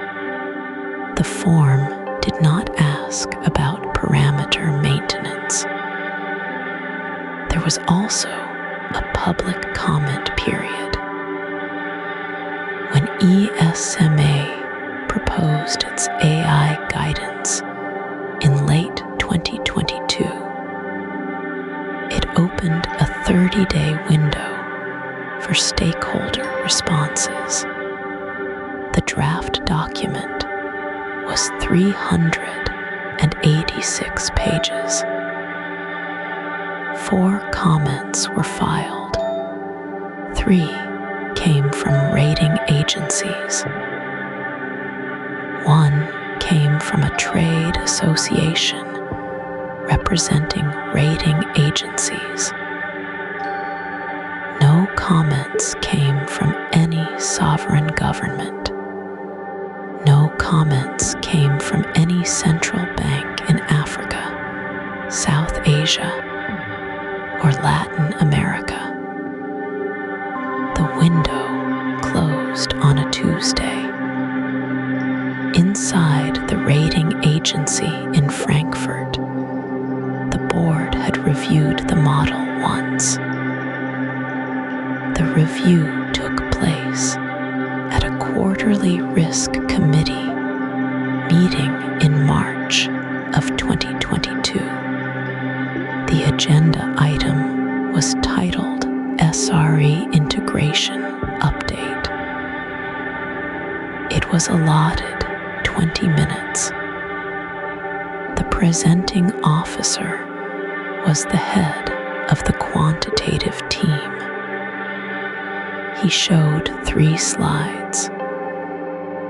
The form did not ask about parameter maintenance. There was also a public comment period. When ESMA proposed its AI guidance in late 2022, it opened a 30-day window for stakeholder responses. The draft document was 386 pages. 4 comments were filed. 3 came from rating agencies. 1 came from a trade association representing rating agencies. No comments came from any sovereign government. No comments came from any central bank in Africa, South Asia, or Latin America. The window closed on a Tuesday. Inside the rating agency in Frankfurt, the board had reviewed the model once. The review took place at a quarterly risk committee meeting in March of 2022. The agenda item was titled SRE Integration Update. It was allotted 20 minutes. The presenting officer was the head of the quantitative team. He showed 3 slides.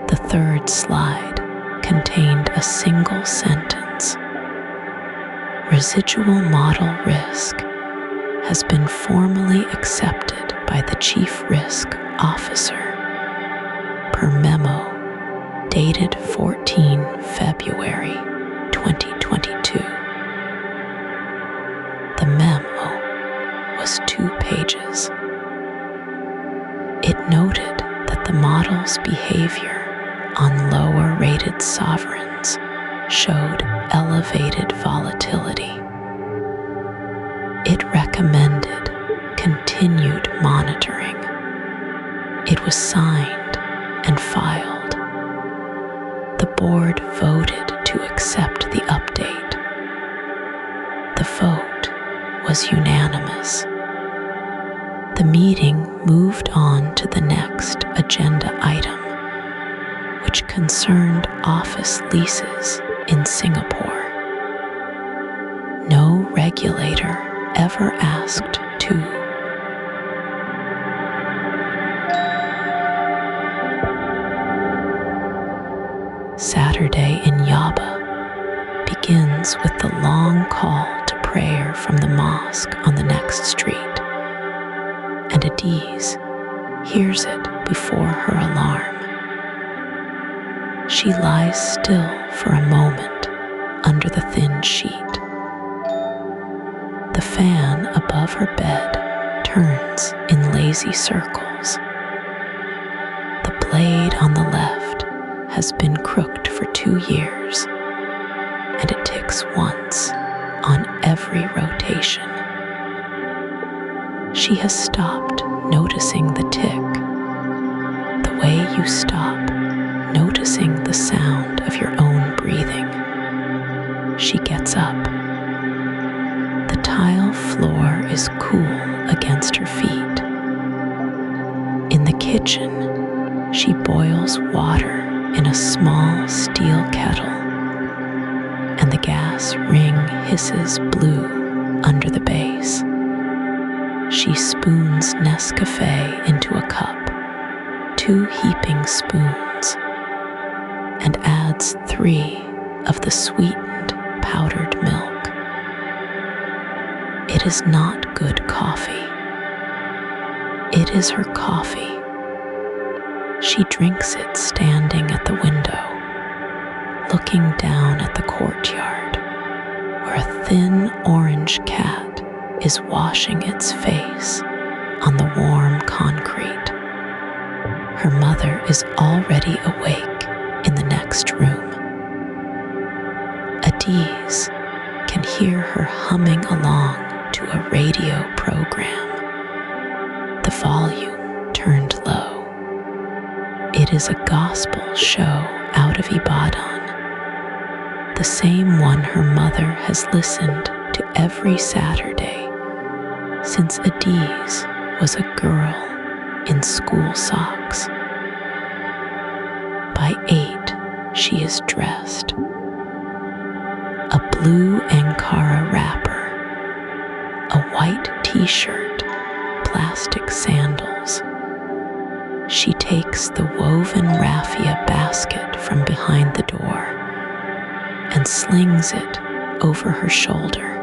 The third slide contained a single sentence. Residual model risk has been formally accepted by the Chief Risk Officer per Memo dated 14 February 2022. The memo was 2 pages. It noted that the model's behavior on lower-rated sovereigns showed elevated volatility. It recommended continued monitoring. It was signed and filed. The board voted to accept the update. The vote was unanimous. The meeting moved on to the next agenda item, which concerned office leases in Singapore. No regulator ever asked to 2. Saturday in Yaba begins with the long call to prayer from the mosque on the next street, and Adaeze hears it before her alarm. She lies still for a moment under the thin sheet. The fan above her bed turns in lazy circles. The blade on the left has been crooked for 2 years, and it ticks once on every rotation. She has stopped noticing the tick, the way you stop noticing the sound of your own breathing. She gets up. The tile floor is cool against her feet. In the kitchen, she boils water in a small steel kettle, and the gas ring hisses blue under the base. She spoons Nescafe into a cup, 2 heaping spoons, and adds 3 of the sweetened powdered milk. It is not good coffee. It is her coffee. She drinks it standing at the window, looking down at the courtyard, where a thin orange cat is washing its face on the warm concrete. Her mother is already awake in the next room. Adaeze can hear her humming along to a radio program, the volume turned low. It is a gospel show out of Ibadan, the same one her mother has listened to every Saturday since Adaeze was a girl in school socks. By 8, she is dressed. A blue Ankara wrapper, a white t-shirt, plastic sandals. She takes the woven raffia basket from behind the door and slings it over her shoulder.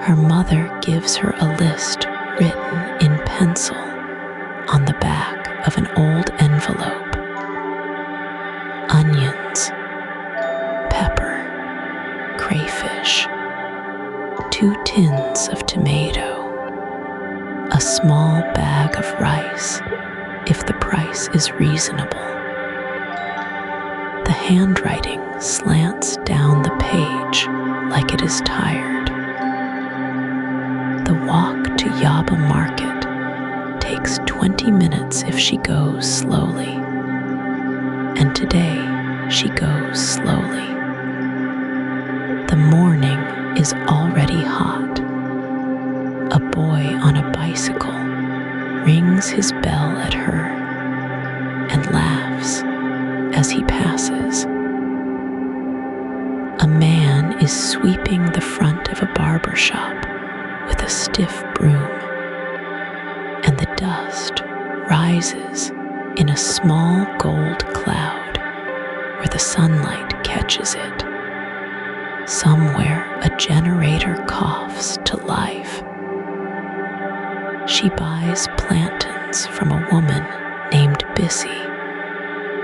Her mother gives her a list written in pencil on the back of an old envelope. Onions, pepper, crayfish, 2 tins of tomato, a small bag of rice if the price is reasonable. The handwriting slants down the page like it is tired. The walk to Yaba Market takes 20 minutes if she goes slowly, and today she goes slowly. The morning is already hot. A boy on a bicycle rings his bell at her and laughs as he passes. A man is sweeping the front of a barber shop with a stiff broom, and the dust rises in a small gold cloud where the sunlight catches it. Somewhere a generator coughs to life. She buys plantains from a woman named Bissy,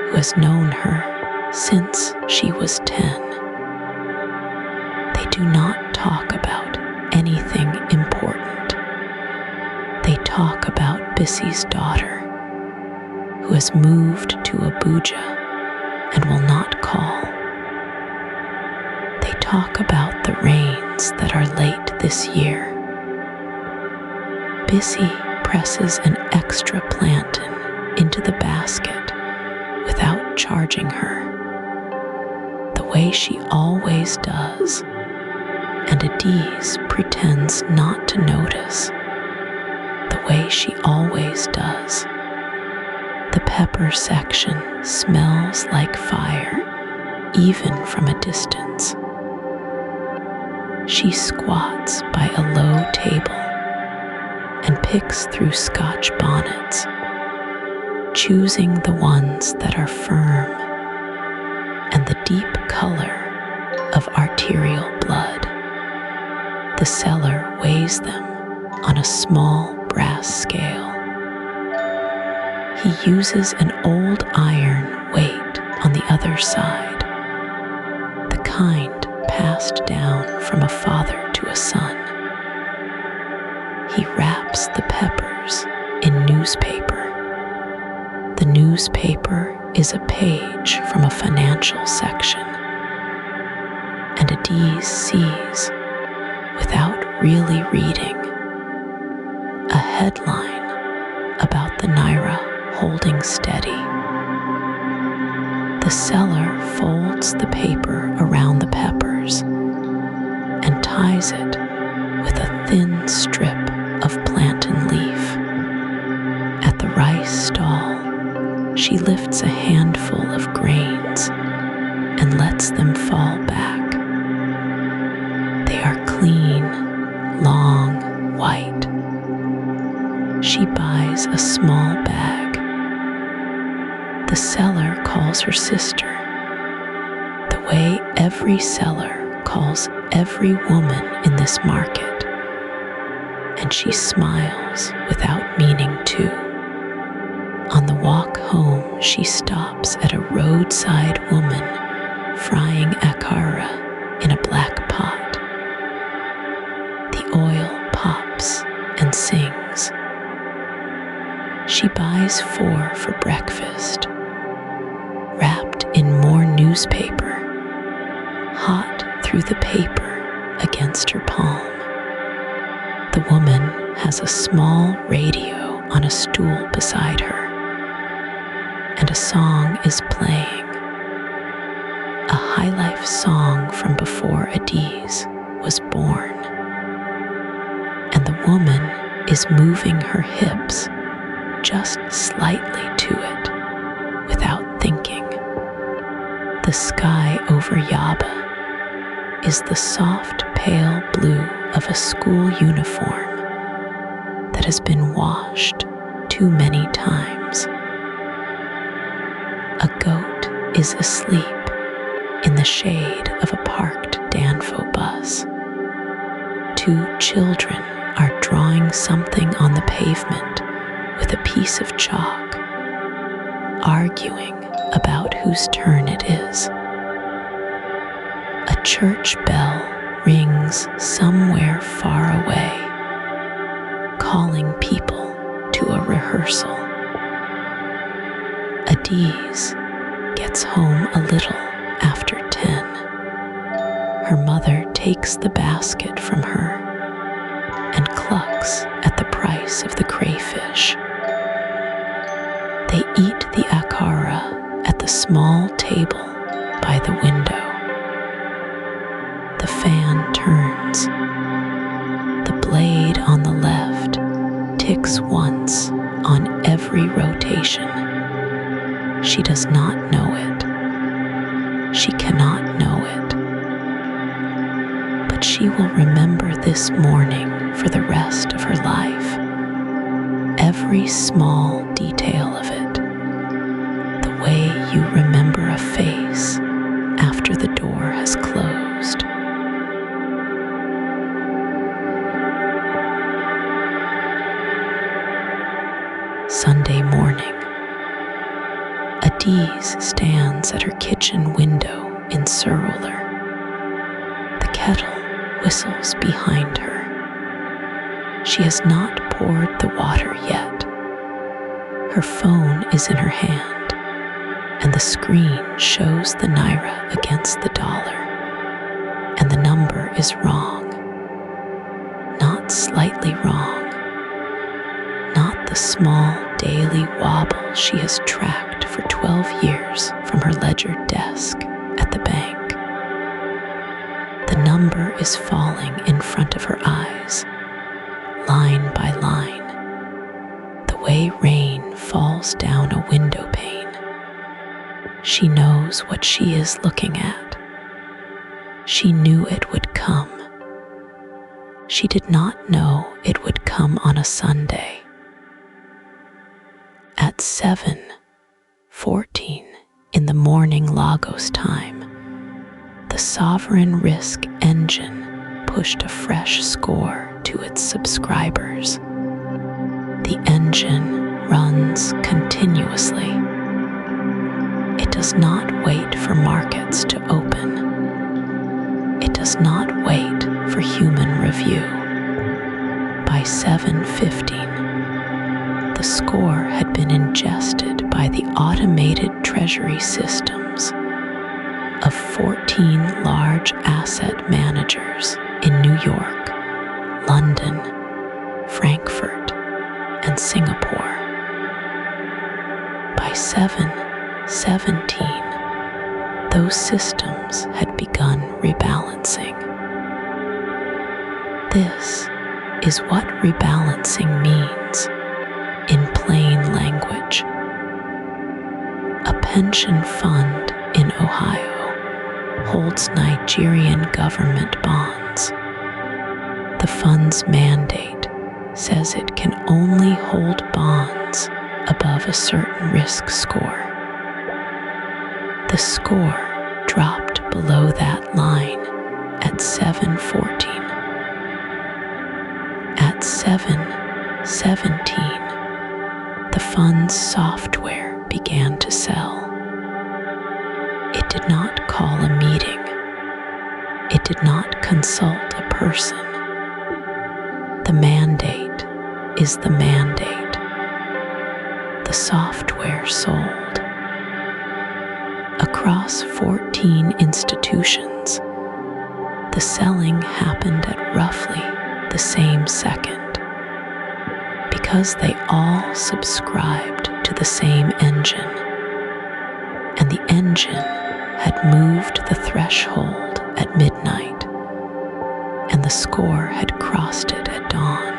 who has known her since she was 10. They do not talk about anything important. They talk about Bissy's daughter, who has moved to Abuja and will not call. They talk about the rains that are late this year. Bissy presses an extra plantain into the basket without charging her, the way she always does, and Adaeze pretends not to notice, the way she always does. The pepper section smells like fire, even from a distance. She squats by a low table and picks through Scotch bonnets, choosing the ones that are firm and the deep color of arterial blood. The seller weighs them on a small brass scale. He uses an old iron weight on the other side, the kind passed down from a father to a son. He wraps the peppers in newspaper. The newspaper is a page from a financial section, and Adaeze sees, without really reading, a headline about the naira holding steady. The seller folds the paper around the peppers and ties it with a thin strip of plantain leaf. At the rice stall, she lifts a handful of grains and lets them fall back. They are clean, long, white. She buys a small bag. The seller calls her sister, the way every seller calls every woman in this market, and she smiles without meaning to. On the walk home, she stops at a roadside woman frying akara in a black pot. The oil pops and sings. She buys 4 for breakfast, wrapped in more newspaper, hot through the paper against her palm. The woman has a small radio on a stool beside her, and a song is playing, a highlife song from before Adaeze was born. And the woman is moving her hips just slightly to it, without thinking. The sky over Yaba is the soft, pale blue of a school uniform that has been washed too many times. A goat is asleep in the shade of a parked Danfo bus. 2 children are drawing something on the pavement with a piece of chalk, arguing about whose turn it is. A church bell rings somewhere far away, calling people to a rehearsal. Adaeze gets home a little after 10. Her mother takes the basket from her and clucks at the price of the crayfish. They eat the akara at the small table by the window. The fan turns. The blade on the left ticks once on every rotation. She does not know it. She cannot know it. But she will remember this morning for the rest of her life. Every small detail of it. The way you remember a face after the door has closed. Sunday morning. Adaeze stands at her kitchen window in Surrler. The kettle whistles behind her. She has not poured the water yet. Her phone is in her hand, and the screen shows the naira against the dollar, and the number is wrong. Not slightly wrong. Not the small daily wobble she has tracked for 12 years from her ledger desk at the bank. The number is falling in front of her eyes, line by line, the way rain falls down a window pane. She knows what she is looking at. She knew it would come. She did not know it would come on a Sunday. At 7:14 in the morning Lagos time, the sovereign risk engine pushed a fresh score to its subscribers. The engine runs continuously. It does not wait for markets to open. It does not wait for human review. By 7:15, the score had been ingested by the automated treasury systems of 14 large asset managers in New York, London, Frankfurt, and Singapore. By 7:17, those systems had begun rebalancing. This is what rebalancing means in plain language. A pension fund in Ohio holds Nigerian government bonds. The fund's mandate says it can only hold bonds above a certain risk score. The score dropped below that line at 7:14. At 7:17, the fund's software began to sell. It did not call a meeting. It did not consult a person. The mandate is the mandate. The software sold. Across 14 institutions, the selling happened at roughly the same second, because they all subscribed to the same engine, and the engine had moved the threshold at midnight, and the score had crossed it at dawn.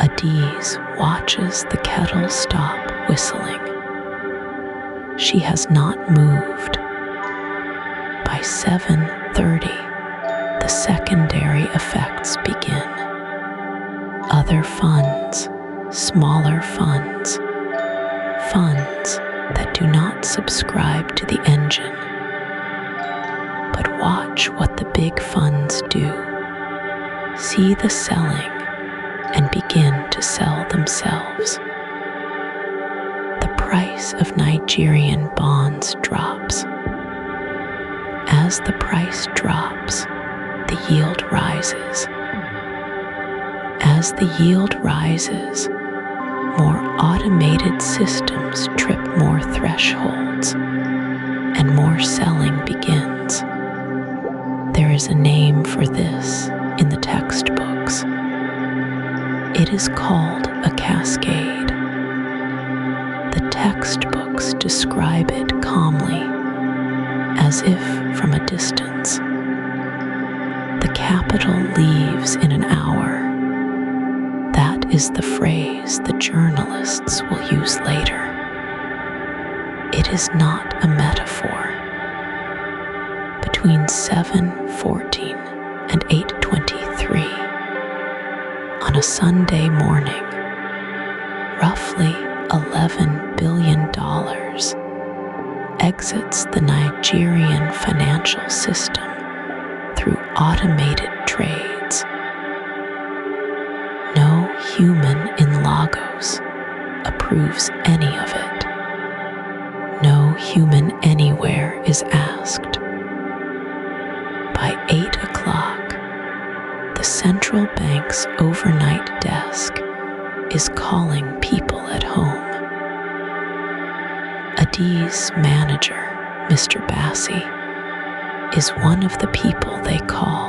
Adaeze watches the kettle stop whistling. She has not moved. By 7:30, the secondary effects begin. Other funds, smaller funds, funds that do not subscribe to the engine, but watch what the big funds do. See the selling and begin to sell themselves. The price of Nigerian bonds drops. As the price drops, the yield rises. As the yield rises, more automated systems trip more thresholds, and more selling begins. There is a name for this in the textbooks. It is called a cascade. The textbooks describe it calmly, as if from a distance. The capital leaves in an hour. That is the phrase the journalists will use later. It is not a metaphor. Between 7:14 and 8:23, on a Sunday morning, roughly $11 billion exits the Nigerian financial system through automated trades. No human in Lagos approves any of it. No human anywhere is asked. By 8 o'clock, the central bank's overnight desk is calling people at home. Adaeze's manager, Mr. Bassi, is one of the people they call.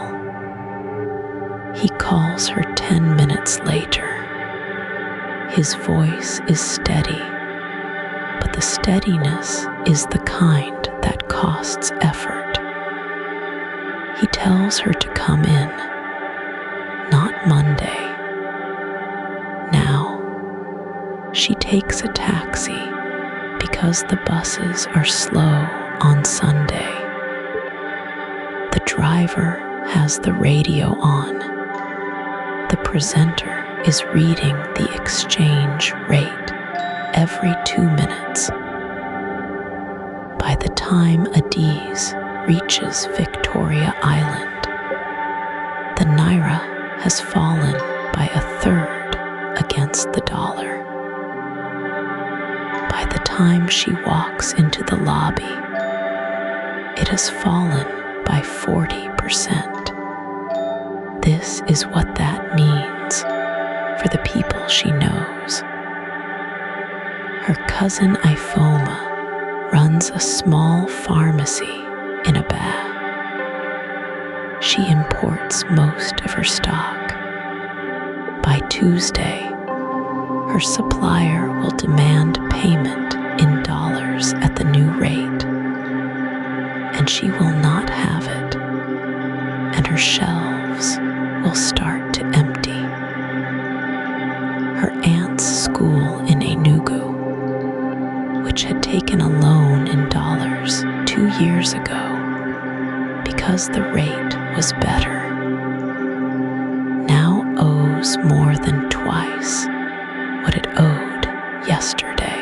He calls her 10 minutes later. His voice is steady, but the steadiness is the kind that costs effort. He tells her to come in, not Monday. Now, she takes a taxi because the buses are slow on Sunday. The driver has the radio on The presenter is reading the exchange rate every 2 minutes. By the time Adaeze reaches Victoria Island, the naira has fallen by 1/3 against the dollar. By the time she walks into the lobby, it has fallen by 40%. This is what that means for the people she knows. Her cousin Ifoma runs a small pharmacy in Aba. She imports most of her stock. By Tuesday, her supplier will demand payment in dollars at the new rate, and she will not have it, and her shelves will start to empty. Her aunt's school in Enugu, which had taken a loan in dollars 2 years ago because the rate was better, now owes more than twice what it owed yesterday.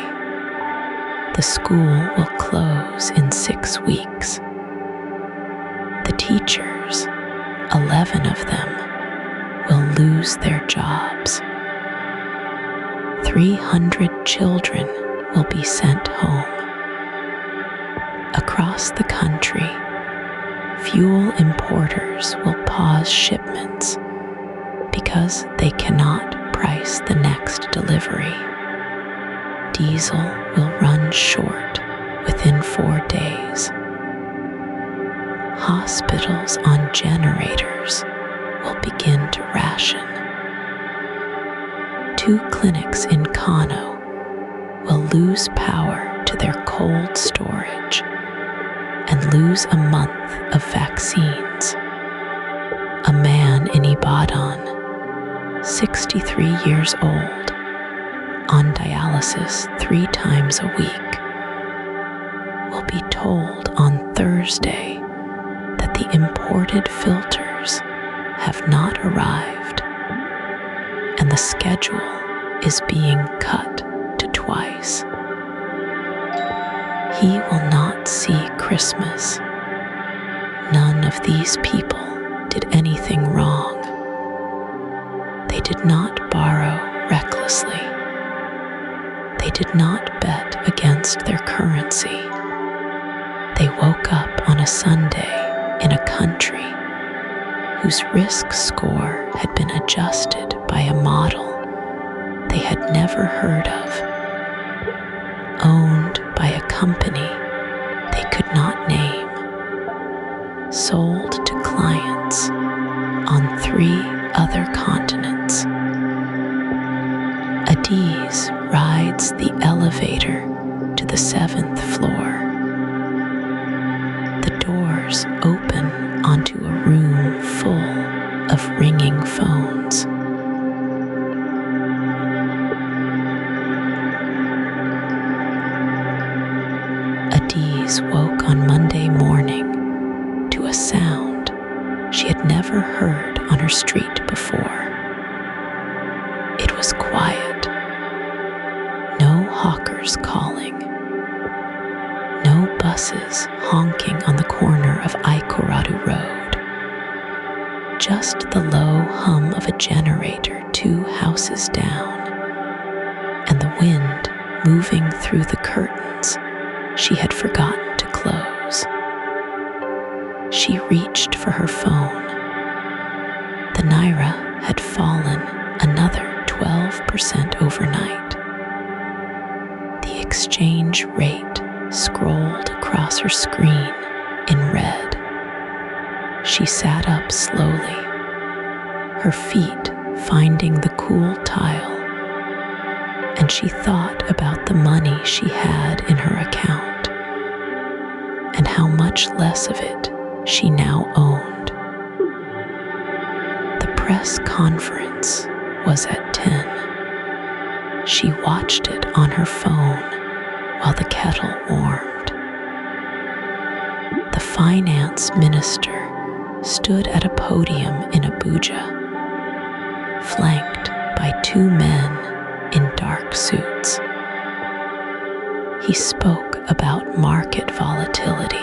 The school will close in 6 weeks. The teachers, 11 of them, will lose their jobs. 300 children will be sent home. Across the country, fuel importers will pause shipments because they cannot price the next delivery. Diesel will run short within 4 days. Hospitals on generators will begin to ration. 2 clinics in Kano will lose power to their cold storage and lose a month of vaccines. A man in Ibadan, 63 years old, on dialysis 3 times a week, will be told on Thursday that the imported filters have not arrived, and the schedule is being cut to twice. He will not see Christmas. None of these people did anything wrong. They did not borrow recklessly. They did not bet against their currency. They woke up on a Sunday in a country whose risk score had been adjusted by a model they had never heard of, owned by a company they could not name, sold to clients on 3 other continents. Adaeze rides the elevator to the 7th floor. The doors open onto a room full of ringing phones. Adaeze woke on Monday morning to a sound she had never heard on her street before. It was quiet. No hawkers calling. No buses honking on the corner of Ikoradu Road. Just the low hum of a generator 2 houses down, and the wind moving through the curtains she had forgotten to close. She reached for her phone. The naira had fallen another 12% overnight. The exchange rate scrolled across her screen in red. She sat up slowly, her feet finding the cool tile, and she thought about the money she had in her account and how much less of it she now owned. The press conference was at 10. She watched it on her phone while the kettle warmed. The finance minister stood at a podium in Abuja. flanked by two men in dark suits. He spoke about market volatility.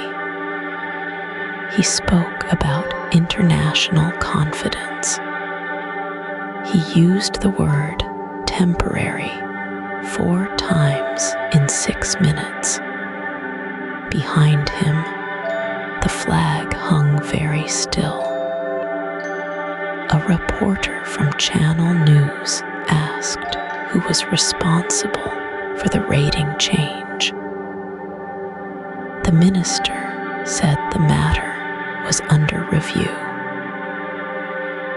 He spoke about international confidence. He used the word temporary 4 times in 6 minutes. Behind him, the flag hung very still. A reporter from Channel News asked who was responsible for the rating change. The minister said the matter was under review.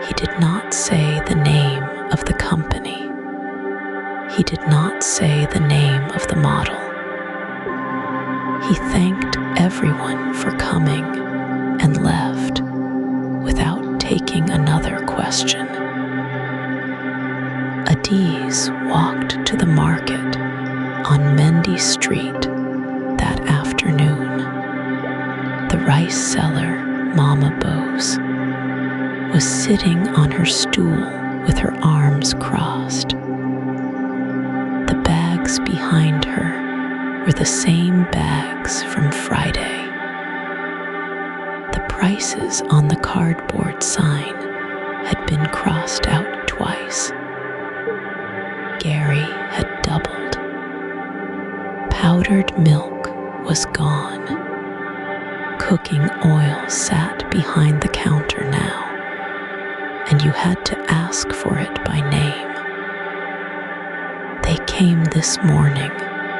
He did not say the name of the company. He did not say the name of the model. He thanked everyone for coming and left without taking another question. Adaeze walked to the market on Mendy Street that afternoon. The rice seller, Mama Bose, was sitting on her stool with her arms crossed. The bags behind her were the same bags from Friday. The prices on the cardboard sign had been crossed out twice. Gary had doubled. Powdered milk was gone. Cooking oil sat behind the counter now, and you had to ask for it by name. They came this morning,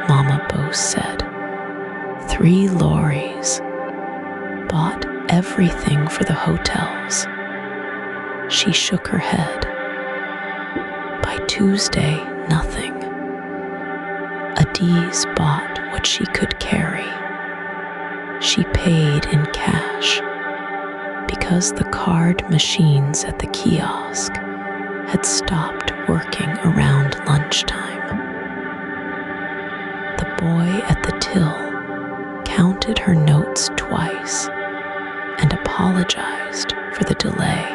Mama Bose said. 3 lorries. Bought everything for the hotels. She shook her head. By Tuesday, nothing. Adaeze bought what she could carry. She paid in cash because the card machines at the kiosk had stopped working around lunchtime. The boy at the till counted her notes twice and apologized for the delay.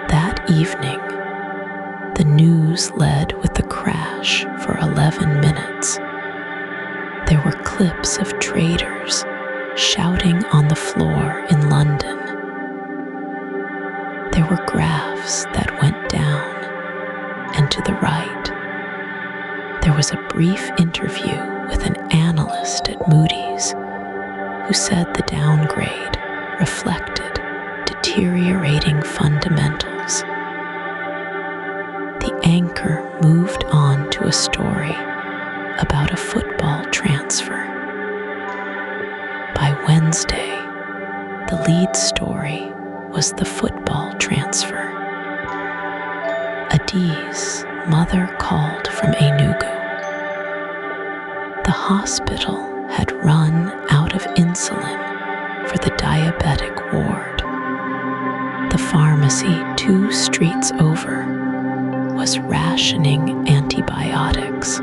That evening, the news led with the crash for 11 minutes. There were clips of traders shouting on the floor in London. There were graphs that went down and to the right. There was a brief interview with an analyst at Moody's who said the downgrade reflected deteriorating fundamentals. The anchor moved on to a story about a football transfer. By Wednesday, the lead story was the football transfer. Adaeze's mother called from Enugu. The hospital had run out of insulin for the diabetic ward. The pharmacy 2 streets over was rationing antibiotics.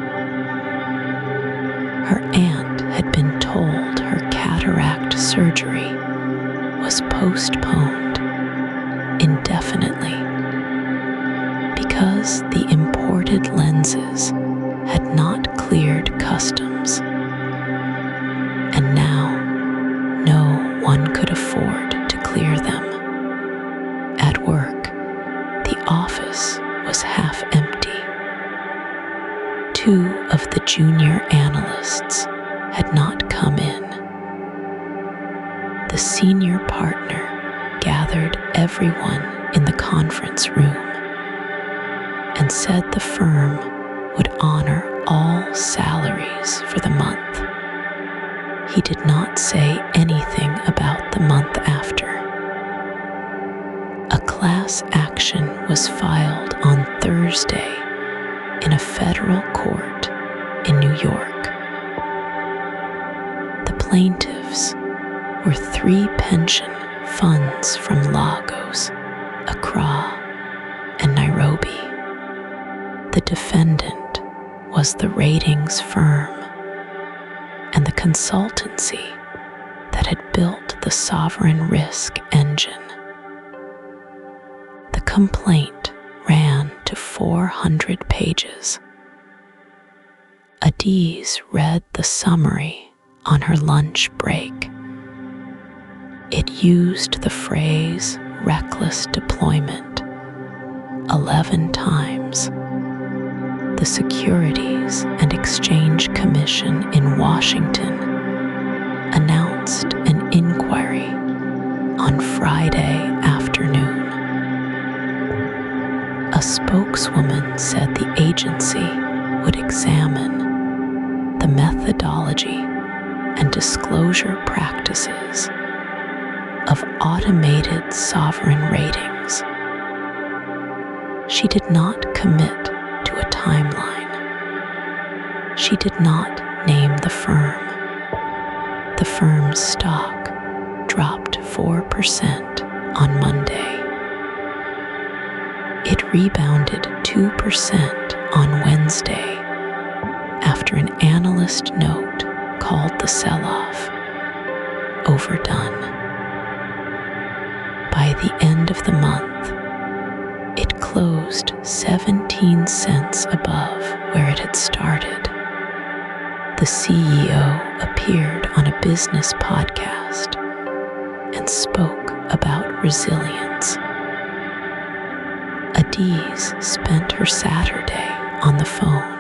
Her aunt had been told her cataract surgery was postponed indefinitely because the imported lenses had not cleared customs, and now no one could afford to clear them. At work, the office was half empty. 2 of the junior analysts had not come in. The senior partner gathered everyone in the conference room and said the firm would honor all salaries for the month. He did not say anything about the month after. A class action was filed on Thursday in a federal court in New York. The plaintiffs were 3 pension funds from Lagos, Accra, and Nairobi. The defendant was the ratings firm and the consultancy that had built the sovereign risk engine. The complaint ran to 400 pages. Adaeze read the summary on her lunch break. It used the phrase reckless deployment 11 times. The Securities and Exchange Commission in Washington announced an inquiry on Friday afternoon. A spokeswoman said the agency would examine the methodology and disclosure practices of automated sovereign ratings. She did not commit to a timeline. She did not name the firm. The firm's stock dropped 4% on Monday. It rebounded 2% on Wednesday after an analyst note called the sell-off overdone. By the end of the month, it closed 17 cents above where it had started. The CEO appeared on a business podcast and spoke about resilience. Adaeze spent her Saturday on the phone.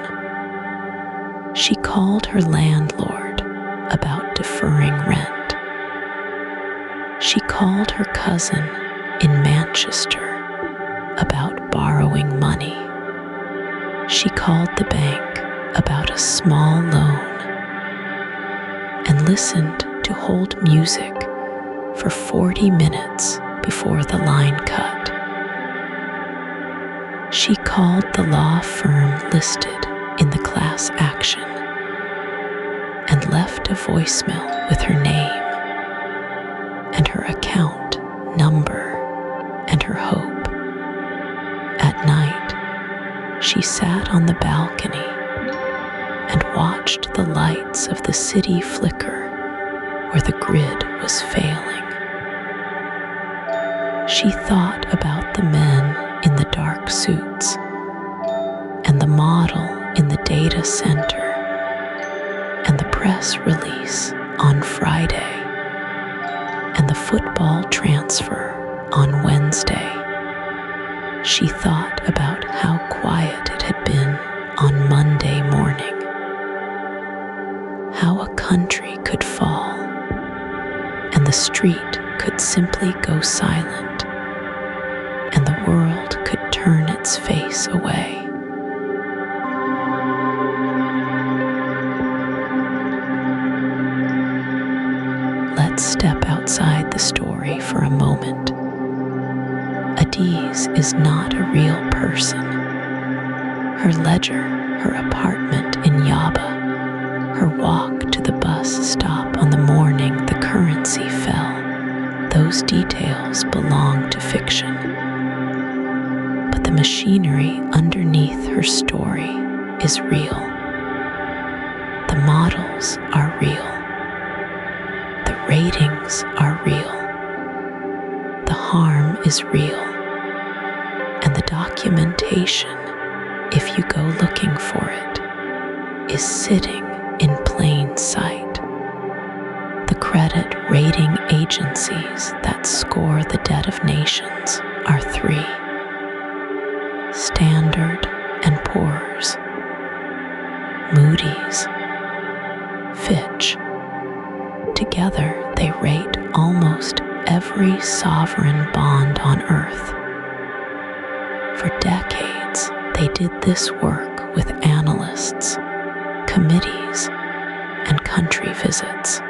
She called her landlord about deferring rent. She called her cousin in Manchester about borrowing money. She called the bank about a small loan and listened to hold music for 40 minutes before the line cut. She called the law firm listed in the class action and left a voicemail with her name and her account number and her hope. At night, she sat on the balcony and watched the lights of the city flicker where the grid was failing. She thought about the men in the dark suits and the model in the data center and the press release on Friday and the football transfer on Wednesday. She thought about how quiet it had been on Monday morning, how a country could fall and the street could simply go silent and the world could turn its face away. Let's step outside the story for a moment. Adaeze is not a real person. Her ledger, her apartment in Yaba, her walk to the bus stop on the morning the currency fell, those details belong to fiction. But the machinery underneath her story is real. The models are real. The ratings are real. The harm is real. And the documentation, if you go looking for it, is sitting in plain sight. The credit rating agencies that score the debt of nations are 3: Standard and Poor's, Moody's, Fitch. Together, they rate almost every sovereign bond on Earth. For decades, they did this work with analysts, committees, and country visits.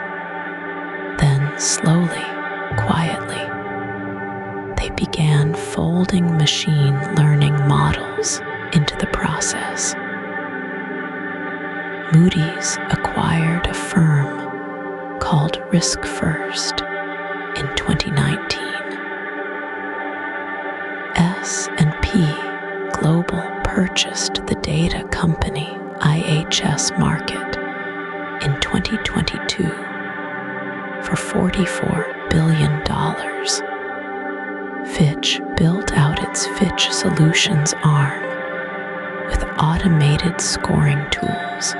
Then, slowly, quietly, they began folding machine learning models into the process. Moody's acquired a firm called Risk First in 2019. S&P Global purchased the data company IHS Markit in 2022 for $44 billion. Fitch built out its Fitch Solutions arm with automated scoring tools.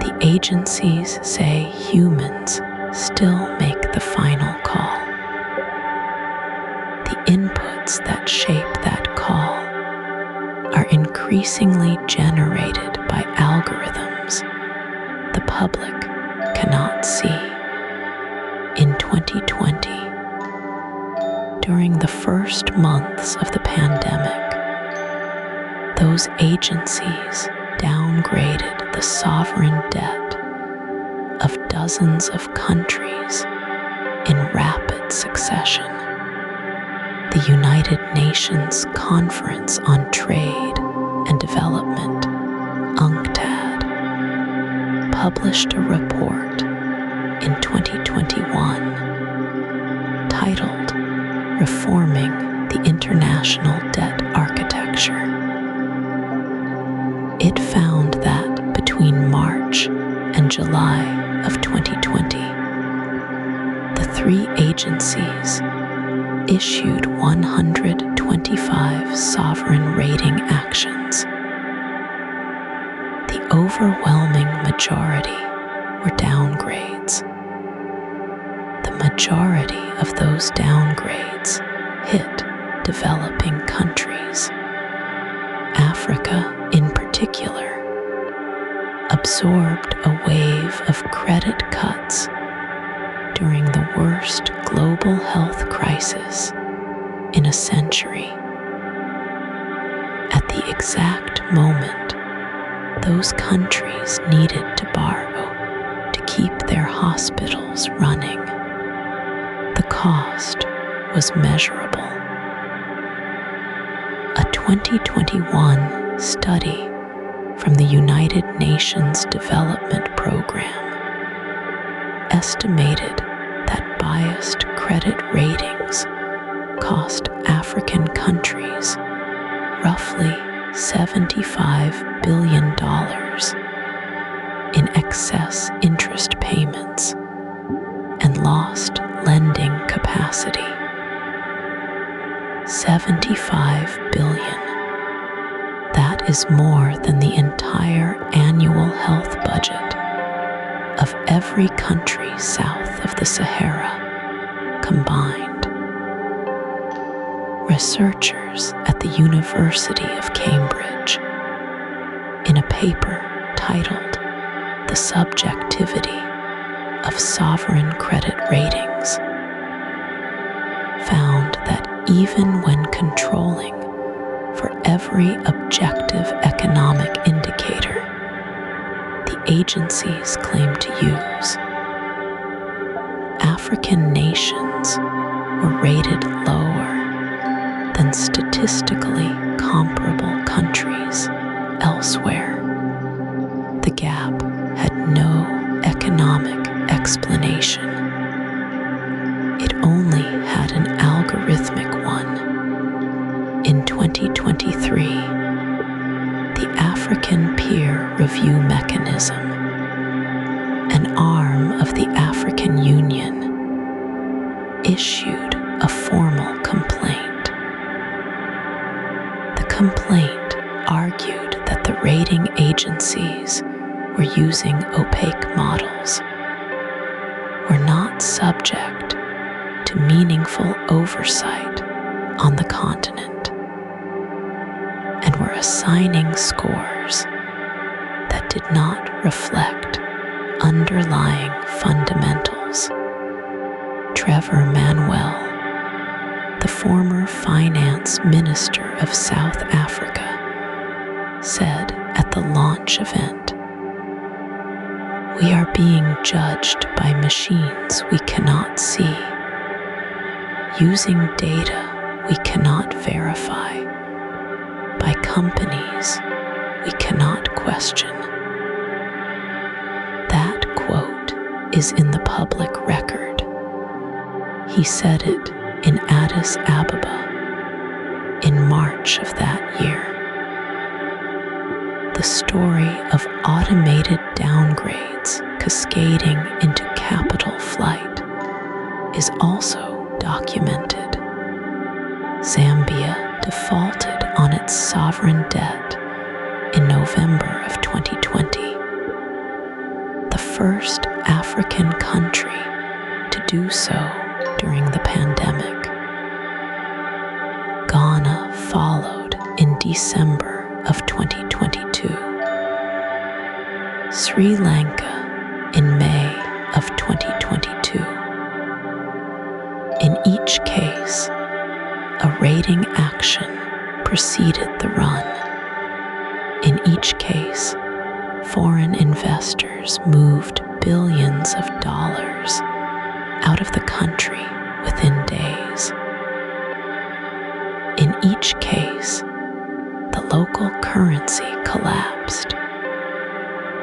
The agencies say humans still make the final call. The inputs that shape that call are increasingly generated by algorithms the public cannot see. In 2020, during the first months of the pandemic, those agencies downgraded the sovereign debt of dozens of countries in rapid succession. The United Nations Conference on Trade and Development, UNCTAD, published a report in 2021 titled Reforming the International Debt Architecture. It found that between March and July of 2020, the three agencies issued 125 sovereign rating actions. The overwhelming majority were downgrades. The majority of those downgrades hit developing countries. Africa, in particular, absorbed a wave of credit cuts during the worst global health crisis in a century. At the exact moment those countries needed to borrow to keep their hospitals running, the cost was measurable. A 2021 study from the United Nations Development Program estimated that biased credit ratings cost African countries roughly $75 billion in excess interest payments and lost lending capacity. $75 billion. That is more than the entire annual health budget of every country south of the Sahara combined. Researchers at the University of Cambridge, in a paper titled The Subjectivity of Sovereign Credit Ratings, found that even when controlling for every objective economic indicator the agencies claim to use, African nations were rated lower than statistically comparable countries elsewhere. The gap had no economic explanation. It only had an algorithmic one. In 2023, the African Peer Review Mechanism, an arm of the African Union, issued a formal complaint. The complaint argued that the rating agencies were using opaque models, were not subject to meaningful oversight on the continent, and were assigning scores that did not reflect underlying fundamentals. Trevor Manuel, the former finance minister of South Africa, said at the launch event, "We are being judged by machines we cannot see, using data we cannot verify, by companies we cannot question." That quote is in the public record. He said it in Addis Ababa in March of that year. The story of automated downgrades cascading into capital flight is also documented sovereign debt in November of 2020, the first African country to do so during the pandemic. Ghana followed in December of 2022. Sri Lanka in May of 2022. In each case, a rating action preceded the run. In each case, foreign investors moved billions of dollars out of the country within days. In each case, the local currency collapsed.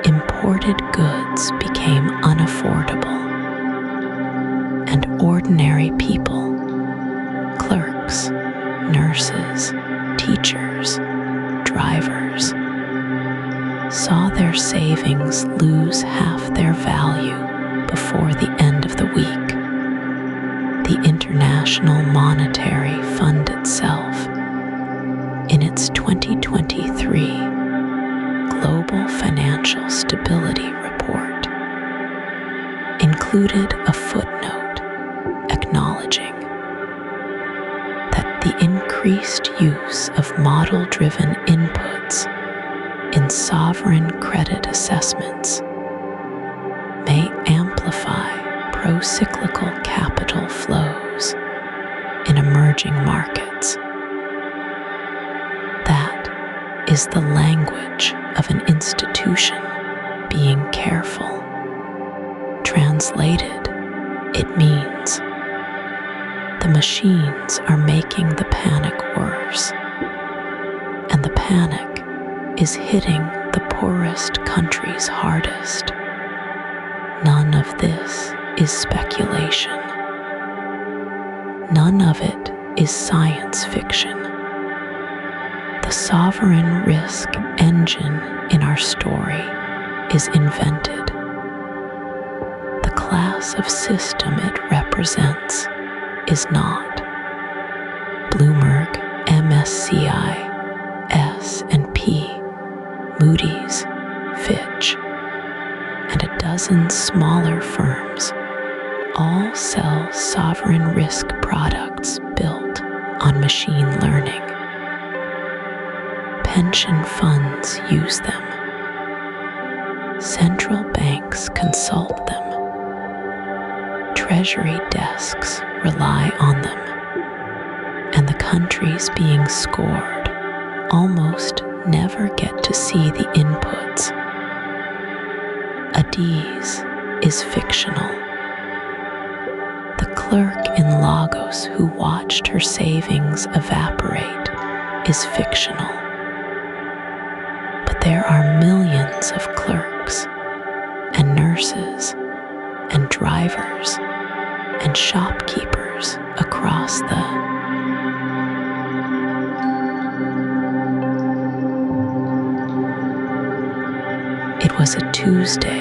Imported goods became unaffordable, and ordinary people, clerks, nurses, teachers, drivers, saw their savings lose half their value before the end of the week. The International Monetary Fund itself, in its 2023 Global Financial Stability Report, included a footnote acknowledging that the increased use of model-driven inputs in sovereign credit assessments may amplify pro-cyclical capital flows in emerging markets. That is the language of an institution being careful. Translated, it means the machines are making the panic worse, and the panic is hitting the poorest countries hardest. None of this is speculation. None of it is science fiction. The sovereign risk engine in our story is invented. The class of system it represents is not. Bloomberg, MSCI, S&P, Moody's, Fitch, and a dozen smaller firms all sell sovereign risk products built on machine learning. Pension funds use them. Central banks consult them. Treasury desks rely on them. And the countries being scored almost never get to see the inputs. Adaeze is fictional. The clerk in Lagos who watched her savings evaporate is fictional. But there are millions of clerks and nurses and drivers and shopkeepers across the It was a Tuesday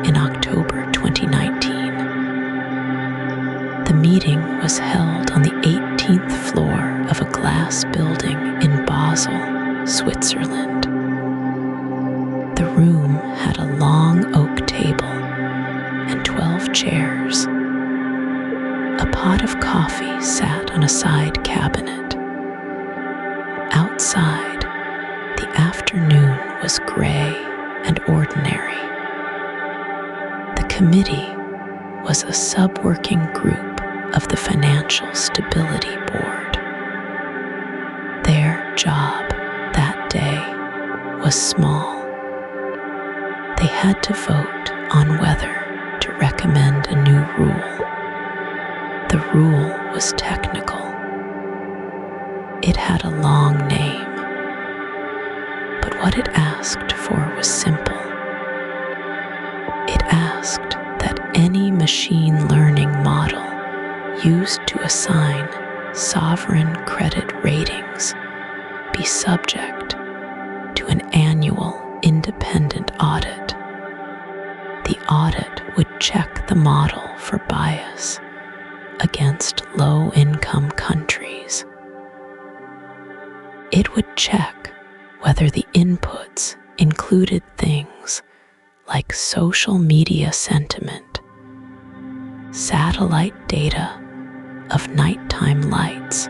in October 2019. The meeting was held on the 18th floor of a glass building in Basel, Switzerland. The room had a long oak table and 12 chairs. A pot of coffee sat on a side cabinet. Outside, the afternoon was gray and ordinary. The committee was a sub-working group of the Financial Stability Board. Their job that day was small. They had to vote on whether to recommend a new rule. The rule was technical. It had a long name. But what it asked for was simple. It asked that any machine learning model used to assign sovereign credit ratings be subject to an annual independent audit. The audit would check the model for bias against low-income countries. It would check whether the inputs included things like social media sentiment, satellite data of nighttime lights,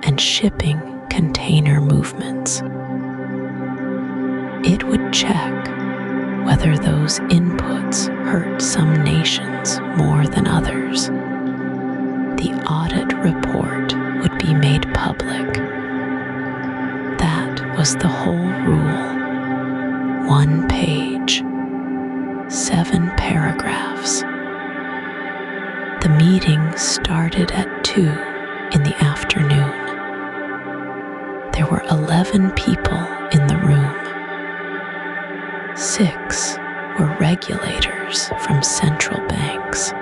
and shipping container movements. It would check whether those inputs hurt some nations more than others. The audit report would be made public. That was the whole rule. 1 page, 7 paragraphs. The meeting started at 2 in the afternoon. There were 11 people in the room. 6 were regulators from central banks.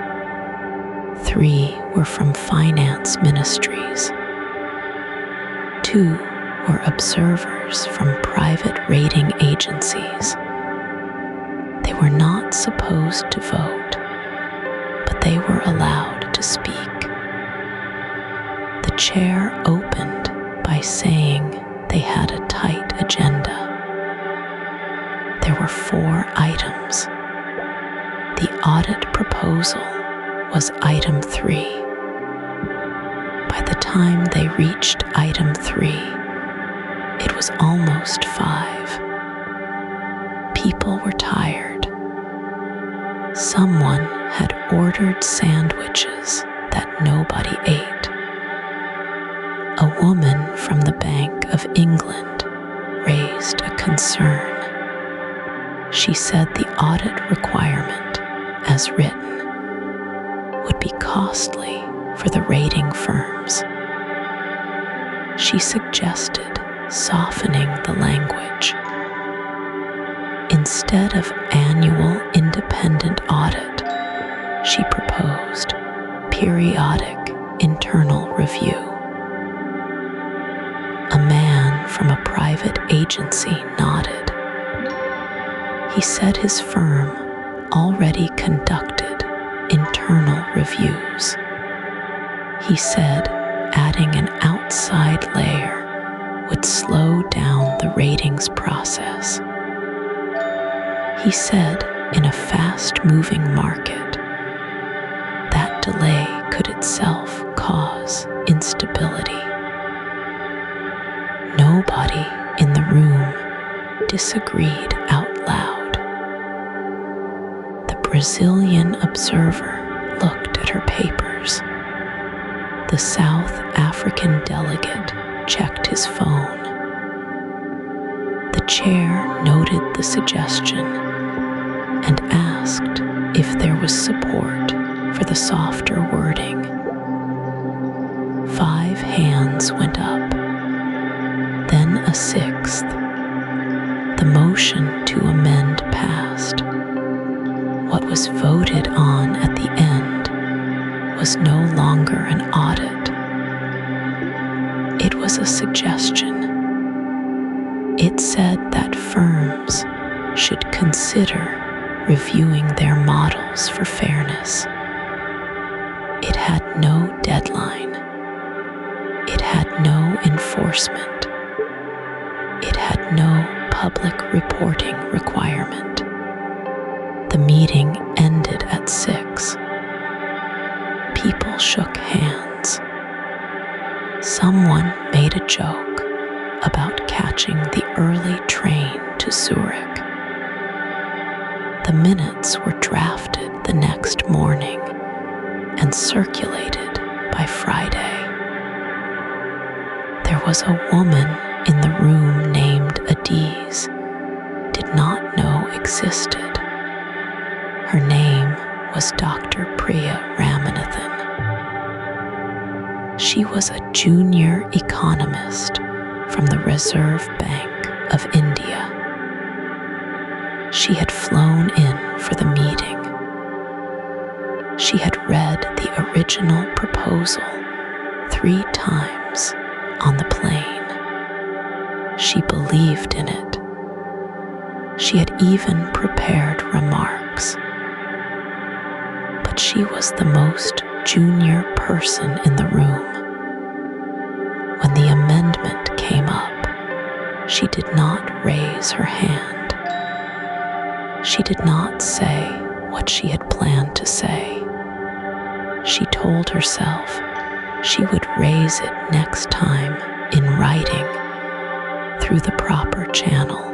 3 were from finance ministries. 2 were observers from private rating agencies. They were not supposed to vote, but they were allowed to speak. The chair opened by saying they had a tight agenda. There were 4 items. The audit proposal was item 3. By the time they reached item 3, it was almost 5. People were tired. Someone had ordered sandwiches that nobody ate. A woman from the Bank of England raised a concern. She said the audit requirement, as written, would be costly for the rating firms. She suggested softening the language. Instead of annual independent audit, she proposed periodic internal review. A man from a private agency nodded. He said his firm already conducted internal reviews. He said adding an outside layer would slow down the ratings process. He said in a fast-moving market, that delay could itself cause instability. Nobody in the room disagreed out loud. The Brazilian observer looked at her papers. The South African delegate checked his phone. The chair noted the suggestion and asked if there was support for the softer wording. 5 hands went up, then a 6th. The motion to amend passed. What was voted on at the end was no longer an audit. It was a suggestion. It said that firms should consider reviewing their models for fairness. It had no deadline. It had no enforcement. It had no public reporting requirement. The meeting ended at 6. People shook hands. Someone made a joke about catching the early train to Zurich. The minutes were drafted the next morning and circulated by Friday. There was a woman in the room named Adaeze, did not know existed. Her name was Dr. Priya Ramanathan. She was a junior economist from the Reserve Bank of India. She had flown in for the meeting. She had read the original proposal 3 times on the plane. She believed in it. She had even prepared remarks. But she was the most junior person in the room. When the amendment came up, she She did not raise her hand. She did not say what she had planned to say. She told herself she would raise it next time in writing through the proper channel.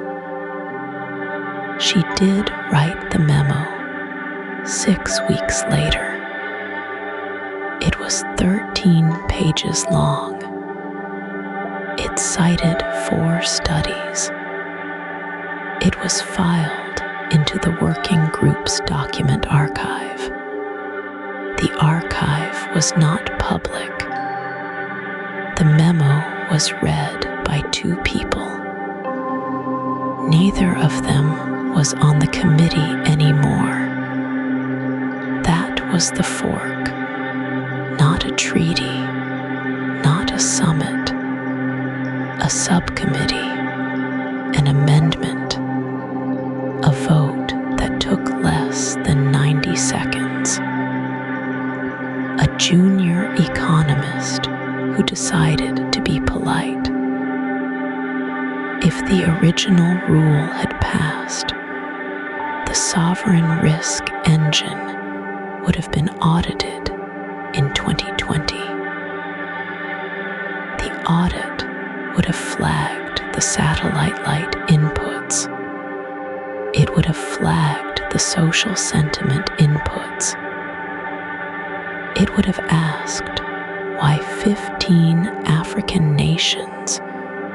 She did write the memo 6 weeks later. It was 13 pages long. It cited 4 studies. It was filed into the working group's document archive. The archive was not public. The memo was read by 2 people. Neither of them was on the committee anymore. That was the fork, not a treaty, not a summit, a subcommittee, an amendment, a vote that took less than 90 seconds. A junior economist who decided to be polite. If the original rule had passed, the sovereign risk engine would have been audited in 2020. The audit would have flagged the satellite light inputs. It would have flagged the social sentiment inputs. It would have asked why 15 African nations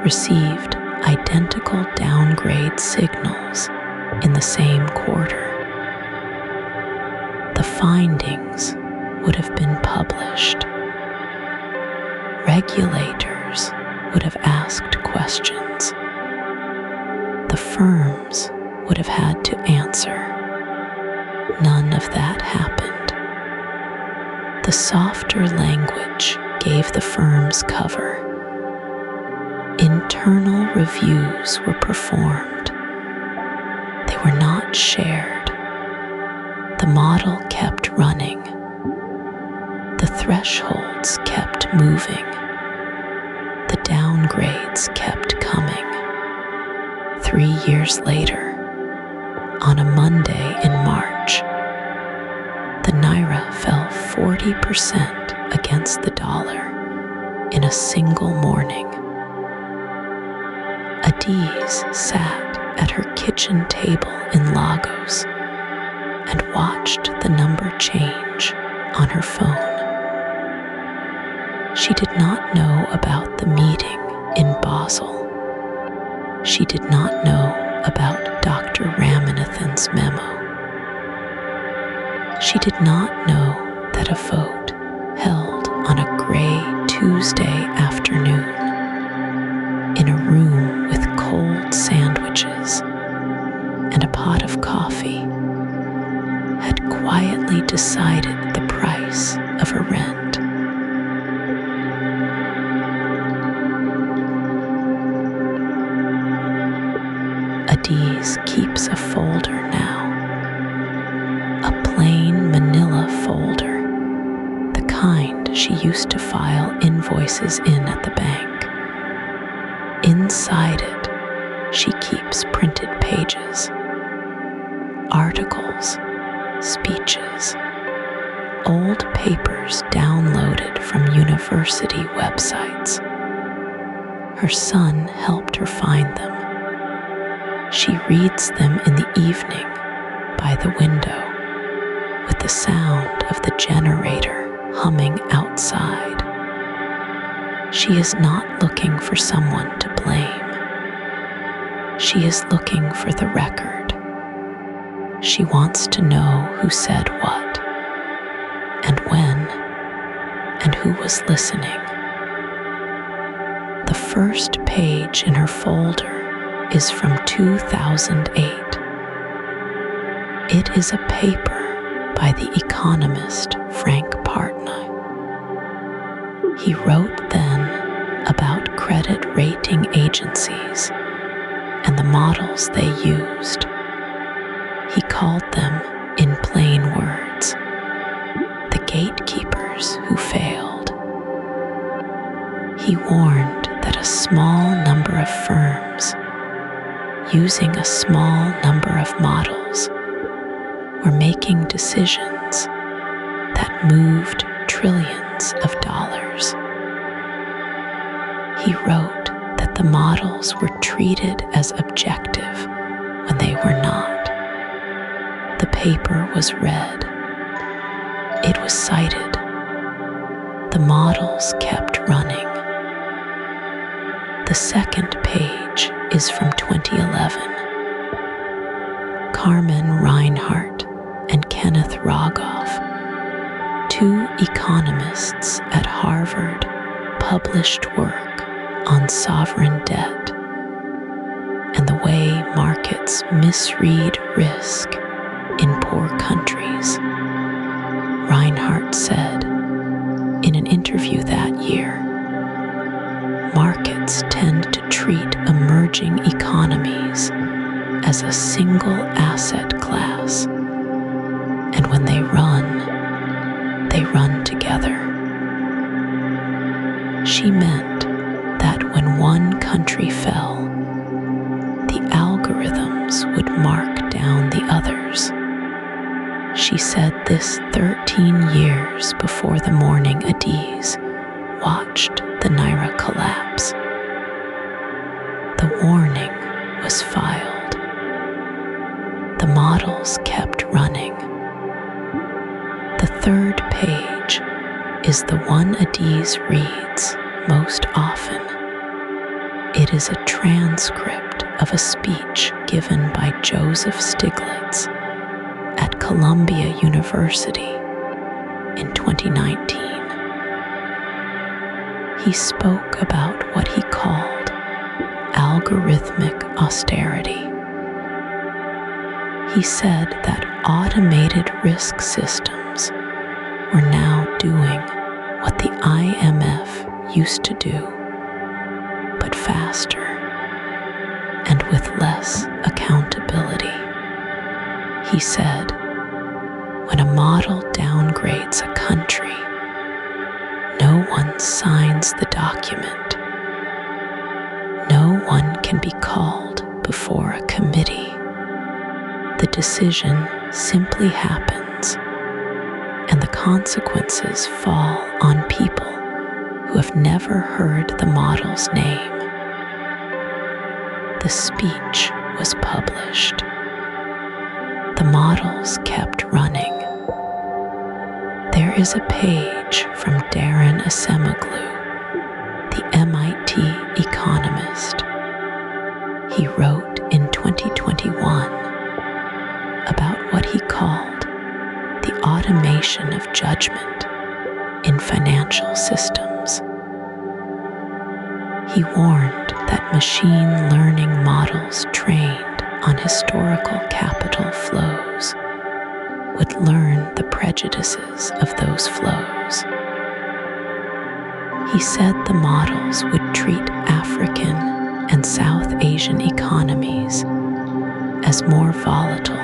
received identical downgrade signals in the same quarter. The findings would have been published. Regulators would have asked questions. The firms would have had to answer. None of that happened. The softer language gave the firms cover. Internal reviews were performed. They were not shared. The model kept running. The thresholds kept moving. The downgrades kept coming. 3 years later, on a Monday in March, the Naira fell 40% against the dollar in a single morning. Adaeze sat at her kitchen table in Lagos and watched the number change on her phone. She did not know about the meeting in Basel. She did not know about Dr. Ramanathan's memo. She did not know that a vote held on a gray Tuesday afternoon in a room with cold sandwiches and a pot of coffee had quietly decided the price of her rent. Adaeze keeps a folder now, a plain manila folder, the kind she used to file invoices in at the bank. Inside it, she keeps printed pages, articles, speeches, old papers downloaded from university websites. Her son helped her find them. She reads them in the evening by the window with the sound of the generator humming outside. She is not looking for someone to blame. She is looking for the record. She wants to know who said what, and when, and who was listening. The first page in her folder is from 2008. It is a paper by the economist Frank Partner. He wrote then about credit rating agencies and the models they used. He called them, in plain words, the gatekeepers who failed. He warned that a small number of firms using a small number of models, were making decisions that moved trillions of dollars. He wrote that the models were treated as objective when they were not. The paper was read. It was cited. The models kept running. The second page is from 2011. Carmen Reinhart and Kenneth Rogoff, two economists at Harvard, published work on sovereign debt and the way markets misread risk in poor countries. Reinhart said in an interview that year, markets tend to treat emerging economies as a single asset class, and when they run together. She meant that when one country fell, the algorithms would mark down the others. She said this 13 years before the morning Adaeze watched the Naira collapse. The warning was filed. The models kept running. The third page is the one Adaeze reads most often. It is a transcript of a speech given by Joseph Stiglitz at Columbia University in 2019. He spoke about what he called algorithmic austerity. He said that automated risk systems were now doing what the IMF used to do, but faster and with less accountability. He said, when a model downgrades a country, no one signs the document. No one can be called before a committee. The decision simply happens, and the consequences fall on people who have never heard the model's name. The speech was published. The models kept running. There is a page from Darren Acemoglu, the MIT economist. He wrote in 2021 about what he called the automation of judgment in financial systems. He warned that machine learning models trained on historical capital flows would learn the prejudices of those flows. He said the models would treat African and South Asian economies as more volatile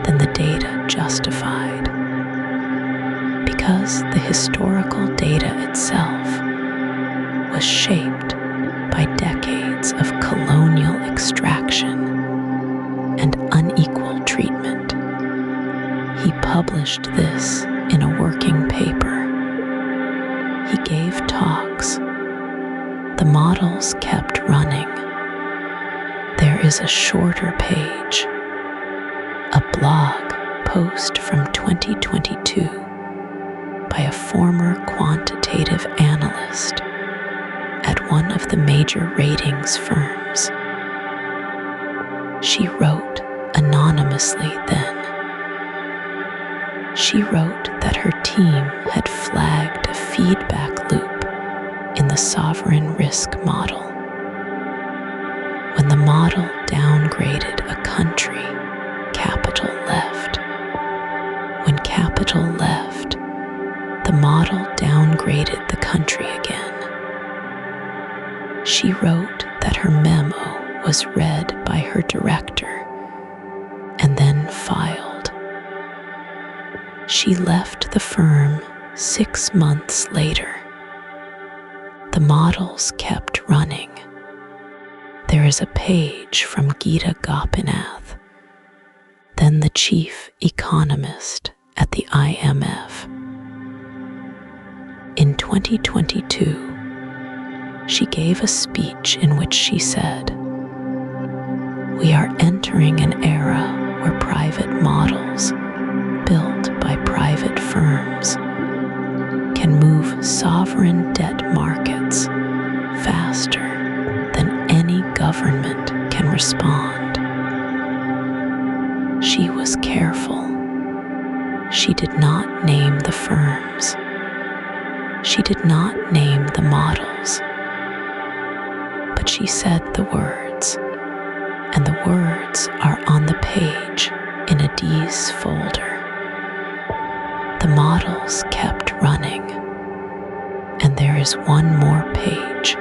than the data justified, because the historical data itself was shaped by decades of colonial extraction and unequal treatment. He published this in a working paper. He gave talks. The models kept running. There is a shorter page, a blog post from 2022 by a former quantitative analyst at one of the major ratings firms. She wrote anonymously then. She wrote that her team had flagged a feedback loop in the sovereign risk model. When the model downgraded a country, capital left. When capital left, the model downgraded the country again. She wrote that her memo was read by her director and then filed. She left the firm 6 months later. The models kept running. There is a page from Gita Gopinath, then the chief economist at the IMF. In 2022, she gave a speech in which she said, "We are entering an era where private models, built by private firms, can move sovereign debt markets faster than any government can respond." She was careful. She did not name the firms. She did not name the models. But she said the words, and the words are on the page in Adaeze folder. The models kept running, and there is one more page.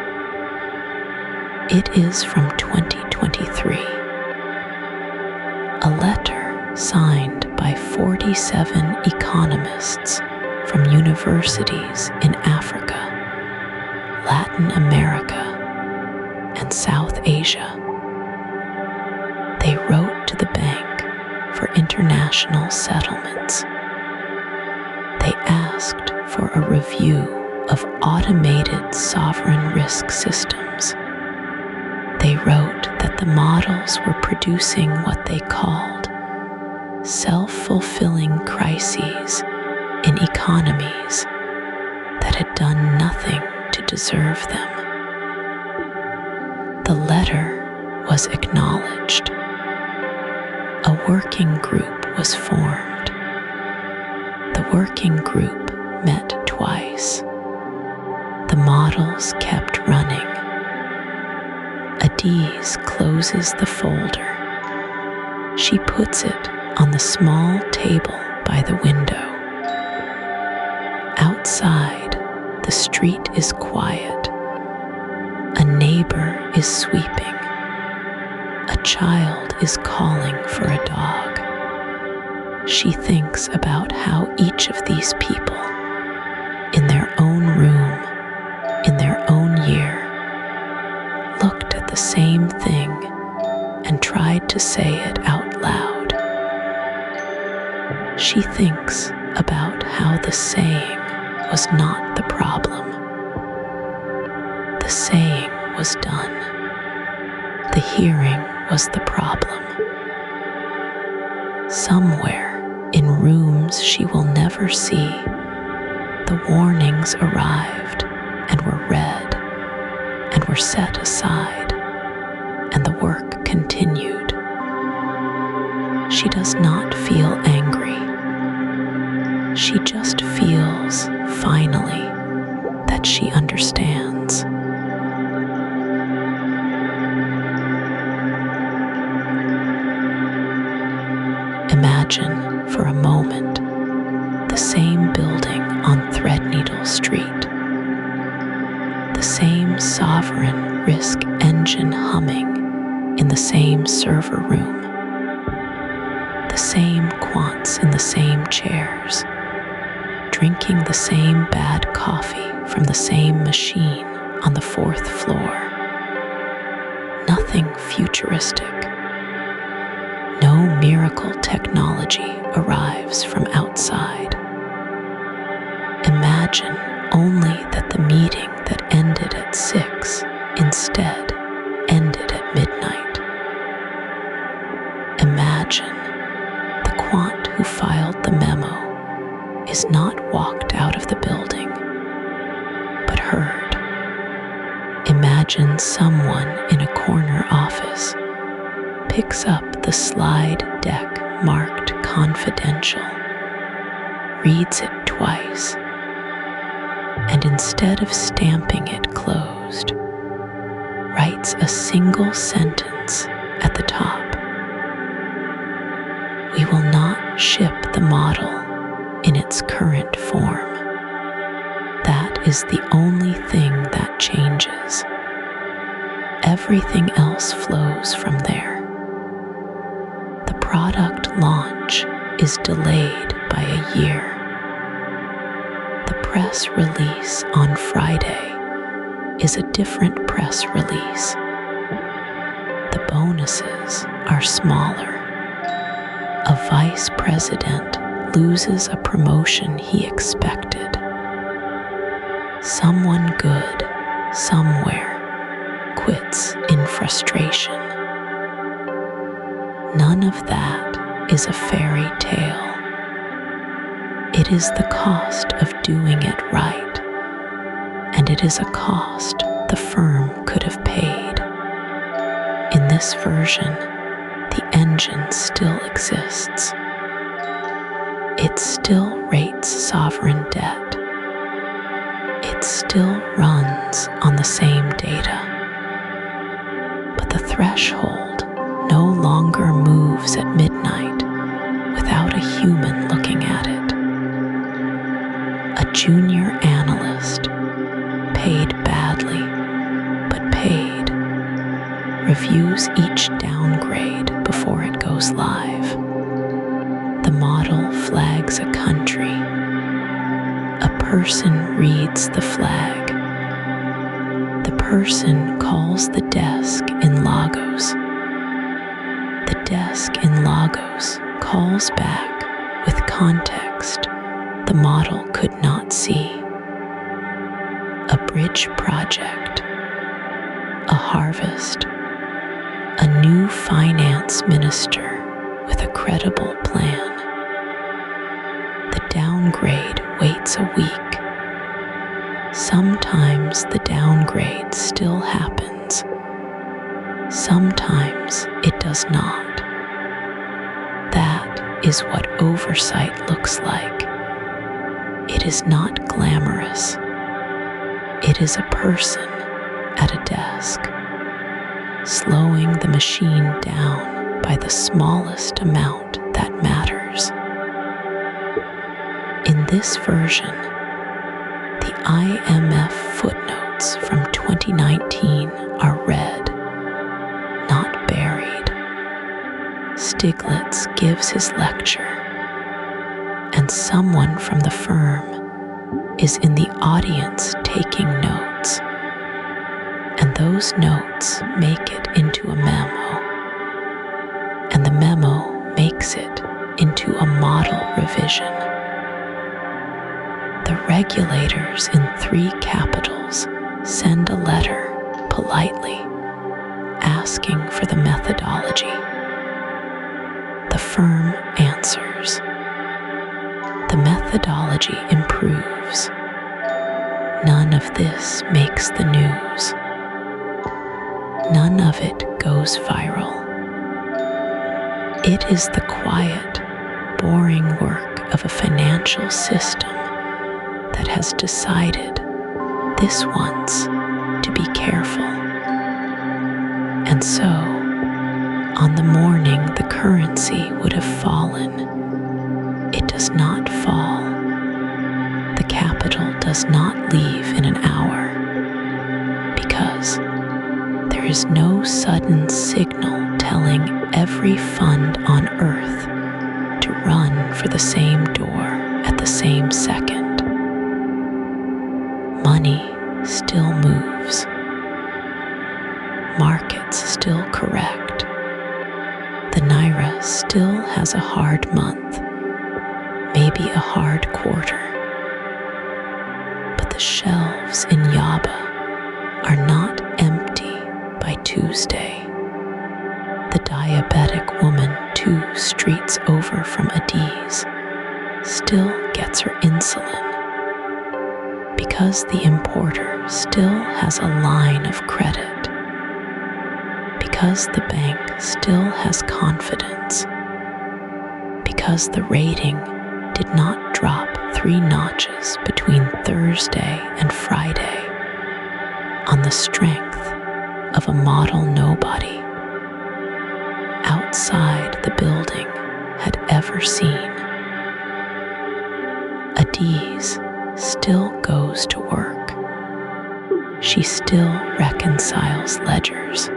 It is from 2023. A letter signed by 47 economists from universities in Africa, Latin America, and South Asia. They wrote to the Bank for International Settlements. They asked for a review of automated sovereign risk systems. They wrote that the models were producing what they called self-fulfilling crises in economies that had done nothing to deserve them. The letter was acknowledged. A working group was formed. The working group met twice. The models kept running. Adaeze closes the folder. She puts it on the small table by the window. Outside, the street is quiet. A neighbor is sweeping. A child is calling for a dog. She thinks about how each of these people, in their own room, in their own year, looked at the same thing and tried to say it out loud. She thinks about how the saying was not the problem. The saying was done. The hearing was the problem. Somewhere in rooms she will never see, the warnings arrived and were read and were set aside, and the work continued. She does not feel angry. She just feels, finally, that she understands. Imagine for a moment the same building on Threadneedle Street, the same sovereign risk engine humming in the same server room, the same quants in the same chairs, drinking the same bad coffee from the same machine on the 4th floor. Nothing futuristic. No miracle technology arrives from outside. Imagine only that the meeting that ended at 6 instead ended at midnight. Imagine the quant who filed the memo is not walked out of the building, but heard. Imagine someone in a corner office picks up the slide deck marked confidential, reads it twice, and instead of stamping it closed, writes a single sentence at the top. We will not ship the model in its current form. That is the only thing that changes. Everything else flows from there. The product launch is delayed by a year. The press release on Friday is a different press release. bonuses are smaller. A vice president loses a promotion he expected. Someone good, somewhere, quits in frustration. None of that is a fairy tale. It is the cost of doing it right, and it is a cost the firm could have paid. In this version, the engine still exists. It still rates sovereign debt. It still runs on the same data. But the threshold no longer moves at midnight without a human looking at it. A junior analyst, paid badly, but paid, reviews each downgrade before it goes live. The model flags a country. A person reads the flag. The person calls the desk in Lagos. The desk in Lagos calls back with context the model could not see. A bridge project, a harvest, a new finance minister with a credible plan. The downgrade waits a week. Sometimes the downgrade still happens. Sometimes it does not. That is what oversight looks like. It is not glamorous. It is a person at a desk, slowing the machine down by the smallest amount that matters. In this version, the IMF footnotes from 2019 are read, not buried. Stiglitz gives his lecture, and someone from the firm is in the audience taking notes, and those notes make it into a memo, and the memo makes it into a model revision. The regulators in 3 capitals send a letter politely asking for the methodology. The firm answers. The methodology improves. None of this makes the news. None of it goes viral. It is the quiet, boring work of a financial system that has decided this once to be careful. And so, on the morning the currency would have fallen, it does not fall. The capital does not leave in an hour, because there is no sudden signal telling every fund on earth to run for the same door at the same second. Money still moves. Markets still correct. The Naira still has a hard month, maybe a hard quarter. But the shelves in Yaba are not empty by Tuesday. The diabetic woman 2 streets over from Adaeze still gets her insulin, because the importer still has a line of credit, because the bank still has confidence, because the rating did not drop 3 notches between Thursday and Friday on the strength of a model nobody outside the building had ever seen. Adaeze still goes to work. She still reconciles ledgers.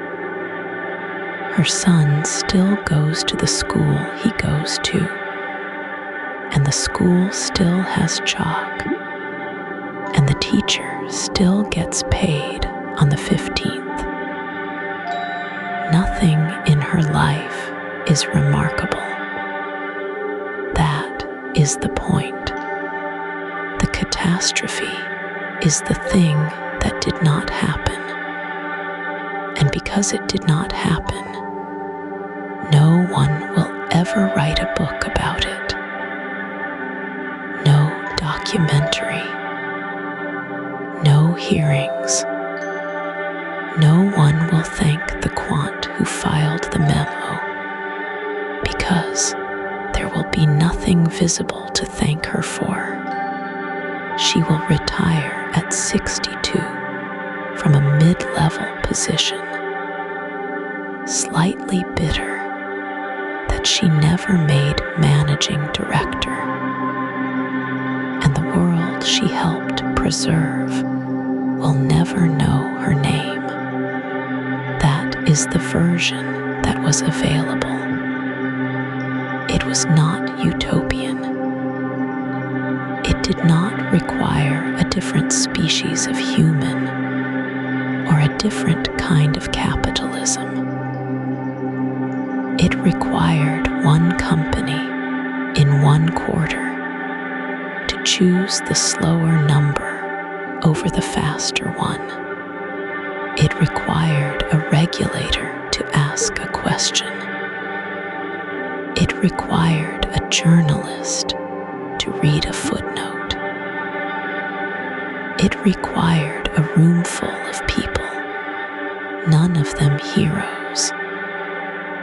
Her son still goes to the school he goes to, and the school still has chalk, and the teacher still gets paid on the 15th. nothing in her life is remarkable. That is the point. The catastrophe is the thing that did not happen. And because it did not happen, no one will ever write a book about it. No documentary. No hearings. No one will thank the Quant who filed the memo, because there will be nothing visible to thank her for. She will retire at 62 from a mid-level position, slightly bitter that she never made managing director, and the world she helped preserve will never know her name. That is the version that was available. It was not utopian. It did not require a different species of human or a different kind of capitalism. It required one company in one quarter to choose the slower number over the faster one. It required a regulator to ask a question. It required a journalist to read a footnote. It required a room full of people, none of them heroes,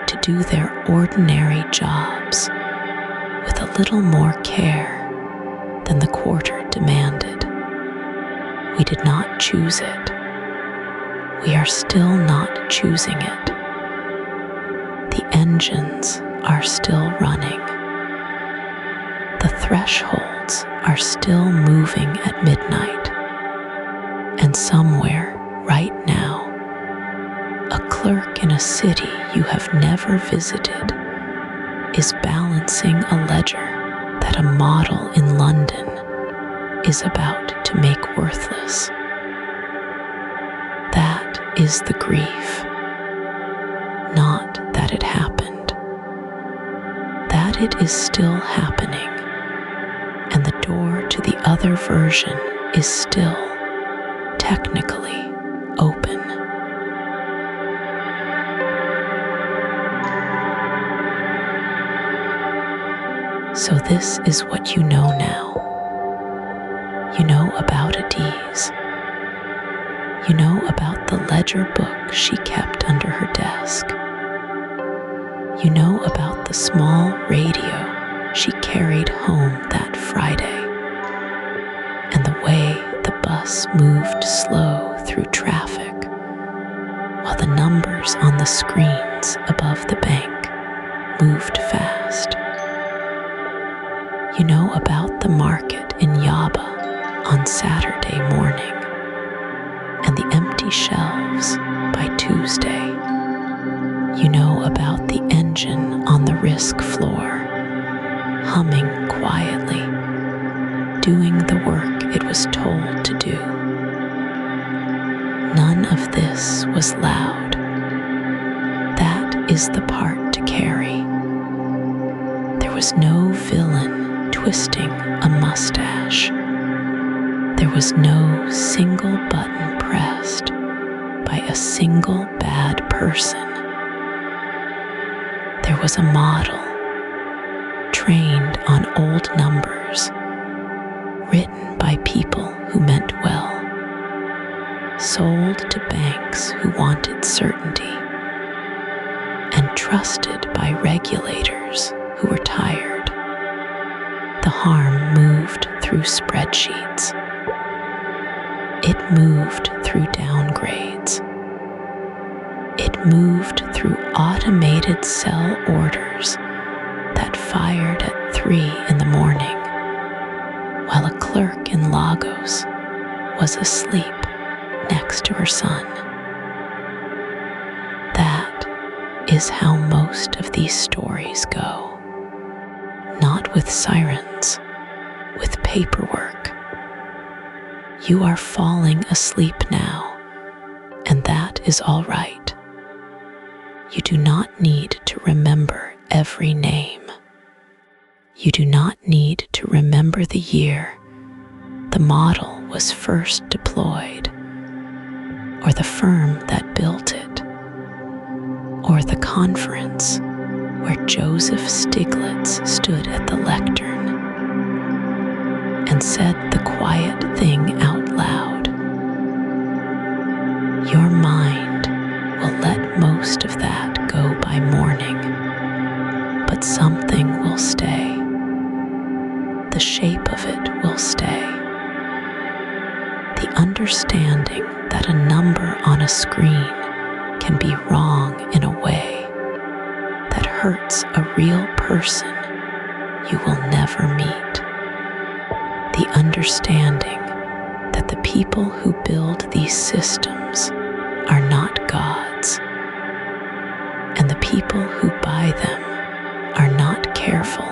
to do their ordinary jobs with a little more care than the quarter demanded. We did not choose it. We are still not choosing it. The engines are still running. The thresholds are still moving at midnight. And somewhere, right now, a clerk in a city you have never visited is balancing a ledger that a model in London is about to make worthless. That is the grief. Not that it happened. That it is still happening, and the door to the other version is still, technically, open. So this is what you know now. You know about Adaeze. You know about the ledger book she kept under her desk. You know about the small radio she carried home that Friday, and the way the bus moved slow through traffic, while the numbers on the screens above the bank moved fast. You know about the market in Yaba on Saturday morning, and the empty shelves by Tuesday. You know about the engine on the risk floor, humming quietly, doing the work it was told to do. None of this was loud. That is the part to carry. There was no villain twisting a mustache. There was no single button pressed by a single bad person. There was a model, trained on old numbers, written by people who meant well, sold to banks who wanted certainty, and trusted by regulators who were tired. The harm moved through spreadsheets. It moved through downgrades. It moved through automated cell orders that fired at 3 in the morning, while a clerk in Lagos was asleep next to her son. That is how most of these stories go. Not with sirens, with paperwork. You are falling asleep now, and that is all right. You do not need to remember every name. You do not need to remember the year the model was first deployed, or the firm that built it, or the conference where Joseph Stiglitz stood at the lectern and said the quiet thing out loud. Your mind will let most of that go by morning, but something will stay. The shape of it will stay. The understanding that a number on a screen can be wrong in a way that hurts a real person you will never meet. The understanding that the people who build these systems are not gods, and the people who buy them are not careful,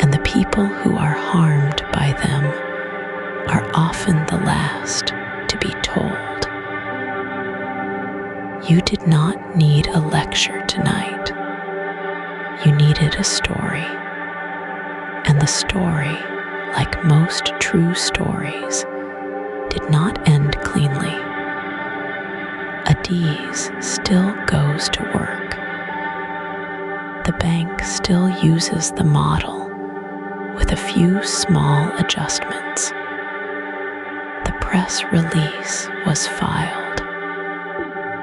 and the people who are harmed by them are often the last to be told. You did not need a lecture tonight. You needed a story, and the story, like most true stories, did not end cleanly. Adaeze still goes to work. The bank still uses the model with a few small adjustments. The press release was filed.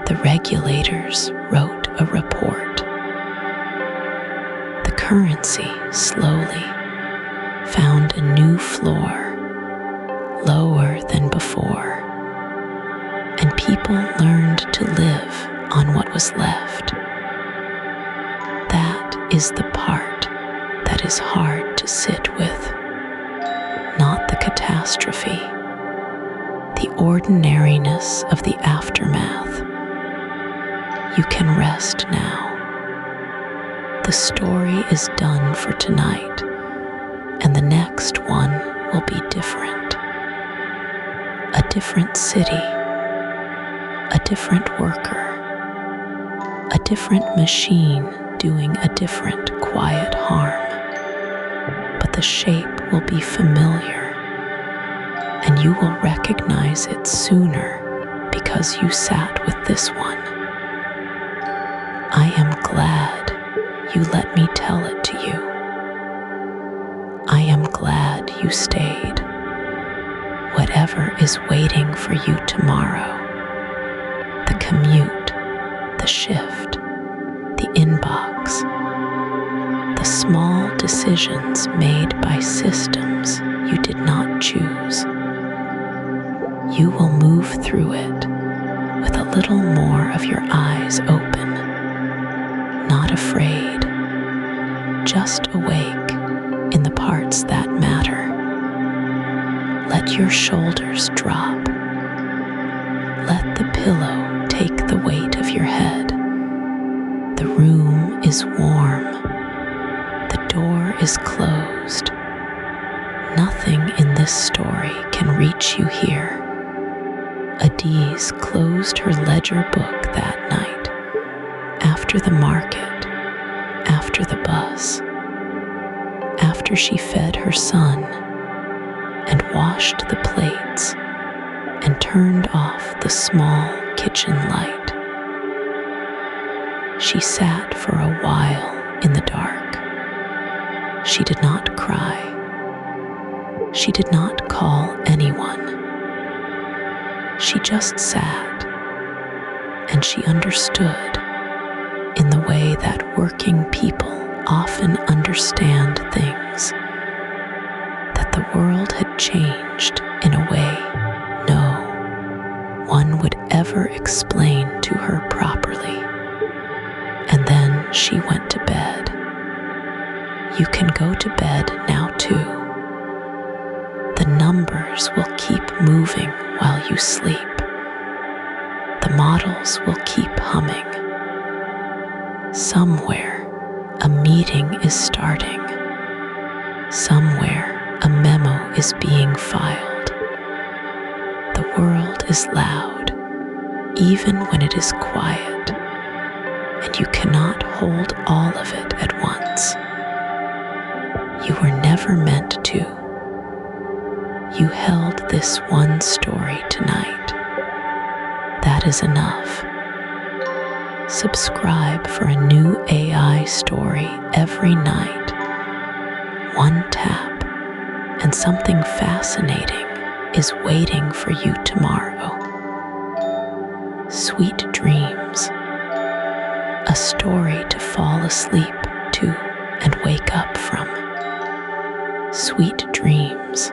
The regulators wrote a report. The currency slowly found a new floor, lower than before, and people learned to live on what was left. That is the part that is hard to sit with, not the catastrophe, the ordinariness of the aftermath. You can rest now. The story is done for tonight, and the next one will be different. A different city, a different worker, a different machine doing a different quiet harm. But the shape will be familiar, and you will recognize it sooner because you sat with this one. I am glad you let me tell it to you. I am glad you stayed. Whatever is waiting for you tomorrow, the commute, the shift, the inbox, the small decisions made by systems you did not choose. You will move through it with a little more of your eyes open, not afraid, just awake in the parts that matter. Let your shoulders drop. Let the pillow take the weight of your head. The room is warm. The door is closed. Nothing in this story can reach you here. Adaeze closed her ledger book that night, after the market, after the bus, after she fed her son and washed the plates and turned off the small kitchen light. She sat for a while in the dark. She did not cry. She did not call anyone. She just sat, and she understood, in the way that working people often understand things, that the world had changed in a way no one would ever explain to her properly. And then she went to bed. You can go to bed now too. The numbers will keep moving while you sleep. The models will keep humming. Somewhere, a meeting is starting. Somewhere, a memo is being filed. The world is loud, even when it is quiet, you cannot hold all of it at once. You were never meant to. You held this one story tonight. That is enough. Subscribe for a new AI story every night. One tap, and something fascinating is waiting for you tomorrow. Sweet dreams. A story to fall asleep to and wake up from. Sweet dreams.